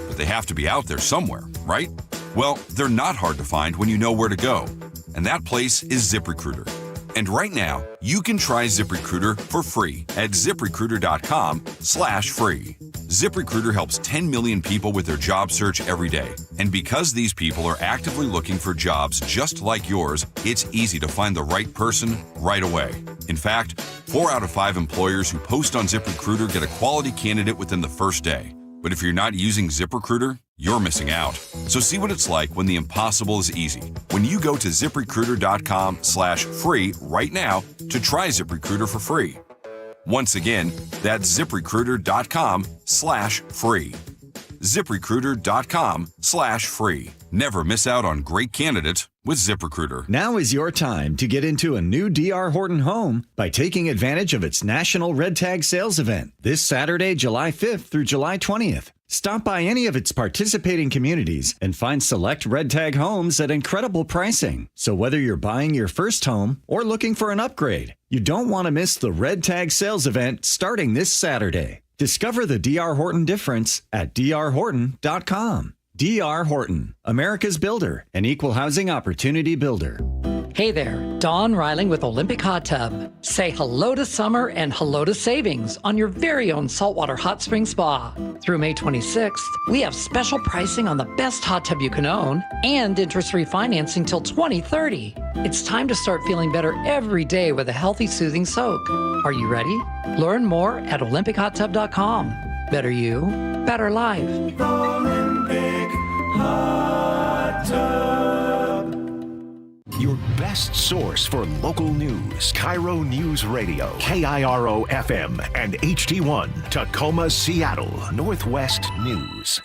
but they have to be out there somewhere, right? Well, they're not hard to find when you know where to go, and that place is ZipRecruiter. And right now, you can try ZipRecruiter for free at ZipRecruiter.com/free. ZipRecruiter helps 10 million people with their job search every day. And because these people are actively looking for jobs just like yours, it's easy to find the right person right away. In fact, 4 out of 5 employers who post on ZipRecruiter get a quality candidate within the first day. But if you're not using ZipRecruiter, you're missing out. So see what it's like when the impossible is easy. When you go to ZipRecruiter.com/free right now to try ZipRecruiter for free. Once again, that's ZipRecruiter.com/free. ZipRecruiter.com/free. Never miss out on great candidates with ZipRecruiter. Now is your time to get into a new D.R. Horton home by taking advantage of its National Red Tag Sales Event this Saturday, July 5th through July 20th. Stop by any of its participating communities and find select Red Tag homes at incredible pricing. So whether you're buying your first home or looking for an upgrade, you don't want to miss the Red Tag Sales Event starting this Saturday. Discover the D.R. Horton difference at drhorton.com. D.R. Horton, America's builder, an equal housing opportunity builder. Hey there, Dawn Riling with Olympic Hot Tub. Say hello to summer and hello to savings on your very own saltwater hot spring spa. Through May 26th, we have special pricing on the best hot tub you can own and interest-free financing till 2030. It's time to start feeling better every day with a healthy, soothing soak. Are you ready? Learn more at OlympicHotTub.com. Better you, better life. Olympic Hot Tub. Your best source for local news. KIRO News Radio. KIRO FM and HD1. Tacoma, Seattle. Northwest News.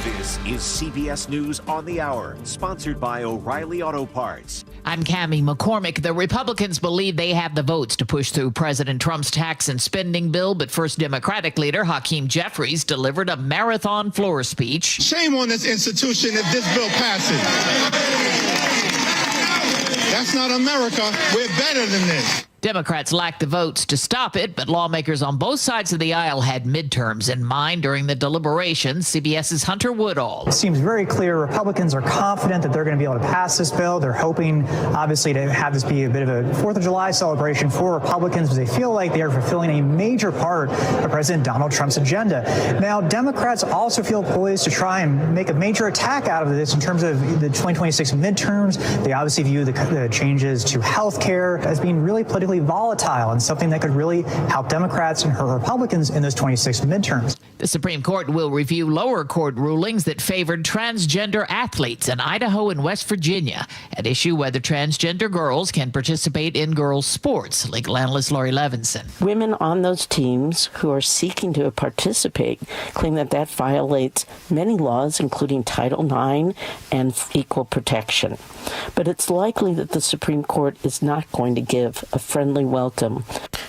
This is CBS News on the Hour, sponsored by O'Reilly Auto Parts. I'm Cammie McCormick. The Republicans believe they have the votes to push through President Trump's tax and spending bill, but first Democratic leader Hakeem Jeffries delivered a marathon floor speech. Shame on this institution if this bill passes. That's not America. We're better than this. Democrats lacked the votes to stop it, but lawmakers on both sides of the aisle had midterms in mind during the deliberations. CBS's Hunter Woodall. It seems very clear Republicans are confident that they're going to be able to pass this bill. They're hoping, obviously, to have this be a bit of a 4th of July celebration for Republicans, because they feel like they are fulfilling a major part of President Donald Trump's agenda. Now, Democrats also feel poised to try and make a major attack out of this in terms of the 2026 midterms. They obviously view the changes to health care as being really politically volatile and something that could really help Democrats and hurt Republicans in those 26 midterms. The Supreme Court will review lower court rulings that favored transgender athletes in Idaho and West Virginia and issue whether transgender girls can participate in girls' sports. Legal analyst Lori Levinson. Women on those teams who are seeking to participate claim that that violates many laws, including Title IX and equal protection. But it's likely that the Supreme Court is not going to give a friendly welcome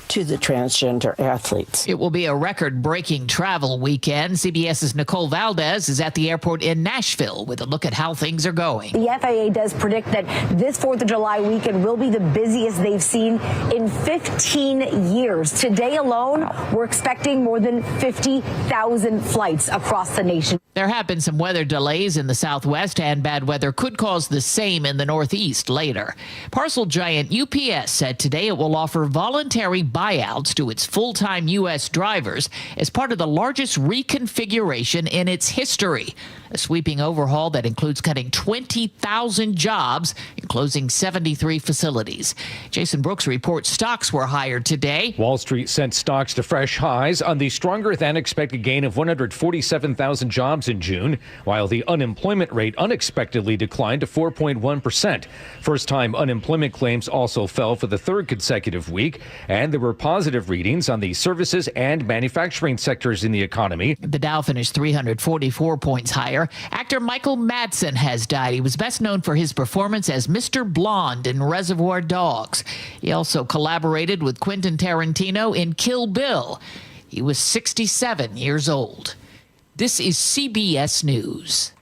to the transgender athletes. It will be a record-breaking travel weekend. CBS's Nicole Valdez is at the airport in Nashville with a look at how things are going. The FAA does predict that this 4th of July weekend will be the busiest they've seen in 15 years. Today alone, we're expecting more than 50,000 flights across the nation. There have been some weather delays in the southwest, and bad weather could cause the same in the northeast later. Parcel giant UPS said today it will offer voluntary buyouts to its full-time U.S. drivers as part of the largest reconfiguration in its history. A sweeping overhaul that includes cutting 20,000 jobs and closing 73 facilities. Jason Brooks reports stocks were higher today. Wall Street sent stocks to fresh highs on the stronger than expected gain of 147,000 jobs in June, while the unemployment rate unexpectedly declined to 4.1%. First-time unemployment claims also fell for the third consecutive week, and there were positive readings on the services and manufacturing sectors in the economy. The Dow finished 344 points higher. Actor Michael Madsen has died. He was best known for his performance as Mr. Blonde in Reservoir Dogs. He also collaborated with Quentin Tarantino in Kill Bill. He was 67 years old. This is CBS News.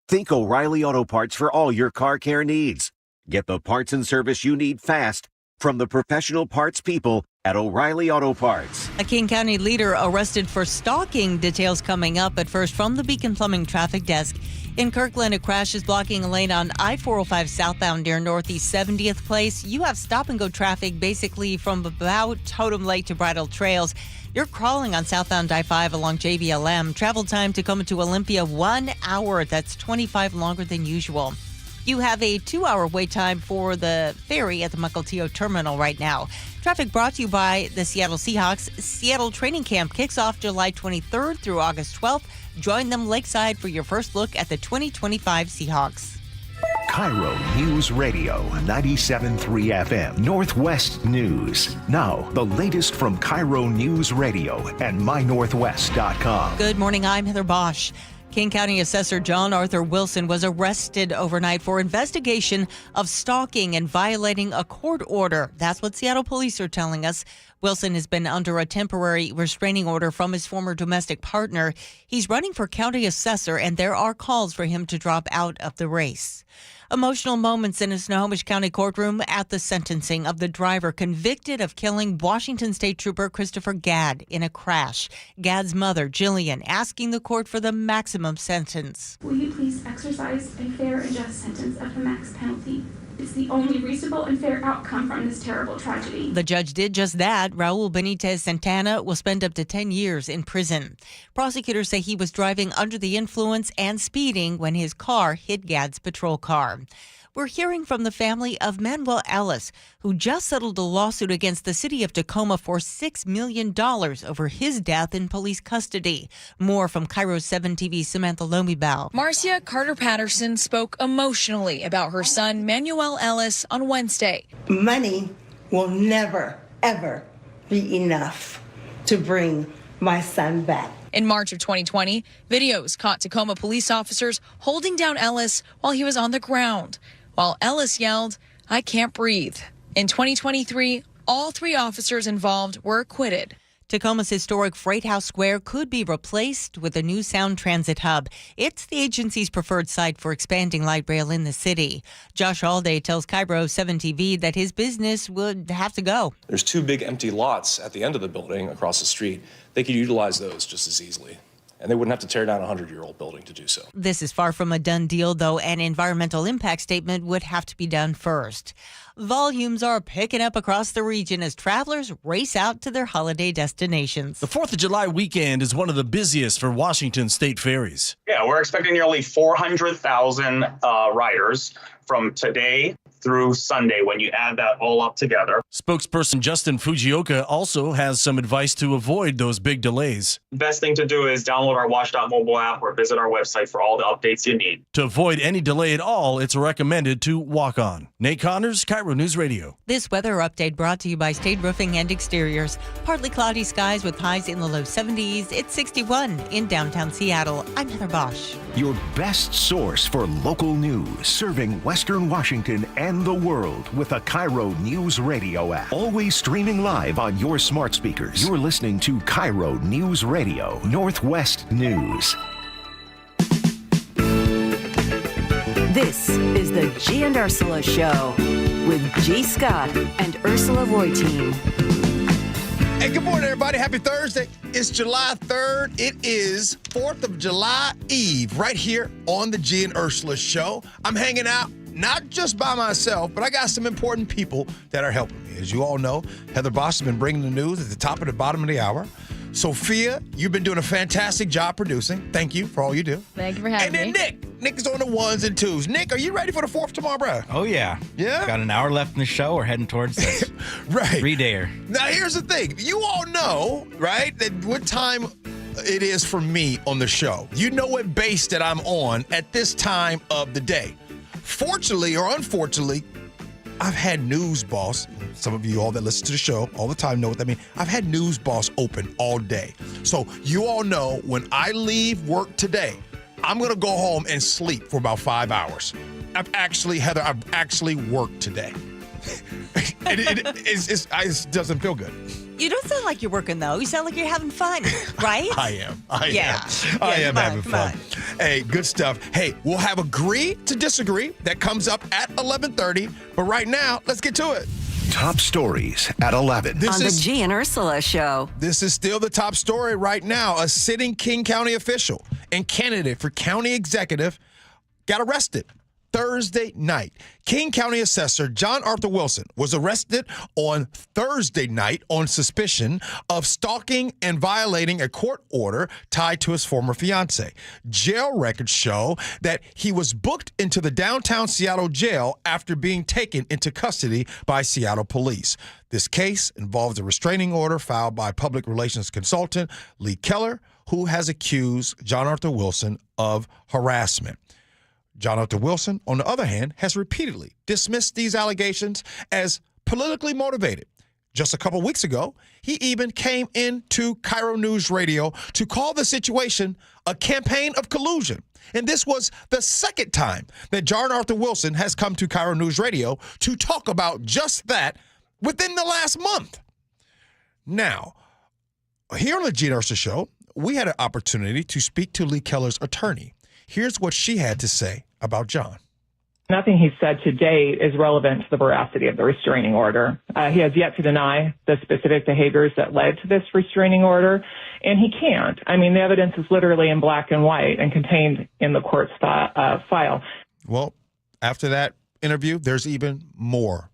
Think O'Reilly Auto Parts for all your car care needs. Get the parts and service you need fast from the professional parts people at O'Reilly Auto Parts. A King County leader arrested for stalking. Details coming up, but first from the Beacon Plumbing Traffic Desk. In Kirkland, a crash is blocking a lane on I-405 southbound near Northeast 70th Place. You have stop-and-go traffic basically from about Totem Lake to Bridal Trails. You're crawling on southbound I-5 along JVLM. Travel time Tacoma to Olympia, 1 hour. That's 25 longer than usual. You have a 2-hour wait time for the ferry at the Mukilteo Terminal right now. Traffic brought to you by the Seattle Seahawks. Seattle training camp kicks off July 23rd through August 12th. Join them lakeside for your first look at the 2025 Seahawks. KIRO News Radio 97.3 FM Northwest News. Now, the latest from KIRO News Radio and mynorthwest.com. Good morning, I'm Heather Bosch. King County Assessor John Arthur Wilson was arrested overnight for investigation of stalking and violating a court order. That's what Seattle police are telling us. Wilson has been under a temporary restraining order from his former domestic partner. He's running for county assessor, and there are calls for him to drop out of the race. Emotional moments in a Snohomish County courtroom at the sentencing of the driver convicted of killing Washington State Trooper Christopher Gadd in a crash. Gadd's mother, Jillian, asking the court for the maximum sentence. Will you please exercise a fair and just sentence of the max penalty? It's the only reasonable and fair outcome from this terrible tragedy. The judge did just that. Raul Benitez Santana will spend up to 10 years in prison. Prosecutors say he was driving under the influence and speeding when his car hit Gadd's patrol car. We're hearing from the family of Manuel Ellis, who just settled a lawsuit against the city of Tacoma for $6 million over his death in police custody. More from KIRO 7 TV's Samantha Lomibao. Marcia Carter Patterson spoke emotionally about her son, Manuel Ellis, on Wednesday. Money will never, ever be enough to bring my son back. In March of 2020, videos caught Tacoma police officers holding down Ellis while he was on the ground, while Ellis yelled, "I can't breathe." In 2023, all 3 officers involved were acquitted. Tacoma's historic Freight House Square could be replaced with a new Sound Transit hub. It's the agency's preferred site for expanding light rail in the city. Josh Alday tells KIRO 7 TV that his business would have to go. There's 2 big empty lots at the end of the building across the street. They could utilize those just as easily, and they wouldn't have to tear down a 100-year-old building to do so. This is far from a done deal, though. An environmental impact statement would have to be done first. volumes are picking up across the region as travelers race out to their holiday destinations. The 4th of July weekend is one of the busiest for Washington state ferries. Yeah, we're expecting nearly 400,000 riders from today through Sunday when you add that all up together. Spokesperson Justin Fujioka also has some advice to avoid those big delays. Best thing to do is download our Watch.mobile app or visit our website for all the updates you need. To avoid any delay at all, it's recommended to walk on. Nate Connors, KIRO News Radio. This weather update brought to you by State Roofing and Exteriors. Partly cloudy skies with highs in the low 70s. It's 61 in downtown Seattle. I'm Heather Bosch. Your best source for local news, serving Western Washington and the world with a KIRO Newsradio app. Always streaming live on your smart speakers. You're listening to KIRO Newsradio, Northwest News. This is the Gee and Ursula Show with G. Scott and Ursula Reutin. Hey, good morning, everybody. Happy Thursday. It's July 3rd. It is 4th of July Eve right here on the Gee and Ursula Show. I'm hanging out not just by myself, but I got some important people that are helping me. As you all know, Heather Bosch has been bringing the news at the top and the bottom of the hour. Sophia, you've been doing a fantastic job producing. Thank you for all you do. Thank you for having me. And then Nick is on the ones and twos. Nick, are you ready for the 4th tomorrow, bro? Oh, yeah. Yeah? Got an hour left in the show. We're heading towards this. Right. 3-dayer. Now, here's the thing. You all know, right, that what time it is for me on the show. You know what base that I'm on at this time of the day. Fortunately or unfortunately, I've had News Boss. Some of you all that listen to the show all the time know what that means. I've had News Boss open all day. So you all know when I leave work today, I'm going to go home and sleep for about 5 hours. I've actually worked today. It doesn't feel good. You don't sound like you're working, though. You sound like you're having fun, right? I am. I am come having fun. Hey, good stuff. Hey, we'll have Agree to Disagree. That comes up at 11:30. But right now, let's get to it. Top stories at 11. On the Gee and Ursula Show. This is still the top story right now. A sitting King County official and candidate for county executive got arrested Thursday night. King County Assessor John Arthur Wilson was arrested on Thursday night on suspicion of stalking and violating a court order tied to his former fiancée. Jail records show that he was booked into the downtown Seattle jail after being taken into custody by Seattle police. This case involves a restraining order filed by public relations consultant Lee Keller, who has accused John Arthur Wilson of harassment. John Arthur Wilson, on the other hand, has repeatedly dismissed these allegations as politically motivated. Just a couple weeks ago, he even came into KIRO News Radio to call the situation a campaign of collusion. And this was the second time that John Arthur Wilson has come to KIRO News Radio to talk about just that within the last month. Now, here on the Gee and Ursula Show, we had an opportunity to speak to Lee Keller's attorney. Here's what she had to say about John. Nothing he's said to date is relevant to the veracity of the restraining order. He has yet to deny the specific behaviors that led to this restraining order, and he can't. I mean, the evidence is literally in black and white and contained in the court's file. Well, after that interview, there's even more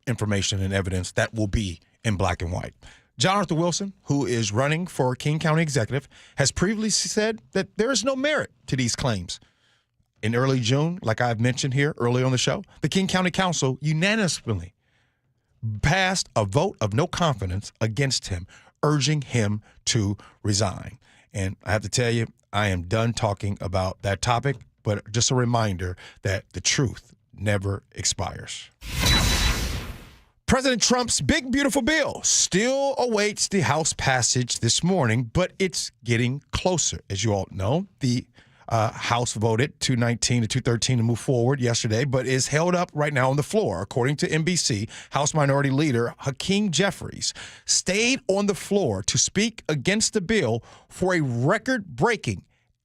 information and evidence that will be in black and white. John Arthur Wilson, who is running for King County Executive, has previously said that there is no merit to these claims. In early June, like I've mentioned here early on the show, the King County Council unanimously passed a vote of no confidence against him, urging him to resign. And I have to tell you, I am done talking about that topic, but just a reminder that the truth never expires. President Trump's big, beautiful bill still awaits the House passage this morning, but it's getting closer. As you all know, the House voted 219 to 213 to move forward yesterday, but is held up right now on the floor. According to NBC, House Minority Leader Hakeem Jeffries stayed on the floor to speak against the bill for a record-breaking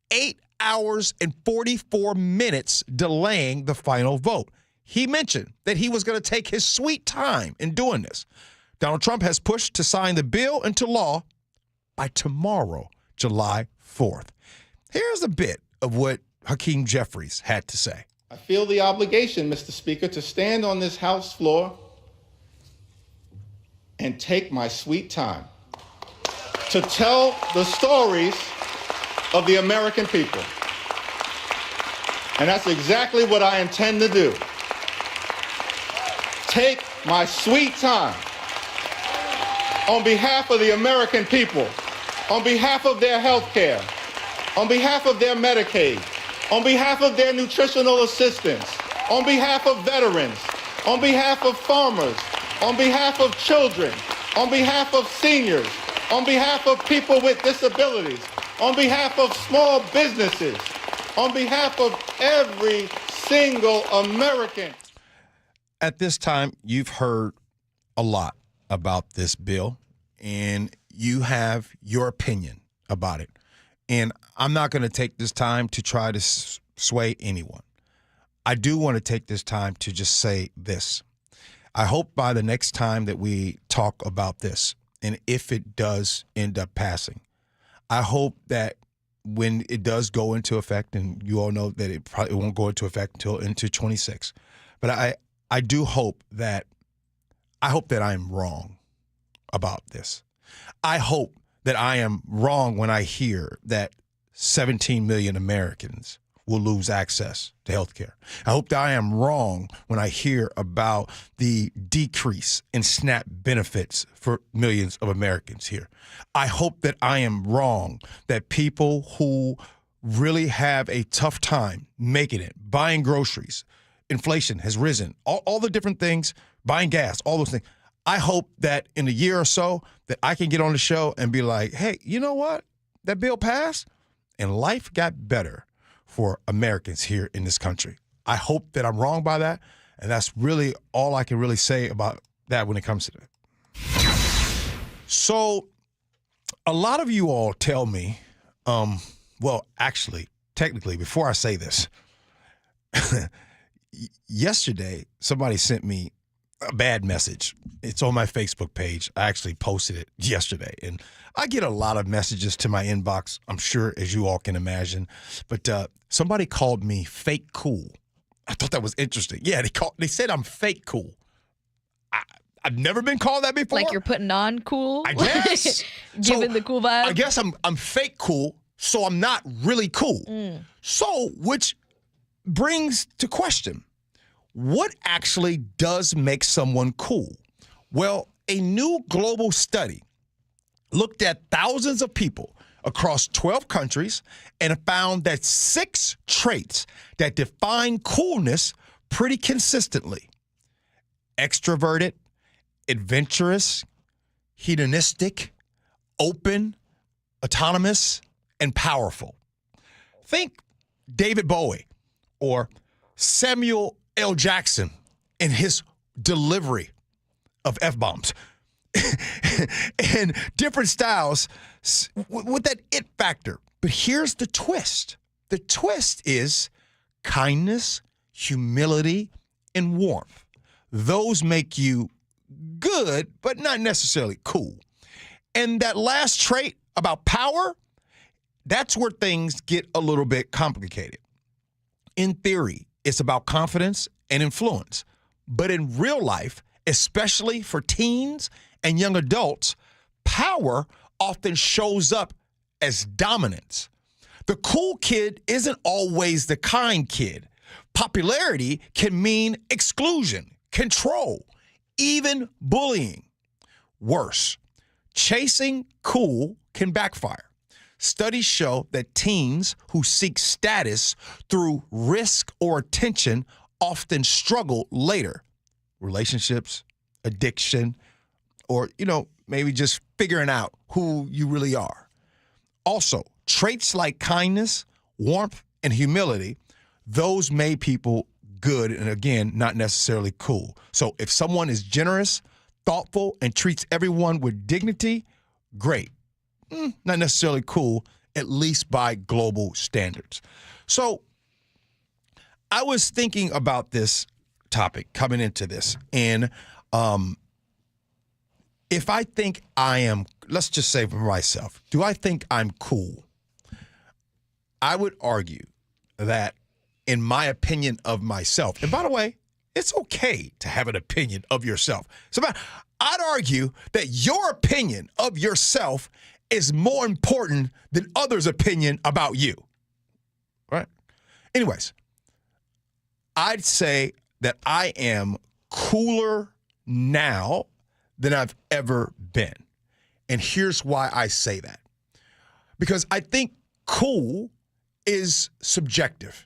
8 hours and 44 minutes, delaying the final vote. He mentioned that he was going to take his sweet time in doing this. Donald Trump has pushed to sign the bill into law by tomorrow, July 4th. Here's a bit of what Hakeem Jeffries had to say. I feel the obligation, Mr. Speaker, to stand on this House floor and take my sweet time to tell the stories of the American people. And that's exactly what I intend to do. Take my sweet time on behalf of the American people, on behalf of their health care, on behalf of their Medicaid, on behalf of their nutritional assistance, on behalf of veterans, on behalf of farmers, on behalf of children, on behalf of seniors, on behalf of people with disabilities, on behalf of small businesses, on behalf of every single American. At this time, you've heard a lot about this bill, and you have your opinion about it. And I'm not going to take this time to try to sway anyone. I do want to take this time to just say this. I hope by the next time that we talk about this, and if it does end up passing, I hope that when it does go into effect, and you all know that it probably won't go into effect until into 26, but I do hope that I'm wrong about this. I hope that I am wrong when I hear that 17 million Americans will lose access to health care. I hope that I am wrong when I hear about the decrease in SNAP benefits for millions of Americans here. I hope that I am wrong that people who really have a tough time making it, buying groceries, inflation has risen, all the different things, buying gas, all those things. I hope that in a year or so that I can get on the show and be like, hey, you know what? That bill passed and life got better for Americans here in this country. I hope that I'm wrong by that, and that's really all I can really say about that when it comes to that. So a lot of you all tell me, well, actually, technically, before I say this, yesterday somebody sent me a bad message. It's on my Facebook page. I actually posted it yesterday, and I get a lot of messages to my inbox, I'm sure, as you all can imagine. But somebody called me fake cool. I thought that was interesting. Yeah, they said I'm fake cool. I've never been called that before. Like you're putting on cool? I guess. Giving the cool vibe? I guess I'm fake cool, so I'm not really cool. So, which brings to question, what actually does make someone cool? Well, a new global study looked at thousands of people across 12 countries and found that 6 traits that define coolness pretty consistently: extroverted, adventurous, hedonistic, open, autonomous, and powerful. Think David Bowie or Samuel L. Jackson in his delivery of F-bombs. And different styles with that it factor. But here's the twist. The twist is kindness, humility, and warmth. Those make you good, but not necessarily cool. And that last trait about power, that's where things get a little bit complicated. In theory, it's about confidence and influence. But in real life, especially for teens and young adults, power often shows up as dominance. The cool kid isn't always the kind kid. Popularity can mean exclusion, control, even bullying. Worse, chasing cool can backfire. Studies show that teens who seek status through risk or attention often struggle later. Relationships, addiction, or, maybe just figuring out who you really are. Also, traits like kindness, warmth, and humility, those made people good and, again, not necessarily cool. So if someone is generous, thoughtful, and treats everyone with dignity, great. Not necessarily cool, at least by global standards. So I was thinking about this topic coming into this, and if I think I am, let's just say for myself, do I think I'm cool? I would argue that, in my opinion of myself, and by the way, It's okay to have an opinion of yourself. So I'd argue that your opinion of yourself is more important than others' opinion about you. Right? Anyways, I'd say that I am cooler now than I've ever been. And here's why I say that. Because I think cool is subjective.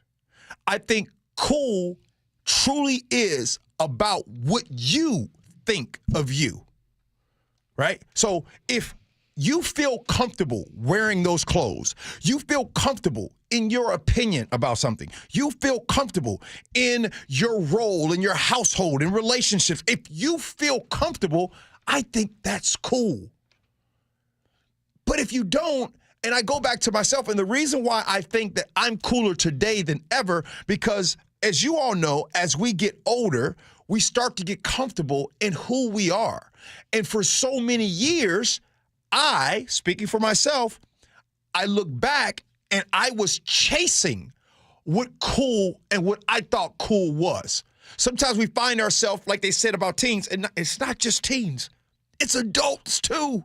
I think cool truly is about what you think of you, right? So if you feel comfortable wearing those clothes, you feel comfortable in your opinion about something, you feel comfortable in your role, in your household, in relationships, if you feel comfortable, I think that's cool. But if you don't, and I go back to myself, and the reason why I think that I'm cooler today than ever, because as you all know, as we get older, we start to get comfortable in who we are. And for so many years, speaking for myself, I look back and I was chasing what cool and what I thought cool was. Sometimes we find ourselves, like they said about teens, and it's not just teens, it's adults too.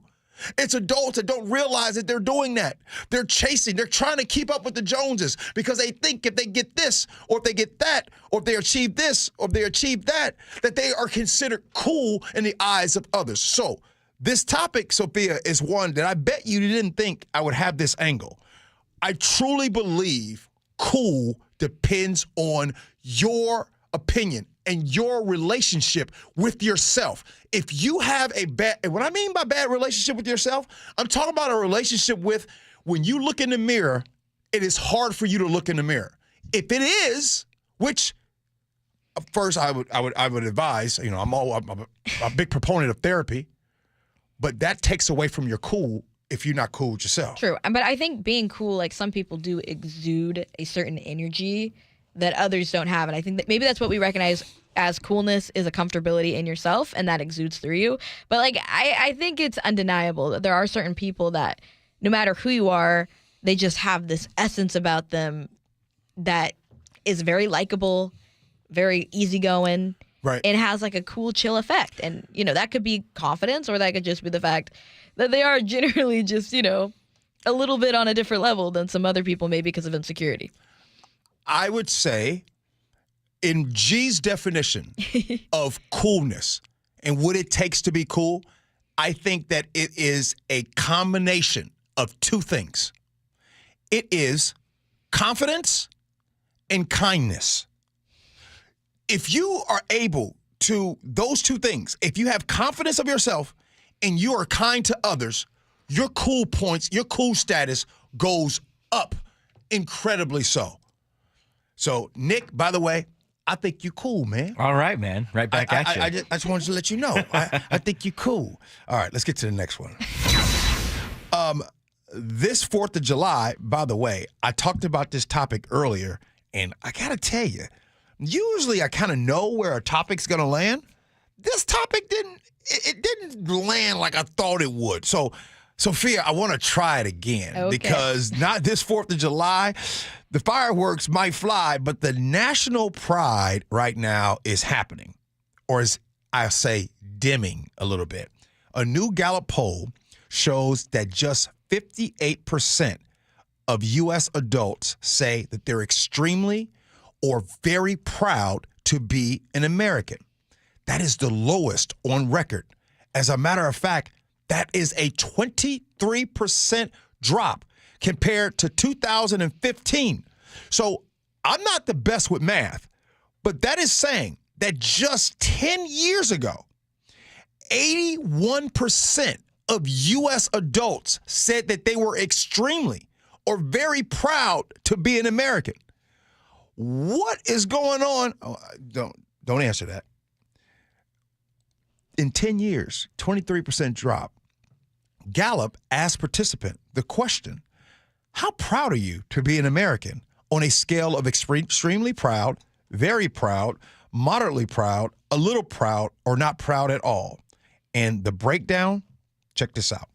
It's adults that don't realize that they're doing that. They're chasing. They're trying to keep up with the Joneses because they think if they get this or if they get that or if they achieve this or if they achieve that, that they are considered cool in the eyes of others. So this topic, Sophia, is one that I bet you didn't think I would have this angle. I truly believe cool depends on your opinion and your relationship with yourself. If you have a bad, and what I mean by bad relationship with yourself, I'm talking about a relationship with when you look in the mirror, it is hard for you to look in the mirror. If it is, which first I would advise, you know, I'm a big proponent of therapy, but that takes away from your cool if you're not cool with yourself. True, but I think being cool, like some people do exude a certain energy that others don't have. And I think that maybe that's what we recognize as coolness is a comfortability in yourself, and that exudes through you. But like, I think it's undeniable that there are certain people that no matter who you are, they just have this essence about them that is very likable, very easygoing, right, and has like a cool, chill effect. And, you know, that could be confidence, or that could just be the fact that they are generally just, you know, a little bit on a different level than some other people, maybe because of insecurity. I would say, in G's definition of coolness and what it takes to be cool, I think that it is a combination of two things. It is confidence and kindness. If you are able to, those two things, if you have confidence of yourself and you are kind to others, your cool points, your cool status goes up incredibly so. So, Nick, by the way, I think you cool, man. All right, man. Right back at you. I just wanted to let you know. I think you cool. All right, let's get to the next one. This 4th of July, by the way, I talked about this topic earlier, and I got to tell you, usually I kind of know where a topic's going to land. This topic didn't land like I thought it would. So, Sophia, I want to try it again because not this 4th of July. The fireworks might fly, but the national pride right now is happening, or as I say, dimming a little bit. A new Gallup poll shows that just 58% of U.S. adults say that they're extremely or very proud to be an American. That is the lowest on record. As a matter of fact, that is a 23% drop compared to 2015. So I'm not the best with math, but that is saying that just 10 years ago, 81% of U.S. adults said that they were extremely or very proud to be an American. What is going on? Oh, don't answer that. In 10 years, 23% drop. Gallup asked participant the question, how proud are you to be an American on a scale of extremely proud, very proud, moderately proud, a little proud, or not proud at all? And the breakdown, check this out.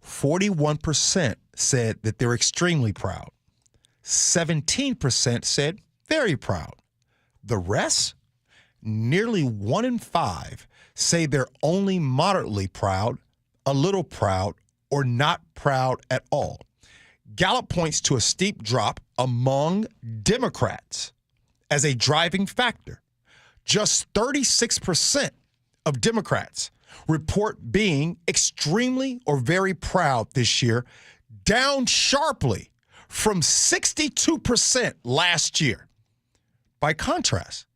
41% said that they're extremely proud. 17% said very proud. The rest, nearly 1 in 5 say they're only moderately proud, a little proud, or not proud at all. Gallup points to a steep drop among Democrats as a driving factor. Just 36% of Democrats report being extremely or very proud this year, down sharply from 62% last year. By contrast,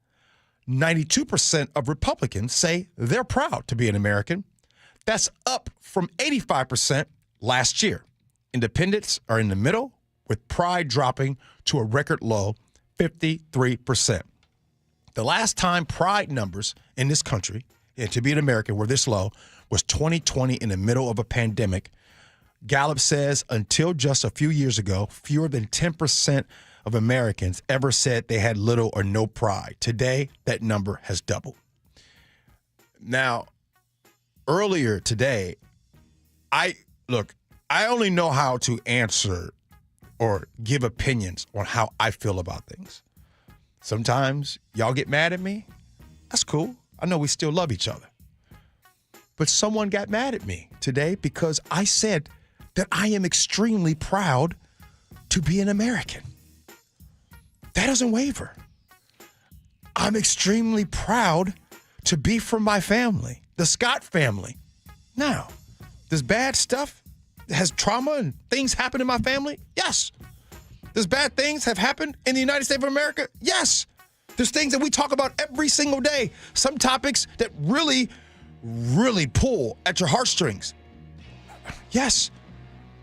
92% of Republicans say they're proud to be an American. That's up from 85% last year. Independents are in the middle, with pride dropping to a record low 53%. The last time pride numbers in this country, and to be an American, were this low was 2020 in the middle of a pandemic. Gallup says until just a few years ago, fewer than 10% of Americans ever said they had little or no pride. Today, that number has doubled. Now, earlier today, I only know how to answer or give opinions on how I feel about things. Sometimes y'all get mad at me. That's cool. I know we still love each other. But someone got mad at me today because I said that I am extremely proud to be an American. That doesn't waver. I'm extremely proud to be from my family, the Scott family. Now, does bad stuff, has trauma and things happen in my family? Yes. Does bad things have happened in the United States of America? Yes. There's things that we talk about every single day. Some topics that really, really pull at your heartstrings. Yes.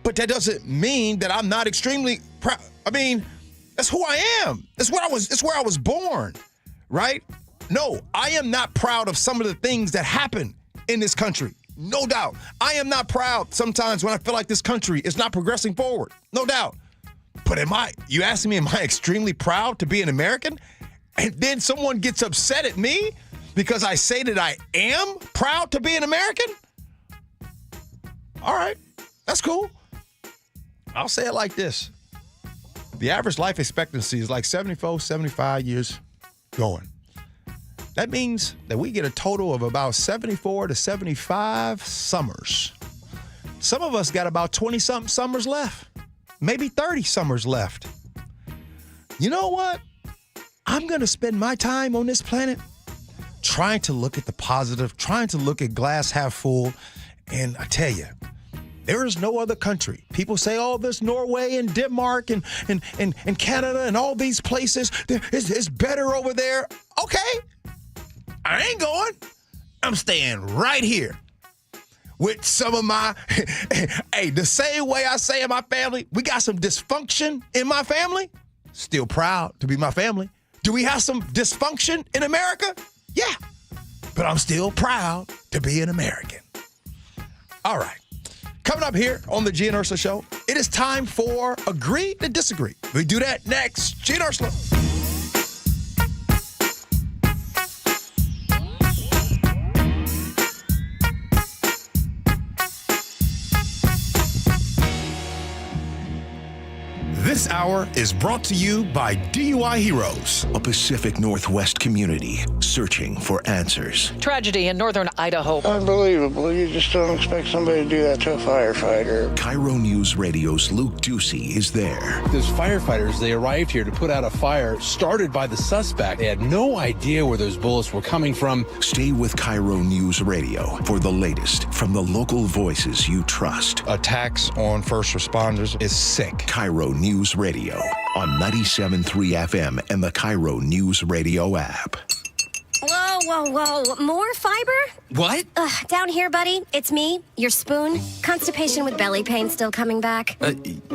But that doesn't mean that I'm not extremely proud. I mean, that's who I am. That's where I was born, right? No, I am not proud of some of the things that happen in this country. No doubt. I am not proud sometimes when I feel like this country is not progressing forward. No doubt. But you asking me, am I extremely proud to be an American? And then someone gets upset at me because I say that I am proud to be an American? All right, that's cool. I'll say it like this. The average life expectancy is like 74, 75 years going. That means that we get a total of about 74 to 75 summers. Some of us got about 20-something summers left, maybe 30 summers left. You know what? I'm going to spend my time on this planet trying to look at the positive, trying to look at glass half full. And I tell you, there is no other country. People say, oh, there's Norway and Denmark and Canada and all these places. It's better over there. Okay. I ain't going. I'm staying right here with some of my, hey, the same way I say in my family, we got some dysfunction in my family. Still proud to be my family. Do we have some dysfunction in America? Yeah. But I'm still proud to be an American. All right. Coming up here on the Gee and Ursula Show, it is time for Agree to Disagree. We do that next. Gee and Ursula. This hour is brought to you by DUI Heroes, a Pacific Northwest community searching for answers. Tragedy in northern Idaho. Unbelievable. You just don't expect somebody to do that to a firefighter. KIRO Newsradio's Luke Ducey is there. Those firefighters, they arrived here to put out a fire started by the suspect. They had no idea where those bullets were coming from. Stay with KIRO News Radio for the latest from the local voices you trust. Attacks on first responders is sick. KIRO News Radio on 97.3 FM and the KIRO News Radio app. Whoa. More fiber? What? Down here, buddy. It's me, your spoon. Constipation with belly pain still coming back?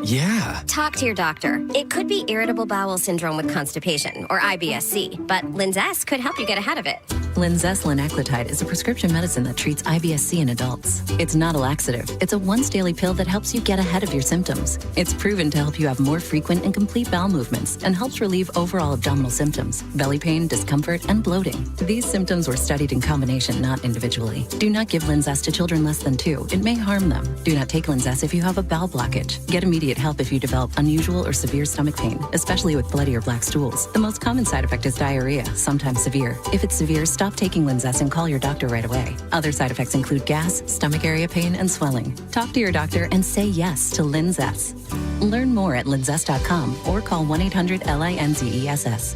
Yeah. Talk to your doctor. It could be irritable bowel syndrome with constipation, or IBS-C, but Linzess could help you get ahead of it. Linzess linaclotide is a prescription medicine that treats IBS-C in adults. It's not a laxative. It's a once-daily pill that helps you get ahead of your symptoms. It's proven to help you have more frequent and complete bowel movements and helps relieve overall abdominal symptoms, belly pain, discomfort, and bloating. These symptoms were studied in combination, not individually. Do not give Linzess to children less than 2. It may harm them. Do not take Linzess if you have a bowel blockage. Get immediate help if you develop unusual or severe stomach pain, especially with bloody or black stools. The most common side effect is diarrhea, sometimes severe. If it's severe, stop taking Linzess and call your doctor right away. Other side effects include gas, stomach area pain, and swelling. Talk to your doctor and say yes to Linzess. Learn more at linzess.com or call 1-800-LINZESS.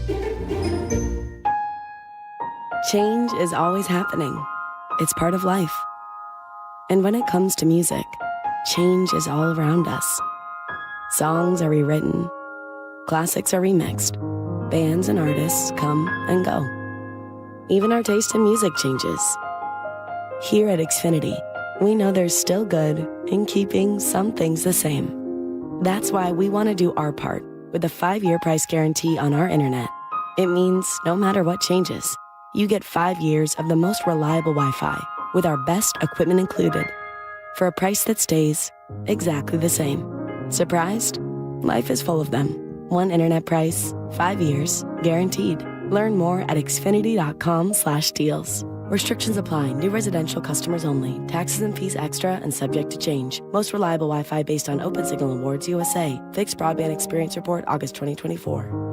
Change is always happening. It's part of life. And when it comes to music, change is all around us. Songs are rewritten. Classics are remixed. Bands and artists come and go. Even our taste in music changes. Here at Xfinity, we know there's still good in keeping some things the same. That's why we want to do our part with a 5-year price guarantee on our internet. It means no matter what changes, you get 5 years of the most reliable Wi-Fi with our best equipment included for a price that stays exactly the same. Surprised? Life is full of them. One internet price, 5 years, guaranteed. Learn more at xfinity.com/deals. Restrictions apply. New residential customers only. Taxes and fees extra and subject to change. Most reliable Wi-Fi based on Open Signal Awards USA. Fixed Broadband Experience Report, August 2024.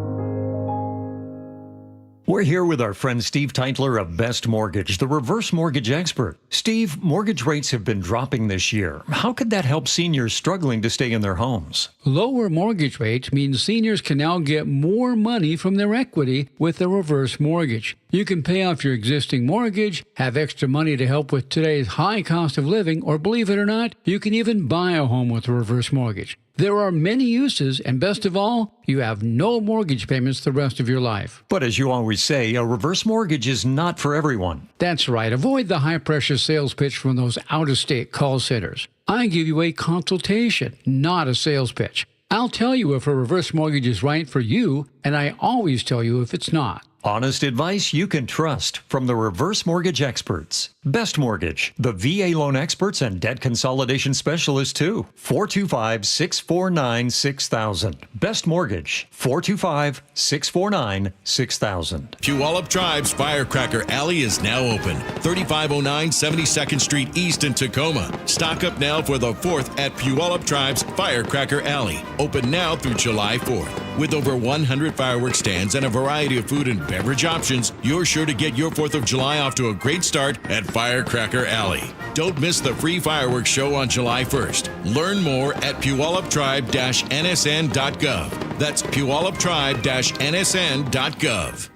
We're here with our friend Steve Teitler of Best Mortgage, the reverse mortgage expert. Steve, mortgage rates have been dropping this year. How could that help seniors struggling to stay in their homes? Lower mortgage rates means seniors can now get more money from their equity with a reverse mortgage. You can pay off your existing mortgage, have extra money to help with today's high cost of living, or believe it or not, you can even buy a home with a reverse mortgage. There are many uses, and best of all, you have no mortgage payments the rest of your life. But as you always say, a reverse mortgage is not for everyone. That's right. Avoid the high-pressure sales pitch from those out-of-state call centers. I give you a consultation, not a sales pitch. I'll tell you if a reverse mortgage is right for you, and I always tell you if it's not. Honest advice you can trust from the reverse mortgage experts. Best Mortgage, the VA loan experts and debt consolidation specialists too. 425-649-6000. Best Mortgage, 425-649-6000. Puyallup Tribe's Firecracker Alley is now open. 3509 72nd Street East in Tacoma. Stock up now for the 4th at Puyallup Tribe's Firecracker Alley. Open now through July 4th. With over 100 fireworks stands and a variety of food and beverage options, you're sure to get your 4th of July off to a great start at Firecracker Alley. Don't miss the free fireworks show on July 1st. Learn more at puyalluptribe-nsn.gov. That's puyalluptribe-nsn.gov.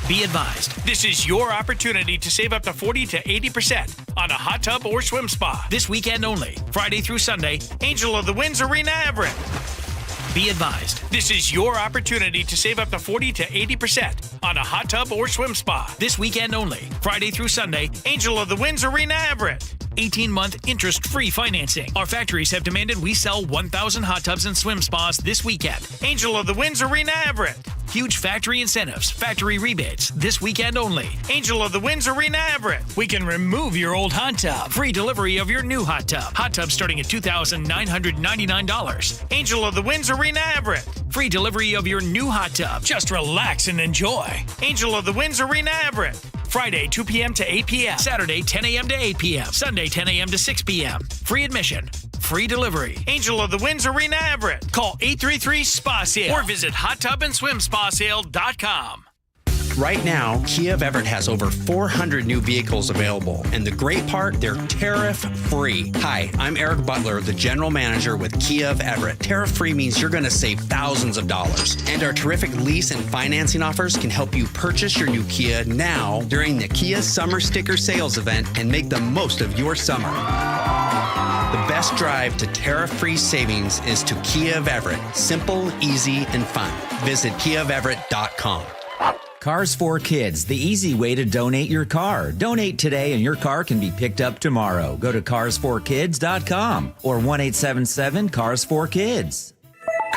Be advised, this is your opportunity to save up to 40 to 80% on a hot tub or swim spa. This weekend only, Friday through Sunday, Angel of the Winds Arena Everett. Be advised, this is your opportunity to save up to 40 to 80% on a hot tub or swim spa. This weekend only, Friday through Sunday, Angel of the Winds Arena Everett. 18-month interest-free financing. Our factories have demanded we sell 1,000 hot tubs and swim spas this weekend. Angel of the Winds Arena Everett. Huge factory incentives, factory rebates, this weekend only. Angel of the Winds Arena Everett. We can remove your old hot tub. Free delivery of your new hot tub. Hot tub starting at $2,999. Angel of the Winds Arena Everett. Free delivery of your new hot tub. Just relax and enjoy. Angel of the Winds Arena Everett. Friday, 2 p.m. to 8 p.m. Saturday, 10 a.m. to 8 p.m. Sunday, 10 a.m. to 6 p.m. Free admission. Free delivery. Angel of the Winds Arena Everett. Call 833-SPA-SALE or visit hottubandSwimSpaSale.com. Right now, Kia of Everett has over 400 new vehicles available. And the great part, they're tariff-free. Hi, I'm Eric Butler, the general manager with Kia of Everett. Tariff-free means you're going to save thousands of dollars. And our terrific lease and financing offers can help you purchase your new Kia now during the Kia Summer Sticker Sales event and make the most of your summer. The best drive to tariff-free savings is to Kia of Everett. Simple, easy, and fun. Visit KiaofEverett.com. Cars for Kids, the easy way to donate your car. Donate today and your car can be picked up tomorrow. Go to carsforkids.com or 1-877-CARS4KIDS.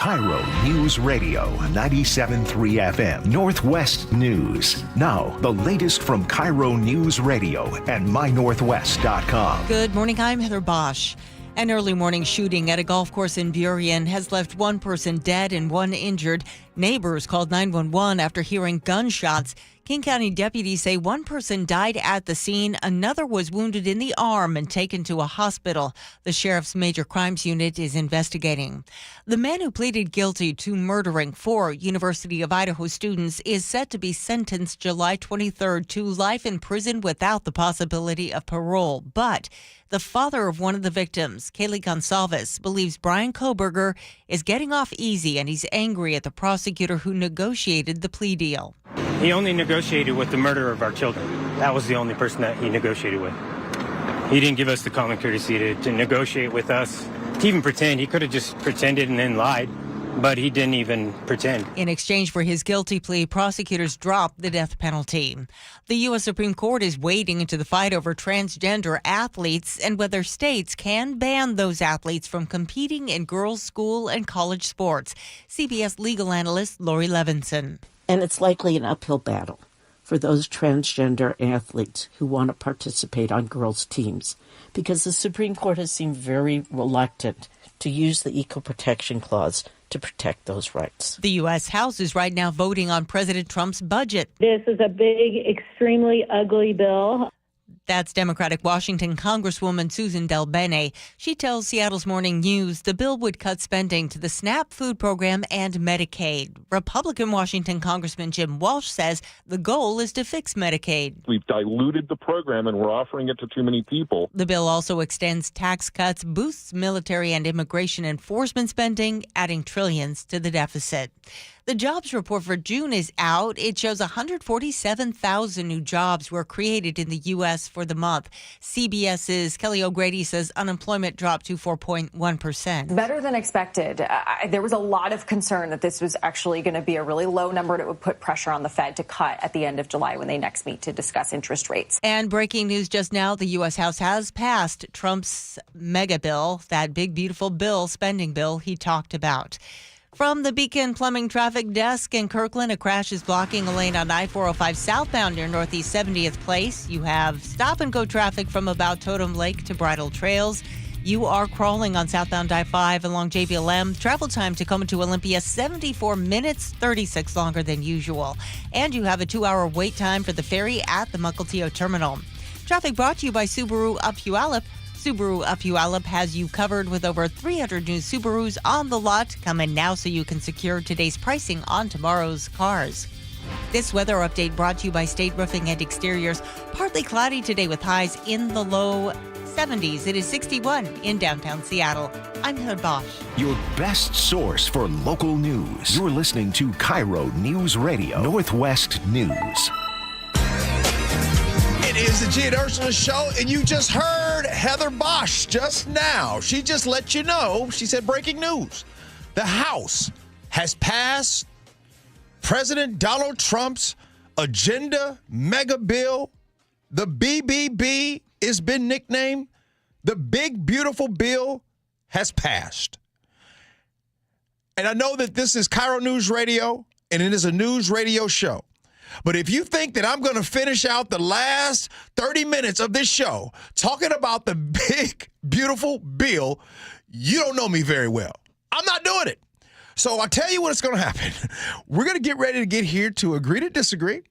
KIRO News Radio 97.3 FM Northwest News. Now, the latest from KIRO News Radio and mynorthwest.com. Good morning. I'm Heather Bosch. An early morning shooting at a golf course in Burien has left one person dead and one injured. Neighbors called 911 after hearing gunshots. King County deputies say one person died at the scene. Another was wounded in the arm and taken to a hospital. The sheriff's major crimes unit is investigating. The man who pleaded guilty to murdering 4 University of Idaho students is set to be sentenced July 23rd to life in prison without the possibility of parole. But the father of one of the victims, Kaylee Gonsalves, believes Brian Koberger is getting off easy, and he's angry at the prosecutor who negotiated the plea deal. He only negotiated with the murderer of our children. That was the only person that he negotiated with. He didn't give us the common courtesy to negotiate with us, to even pretend. He could have just pretended and then lied, but he didn't even pretend. In exchange for his guilty plea, prosecutors dropped the death penalty. The U.S. Supreme Court is wading into the fight over transgender athletes and whether states can ban those athletes from competing in girls' school and college sports. CBS legal analyst Lori Levinson. And it's likely an uphill battle for those transgender athletes who want to participate on girls' teams, because the Supreme Court has seemed very reluctant to use the Equal Protection Clause to protect those rights. The U.S. House is right now voting on President Trump's budget. This is a big, extremely ugly bill. That's Democratic Washington Congresswoman Susan DelBene. She tells Seattle's Morning News the bill would cut spending to the SNAP food program and Medicaid. Republican Washington Congressman Jim Walsh says the goal is to fix Medicaid. We've diluted the program and we're offering it to too many people. The bill also extends tax cuts, boosts military and immigration enforcement spending, adding trillions to the deficit. The jobs report for June is out. It shows 147,000 new jobs were created in the U.S. for the month. CBS's Kelly O'Grady says unemployment dropped to 4.1%. Better than expected. There was a lot of concern that this was actually going to be a really low number and it would put pressure on the Fed to cut at the end of July when they next meet to discuss interest rates. And breaking news just now, the U.S. House has passed Trump's mega bill, that big, beautiful bill, spending bill he talked about. From the Beacon Plumbing Traffic Desk in Kirkland, a crash is blocking a lane on I-405 southbound near Northeast 70th Place. You have stop-and-go traffic from about Totem Lake to Bridle Trails. You are crawling on southbound I-5 along JBLM. Travel time Tacoma to Olympia, 74 minutes, 36 longer than usual. And you have a 2-hour wait time for the ferry at the Mukilteo Terminal. Traffic brought to you by Subaru of Puyallup. Subaru of Puyallup has you covered with over 300 new Subarus on the lot. Come in now so you can secure today's pricing on tomorrow's cars. This weather update brought to you by State Roofing and Exteriors. Partly cloudy today with highs in the low 70s. It is 61 in downtown Seattle. I'm Heather Bosch. Your best source for local news. You're listening to KIRO News Radio Northwest News. It is the Gee Ursula Show, and you just heard Heather Bosch just now. She just let you know. She said breaking news. The House has passed President Donald Trump's agenda mega bill. The BBB has been nicknamed. The Big Beautiful Bill has passed. And I know that this is KIRO News Radio, and it is a news radio show. But if you think that I'm going to finish out the last 30 minutes of this show talking about the big, beautiful bill, you don't know me very well. I'm not doing it. So I'll tell you what's going to happen. We're going to get ready to get here to agree to disagree.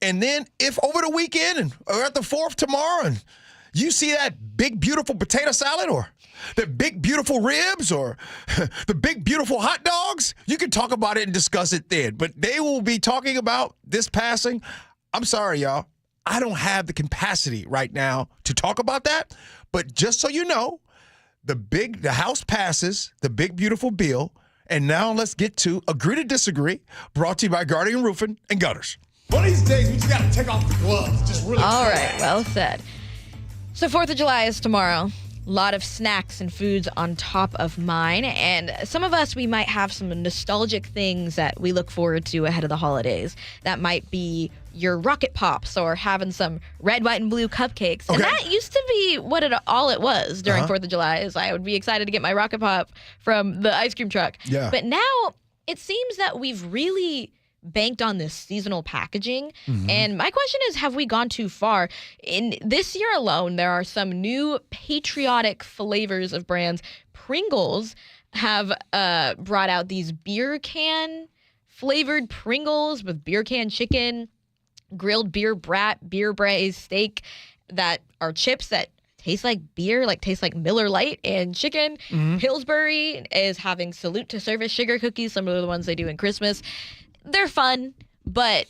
And then if over the weekend or at the 4th tomorrow and you see that big, beautiful potato salad or the big, beautiful ribs or the big, beautiful hot dogs, you can talk about it and discuss it then. But they will be talking about this passing. I'm sorry, y'all. I don't have the capacity right now to talk about that. But just so you know, the House passes the big, beautiful bill. And now let's get to Agree to Disagree, brought to you by Guardian Roofing and Gutters. One of these days, we just got to take off the gloves. Just really. All right, well said. So 4th of July is tomorrow. lot of snacks and foods on top of mine. And some of us, we might have some nostalgic things that we look forward to ahead of the holidays. That might be your Rocket Pops or having some red, white, and blue cupcakes. Okay. And that used to be what it was during 4th of July, is I would be excited to get my Rocket Pop from the ice cream truck. Yeah. But now it seems that we've really banked on this seasonal packaging. And my question is, have we gone too far? In this year alone, there are some new patriotic flavors of brands. Pringles have brought out these beer can flavored Pringles with beer can chicken, grilled beer brat, beer braised steak, that are chips that taste like beer, taste like Miller Lite and chicken. Pillsbury is having Salute to Service sugar cookies, similar to the ones they do in Christmas. They're fun, but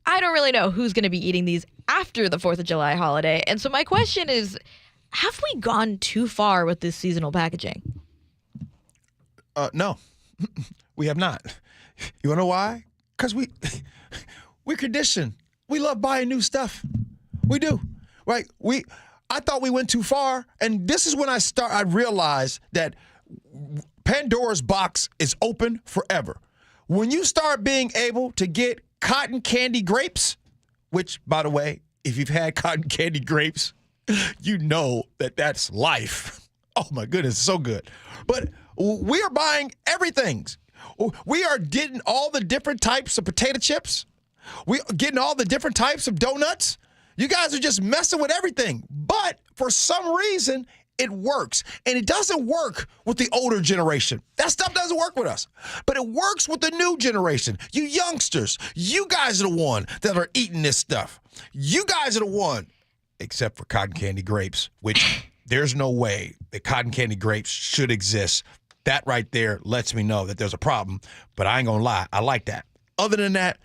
I don't really know who's going to be eating these after the 4th of July holiday. And so my question is, have we gone too far with this seasonal packaging? No, we have not. You want to know why? Because we're conditioned. We love buying new stuff. We do, right? I thought we went too far, and this is when I realized that Pandora's box is open forever. When you start being able to get cotton candy grapes, which, by the way, if you've had cotton candy grapes, you know that that's life. Oh, my goodness, so good. But we are buying everything. We are getting all the different types of potato chips. We're getting all the different types of donuts. You guys are just messing with everything. But for some reason, it works. And it doesn't work with the older generation. That stuff doesn't work with us. But it works with the new generation. You youngsters, you guys are the one that are eating this stuff. You guys are the one, except for cotton candy grapes, which there's no way that cotton candy grapes should exist. That right there lets me know that there's a problem. But I ain't going to lie. I like that. Other than that,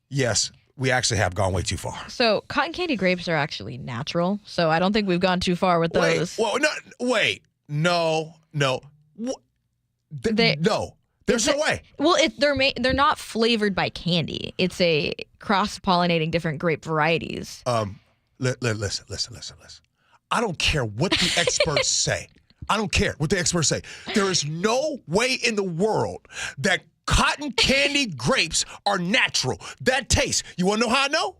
yes, we actually have gone way too far. So cotton candy grapes are actually natural. So I don't think we've gone too far with those. No. No. There's no way. Well, they're not flavored by candy. It's a cross-pollinating different grape varieties. Listen. I don't care what the experts say. I don't care what the experts say. There is no way in the world that cotton candy grapes are natural. That taste. You want to know how I know?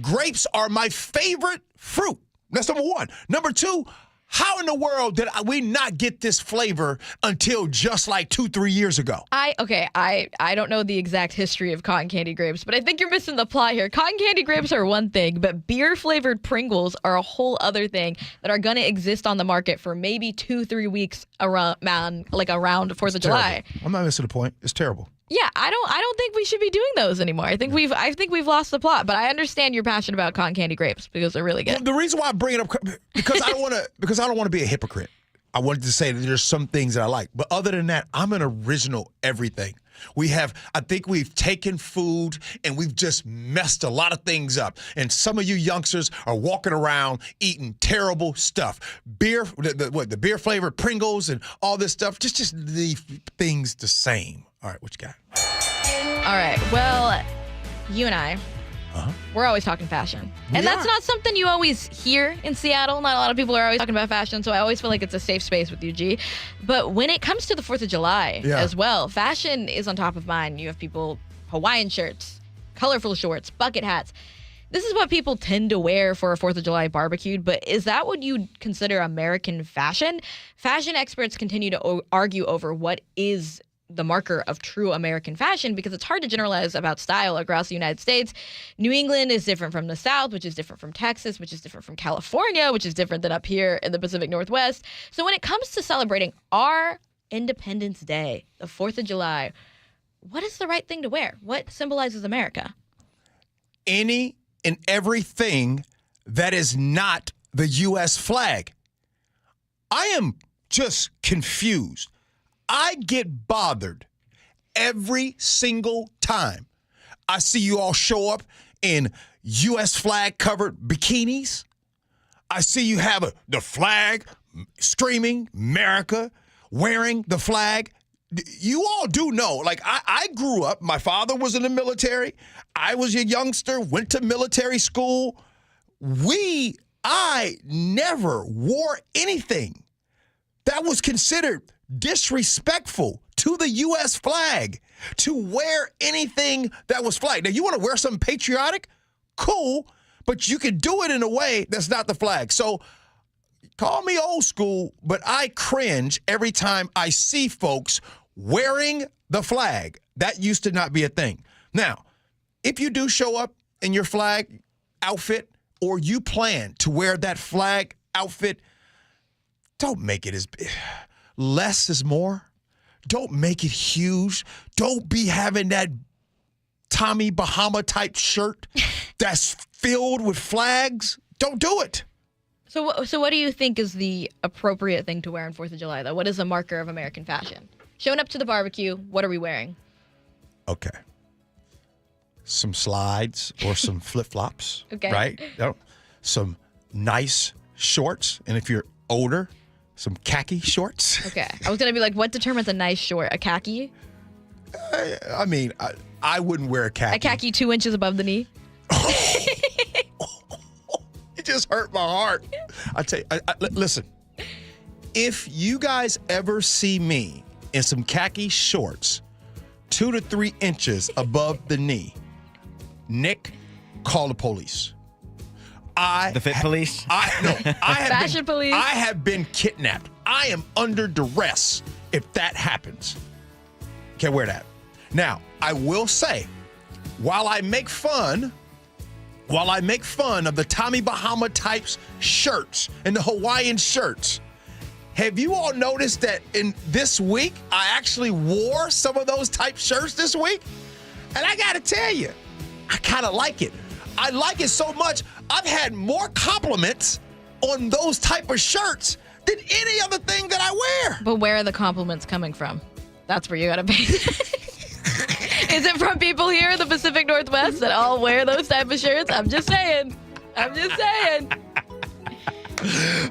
Grapes are my favorite fruit. That's number one. Number two, how in the world did we not get this flavor until just like 2-3 years ago? I don't know the exact history of cotton candy grapes, but I think you're missing the plot here. Cotton candy grapes are one thing, but beer-flavored Pringles are a whole other thing that are going to exist on the market for maybe 2-3 weeks around 4th of July. I'm not missing the point. It's terrible. Yeah, I don't think we should be doing those anymore. I think we've lost the plot, but I understand your passion about cotton candy grapes because they're really good. Well, the reason why I bring it up because I don't want to be a hypocrite. I wanted to say that there's some things that I like, but other than that, I'm an original everything. I think we've taken food and we've just messed a lot of things up. And some of you youngsters are walking around eating terrible stuff. The beer flavored Pringles and all this stuff. Just leave things the same. All right, what you got? All right, well, you and I, we're always talking fashion. And that's not something you always hear in Seattle. Not a lot of people are always talking about fashion, so I always feel like it's a safe space with you, G. But when it comes to the 4th of July as well, fashion is on top of mind. You have people, Hawaiian shirts, colorful shorts, bucket hats. This is what people tend to wear for a 4th of July barbecue, but is that what you consider American fashion? Fashion experts continue to argue over what is the marker of true American fashion because it's hard to generalize about style across the United States. New England is different from the South, which is different from Texas, which is different from California, which is different than up here in the Pacific Northwest. So when it comes to celebrating our Independence Day, the 4th of July, what is the right thing to wear? What symbolizes America? Any and everything that is not the U.S. flag. I am just confused. I get bothered every single time I see you all show up in U.S. flag-covered bikinis. I see you have the flag screaming, America, wearing the flag. You all do know, like I grew up, my father was in the military. I was a youngster, went to military school. I never wore anything that was considered disrespectful to the U.S. flag to wear anything that was flag. Now, you want to wear something patriotic? Cool, but you can do it in a way that's not the flag. So call me old school, but I cringe every time I see folks wearing the flag. That used to not be a thing. Now, if you do show up in your flag outfit or you plan to wear that flag outfit, don't make it as big. Less is more. Don't make it huge. Don't be having that Tommy Bahama type shirt that's filled with flags. Don't do it. So what do you think is the appropriate thing to wear on 4th of July, though? What is a marker of American fashion? Showing up to the barbecue, what are we wearing? Okay. Some slides or some flip-flops. Okay. Right? Some nice shorts. And if you're older, some khaki shorts. Okay. I was going to be like, what determines a nice short? A khaki? I mean, I wouldn't wear a khaki. A khaki 2 inches above the knee? It just hurt my heart. I tell you, listen, if you guys ever see me in some khaki shorts 2 to 3 inches above the knee, Nick, call the police. The fit police? Fashion police. I have been kidnapped. I am under duress if that happens. Can't wear that. Now, I will say, while I make fun of the Tommy Bahama types shirts and the Hawaiian shirts, have you all noticed that in this week, I actually wore some of those type shirts this week? And I got to tell you, I kind of like it. I like it so much, I've had more compliments on those type of shirts than any other thing that I wear. But where are the compliments coming from? That's where you got to pay. Is it from people here in the Pacific Northwest that all wear those type of shirts? I'm just saying.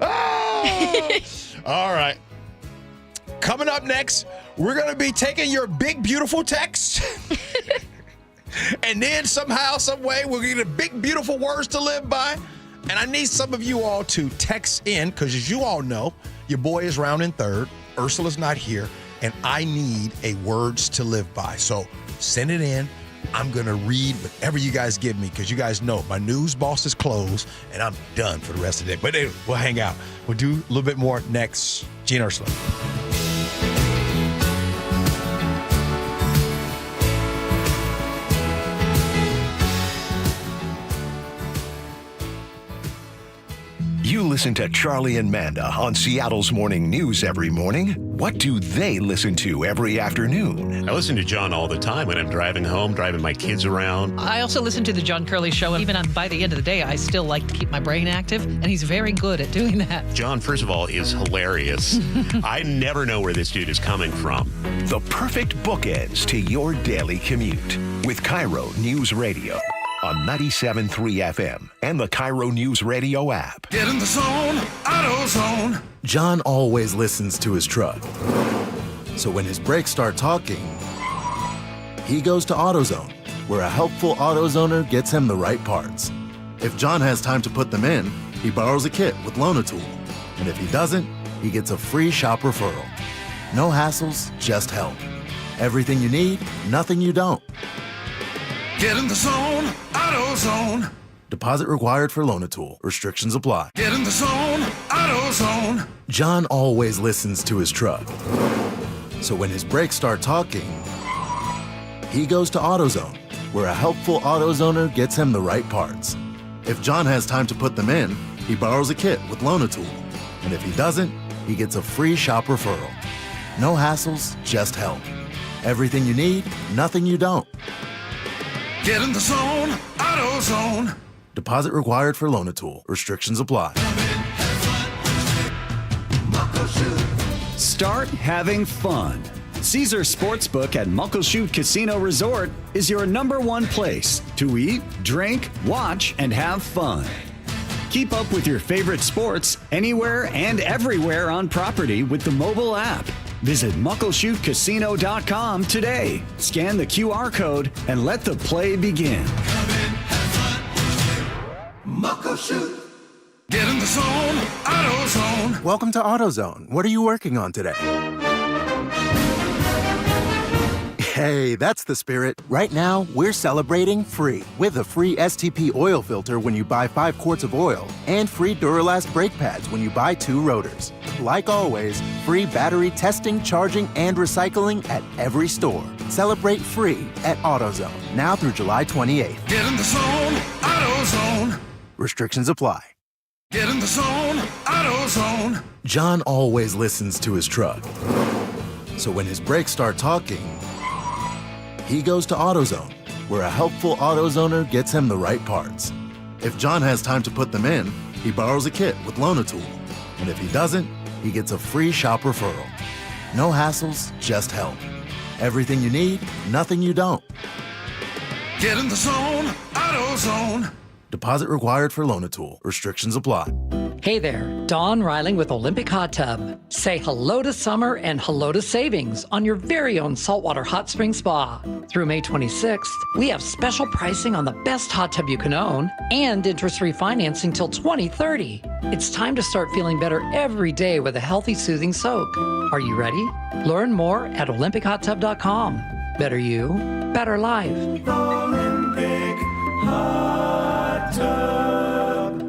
Oh. All right. Coming up next, we're going to be taking your big, beautiful text. And then somehow, some way, we'll get a big, beautiful words to live by. And I need some of you all to text in, because as you all know, your boy is rounding third. Ursula's not here. And I need a words to live by. So send it in. I'm going to read whatever you guys give me, because you guys know my news boss is closed and I'm done for the rest of the day. But anyway, we'll hang out. We'll do a little bit more next. Gee and Ursula. You listen to Charlie and Manda on Seattle's Morning News every morning. What do they listen to every afternoon? I listen to John all the time when I'm driving home, driving my kids around. I also listen to the John Curley Show. Even by the end of the day, I still like to keep my brain active, and he's very good at doing that. John, first of all, is hilarious. I never know where this dude is coming from. The perfect bookends to your daily commute with KIRO News Radio on 97.3 FM and the KIRO Newsradio App. Get in the zone, AutoZone. John always listens to his truck. So when his brakes start talking, he goes to AutoZone, where a helpful AutoZoner gets him the right parts. If John has time to put them in, he borrows a kit with Loan-A-Tool. And if he doesn't, he gets a free shop referral. No hassles, just help. Everything you need, nothing you don't. Get in the zone, AutoZone. Deposit required for Loan-A-Tool. Restrictions apply. Get in the zone, AutoZone. John always listens to his truck. So when his brakes start talking, he goes to AutoZone, where a helpful AutoZoner gets him the right parts. If John has time to put them in, he borrows a kit with Loan-A-Tool. And if he doesn't, he gets a free shop referral. No hassles, just help. Everything you need, nothing you don't. Get in the zone, AutoZone. Deposit required for Loan-A-Tool. Restrictions apply. Start having fun. Caesar Sportsbook at Muckleshoot Casino Resort is your #1 place to eat, drink, watch, and have fun. Keep up with your favorite sports anywhere and everywhere on property with the mobile app. Visit MuckleshootCasino.com today. Scan the QR code and let the play begin. Muckleshoot. Get in the zone, AutoZone. Welcome to AutoZone. What are you working on today? Hey, that's the spirit. Right now, we're celebrating free with a free STP oil filter when you buy 5 quarts of oil and free Duralast brake pads when you buy 2 rotors. Like always, free battery testing, charging, and recycling at every store. Celebrate free at AutoZone now through July 28th. Get in the zone, AutoZone. Restrictions apply. Get in the zone, AutoZone. John always listens to his truck. So when his brakes start talking, he goes to AutoZone, where a helpful AutoZoner gets him the right parts. If John has time to put them in, he borrows a kit with Loan-A-Tool. And if he doesn't, he gets a free shop referral. No hassles, just help. Everything you need, nothing you don't. Get in the zone, AutoZone. Deposit required for Loan-A-Tool. Restrictions apply. Hey there, Dawn Riling with Olympic Hot Tub. Say hello to summer and hello to savings on your very own saltwater hot spring spa. Through May 26th, we have special pricing on the best hot tub you can own and interest-free financing till 2030. It's time to start feeling better every day with a healthy, soothing soak. Are you ready? Learn more at OlympicHotTub.com. Better you, better life. Olympic Hot Tub.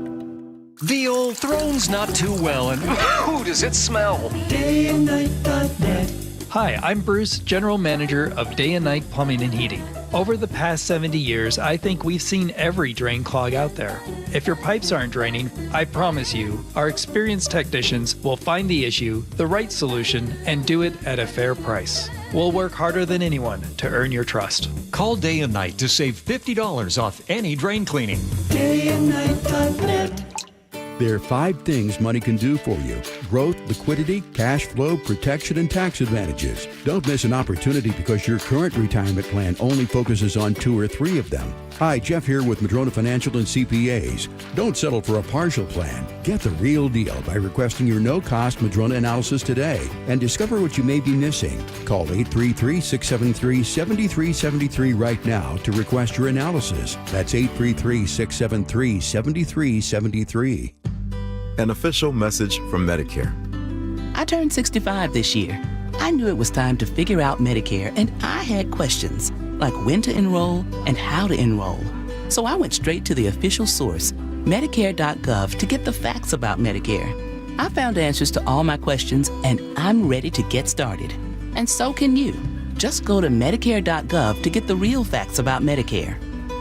The old throne's not too well, and ooh, does it smell? DayandNight.net. Hi, I'm Bruce, General Manager of Day and Night Plumbing and Heating. Over the past 70 years, I think we've seen every drain clog out there. If your pipes aren't draining, I promise you, our experienced technicians will find the issue, the right solution, and do it at a fair price. We'll work harder than anyone to earn your trust. Call Day and Night to save $50 off any drain cleaning. DayandNight.net. There are 5 things money can do for you: growth, liquidity, cash flow, protection, and tax advantages. Don't miss an opportunity because your current retirement plan only focuses on 2 or 3 of them. Hi, Jeff here with Madrona Financial and CPAs. Don't settle for a partial plan. Get the real deal by requesting your no-cost Madrona analysis today and discover what you may be missing. Call 833-673-7373 right now to request your analysis. That's 833-673-7373. An official message from Medicare. I turned 65 this year. I knew it was time to figure out Medicare, and I had questions like when to enroll and how to enroll. So I went straight to the official source, Medicare.gov, to get the facts about Medicare. I found answers to all my questions, and I'm ready to get started. And so can you. Just go to Medicare.gov to get the real facts about Medicare.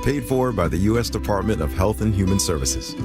Paid for by the U.S. Department of Health and Human Services.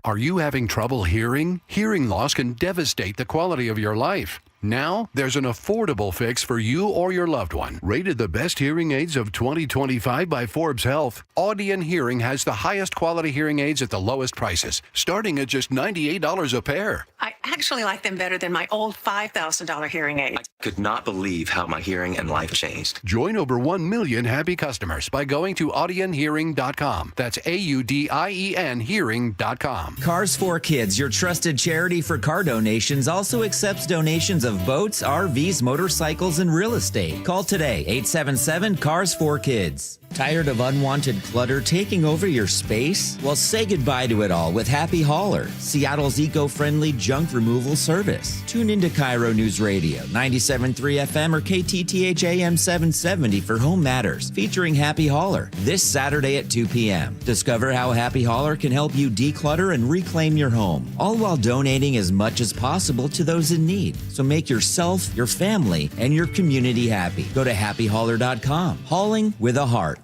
Are you having trouble hearing? Hearing loss can devastate the quality of your life. Now, there's an affordable fix for you or your loved one. Rated the best hearing aids of 2025 by Forbes Health, Audion Hearing has the highest quality hearing aids at the lowest prices, starting at just $98 a pair. I actually like them better than my old $5,000 hearing aid. I could not believe how my hearing and life changed. Join over 1 million happy customers by going to audionhearing.com. That's AUDIEN hearing.com. Cars for Kids, your trusted charity for car donations, also accepts donations of boats, RVs, motorcycles, and real estate. Call today, 877-CARS4KIDS. Tired of unwanted clutter taking over your space? Well, say goodbye to it all with Happy Hauler, Seattle's eco-friendly junk removal service. Tune into KIRO News Radio, 97.3 FM or KTTH AM 770 for Home Matters, featuring Happy Hauler this Saturday at 2 p.m. Discover how Happy Hauler can help you declutter and reclaim your home, all while donating as much as possible to those in need. So make yourself, your family, and your community happy. Go to happyhauler.com. Hauling with a heart.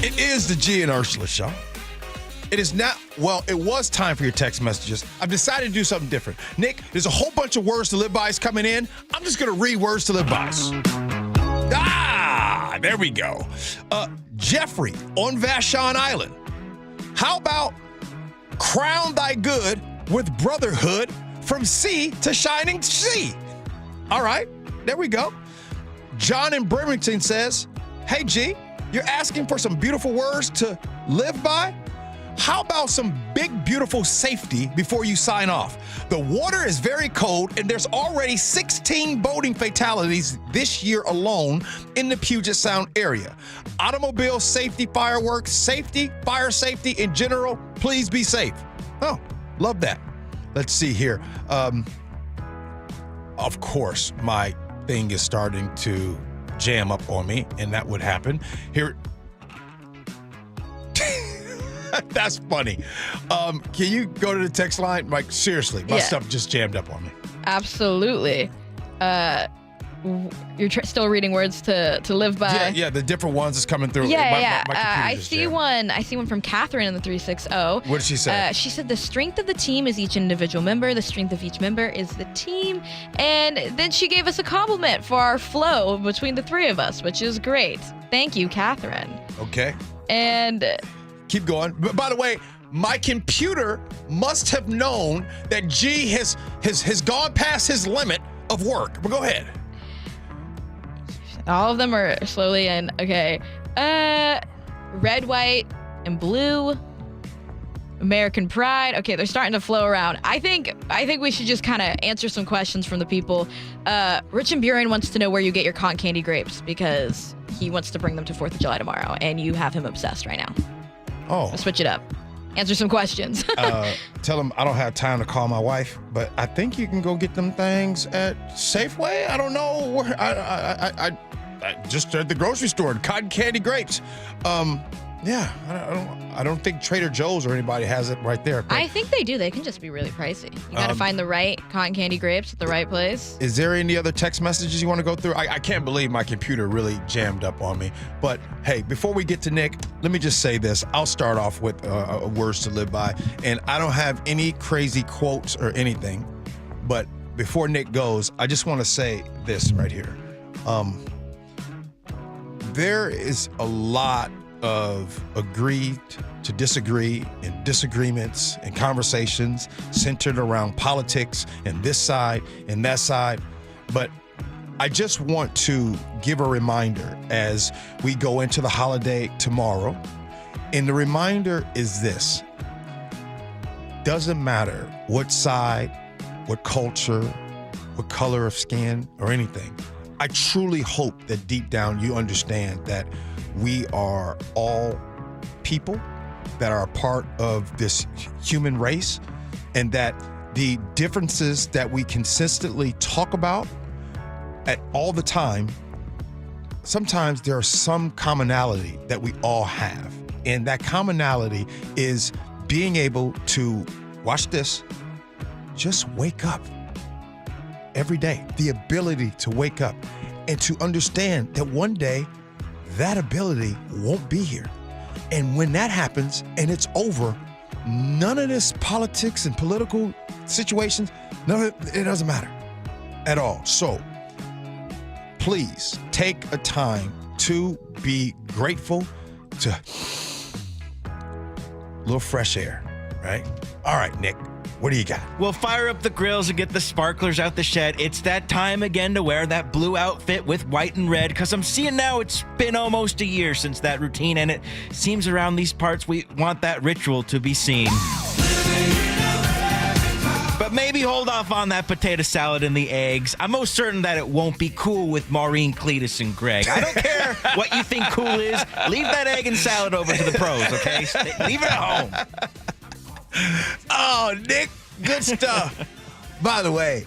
It is the Gee and Ursula Show. It is not, well, it was time for your text messages. I've decided to do something different. Nick, there's a whole bunch of words to live by coming in. I'm just going to read words to live by. There we go. Jeffrey on Vashon Island. How about crown thy good with brotherhood from sea to shining sea? All right, there we go. John in Bremerton says, hey, G, you're asking for some beautiful words to live by? How about some big, beautiful safety before you sign off? The water is very cold, and there's already 16 boating fatalities this year alone in the Puget Sound area. Automobile safety, fireworks safety, fire safety in general, please be safe. Oh, love that. Let's see here. Of course, my thing is starting to jam up on me, and that would happen. Here. That's funny. Can you go to the text line? Like, seriously, my stuff just jammed up on me. Absolutely. You're still reading words to live by. Yeah, the different ones is coming through. Yeah. My I see one. I see one from Catherine in the 360. What did she say? She said the strength of the team is each individual member. The strength of each member is the team. And then she gave us a compliment for our flow between the three of us, which is great. Thank you, Catherine. Okay. And keep going. But by the way, my computer must have known that G has gone past his limit of work. But go ahead. All of them are slowly in. Okay. Red, white, and blue. American Pride. Okay, they're starting to flow around. I think we should just kind of answer some questions from the people. Rich and Buren wants to know where you get your cotton candy grapes because he wants to bring them to 4th of July tomorrow, and you have him obsessed right now. Oh. So switch it up. Answer some questions. Tell him I don't have time to call my wife, but I think you can go get them things at Safeway. I don't know where. I just at the grocery store. Cotton candy grapes. Yeah, I don't think Trader Joe's or anybody has it right there. I think they do. They can just be really pricey. You got to find the right cotton candy grapes at the right place. Is there any other text messages you want to go through? I can't believe my computer really jammed up on me. But hey, before we get to Nick, let me just say this. I'll start off with words to live by. And I don't have any crazy quotes or anything. But before Nick goes, I just want to say this right here. There is a lot of agreed to disagree and disagreements and conversations centered around politics and this side and that side. But I just want to give a reminder as we go into the holiday tomorrow. And the reminder is this: doesn't matter what side, what culture, what color of skin or anything. I truly hope that deep down you understand that we are all people that are a part of this human race, and that the differences that we consistently talk about at all the time, sometimes there are some commonality that we all have. And that commonality is being able to, watch this, just wake up every day. The ability to wake up and to understand that one day that ability won't be here. And when that happens and it's over, none of this politics and political situations, it doesn't matter at all. So please take a time to be grateful, to a little fresh air, right? All right, Nick. What do you got? We'll fire up the grills and get the sparklers out the shed. It's that time again to wear that blue outfit with white and red, because I'm seeing now it's been almost a year since that routine, and it seems around these parts we want that ritual to be seen. But maybe hold off on that potato salad and the eggs. I'm most certain that it won't be cool with Maureen, Cletus, and Greg. I don't care what you think cool is. Leave that egg and salad over to the pros, okay? Leave it at home. Oh, Nick, good stuff. By the way,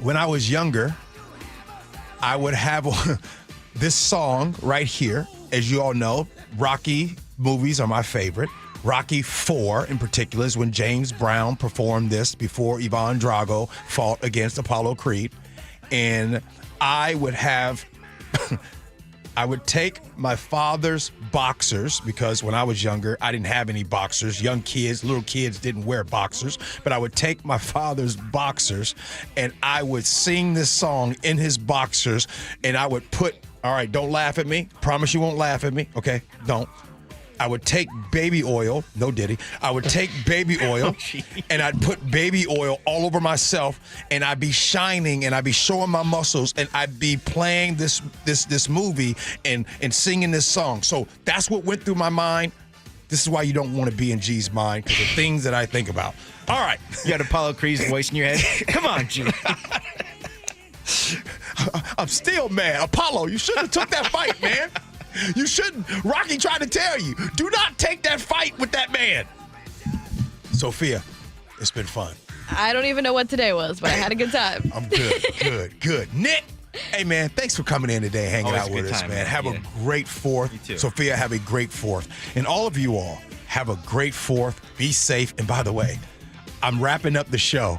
when I was younger, I would have this song right here. As you all know, Rocky movies are my favorite. Rocky IV in particular is when James Brown performed this before Ivan Drago fought against Apollo Creed. And I would have... I would take my father's boxers, because when I was younger, I didn't have any boxers. Young kids, little kids didn't wear boxers. But I would take my father's boxers and I would sing this song in his boxers, and I would put, all right, don't laugh at me. Promise you won't laugh at me. Okay, don't. I would take baby oil. No Diddy. I would take baby oil and I'd put baby oil all over myself, and I'd be shining and I'd be showing my muscles, and I'd be playing this movie and singing this song. So that's what went through my mind This is why you don't want to be in G's mind, because the things that I think about. All right. You got Apollo Creed's voice in your head. Come on, G. I'm still mad. Apollo, you shouldn't have took that fight, man. You shouldn't. Rocky tried to tell you, do not take that fight with that man. Sophia, it's been fun. I don't even know what today was, but I had a good time. I'm good. Nick, hey, man, thanks for coming in today, hanging out with us, man. Have a great 4th. You too. Sophia, have a great 4th. And all of you all, have a great 4th. Be safe. And by the way, I'm wrapping up the show,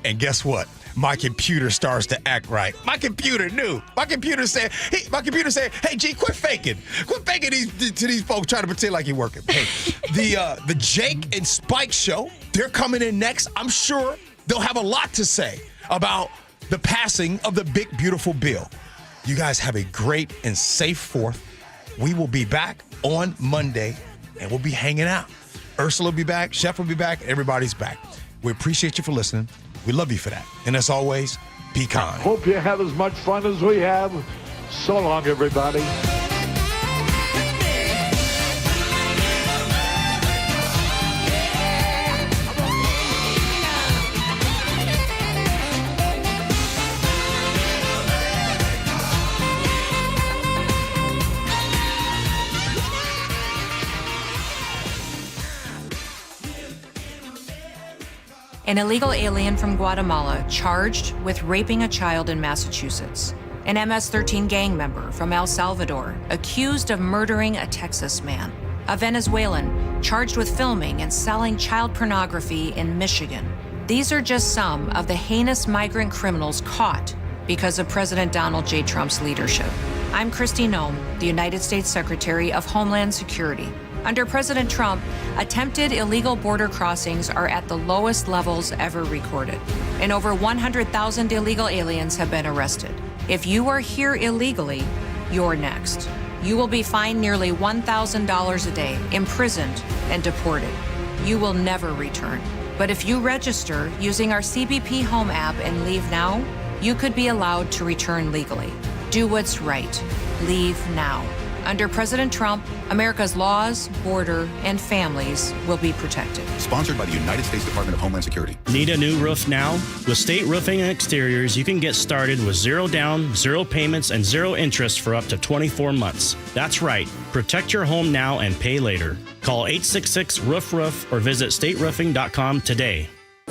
and guess what? My computer starts to act right. My computer knew. My computer said, hey, G, quit faking. Quit faking to these folks trying to pretend like you're working. Hey, the Jake and Spike show, they're coming in next. I'm sure they'll have a lot to say about the passing of the big, beautiful bill. You guys have a great and safe 4th. We will be back on Monday, and we'll be hanging out. Ursula will be back. Chef will be back. Everybody's back. We appreciate you for listening. We love you for that. And as always, be kind. Hope you have as much fun as we have. So long, everybody. An illegal alien from Guatemala charged with raping a child in Massachusetts. An MS-13 gang member from El Salvador accused of murdering a Texas man. A Venezuelan charged with filming and selling child pornography in Michigan. These are just some of the heinous migrant criminals caught because of President Donald J. Trump's leadership. I'm Kristi Noem, the United States Secretary of Homeland Security. Under President Trump, attempted illegal border crossings are at the lowest levels ever recorded, and over 100,000 illegal aliens have been arrested. If you are here illegally, you're next. You will be fined nearly $1,000 a day, imprisoned, and deported. You will never return. But if you register using our CBP Home app and leave now, you could be allowed to return legally. Do what's right. Leave now. Under President Trump, America's laws, border, and families will be protected. Sponsored by the United States Department of Homeland Security. Need a new roof now? With State Roofing and Exteriors, you can get started with 0 down, 0 payments, and 0 interest for up to 24 months. That's right. Protect your home now and pay later. Call 866-ROOF-ROOF or visit stateroofing.com today.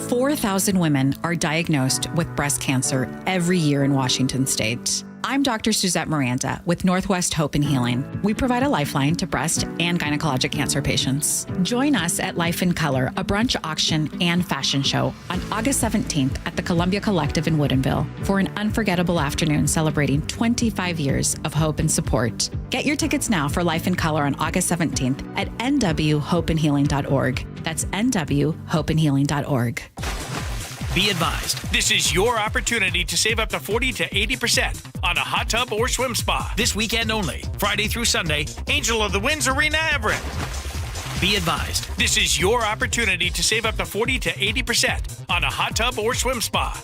4,000 women are diagnosed with breast cancer every year in Washington state. I'm Dr. Suzette Miranda with Northwest Hope and Healing. We provide a lifeline to breast and gynecologic cancer patients. Join us at Life in Color, a brunch auction and fashion show on August 17th at the Columbia Collective in Woodinville for an unforgettable afternoon celebrating 25 years of hope and support. Get your tickets now for Life in Color on August 17th at nwhopeandhealing.org. That's nwhopeandhealing.org. Be advised, this is your opportunity to save up to 40 to 80% on a hot tub or swim spa. This weekend only, Friday through Sunday, Angel of the Winds Arena, Everett. Be advised, this is your opportunity to save up to 40 to 80% on a hot tub or swim spa.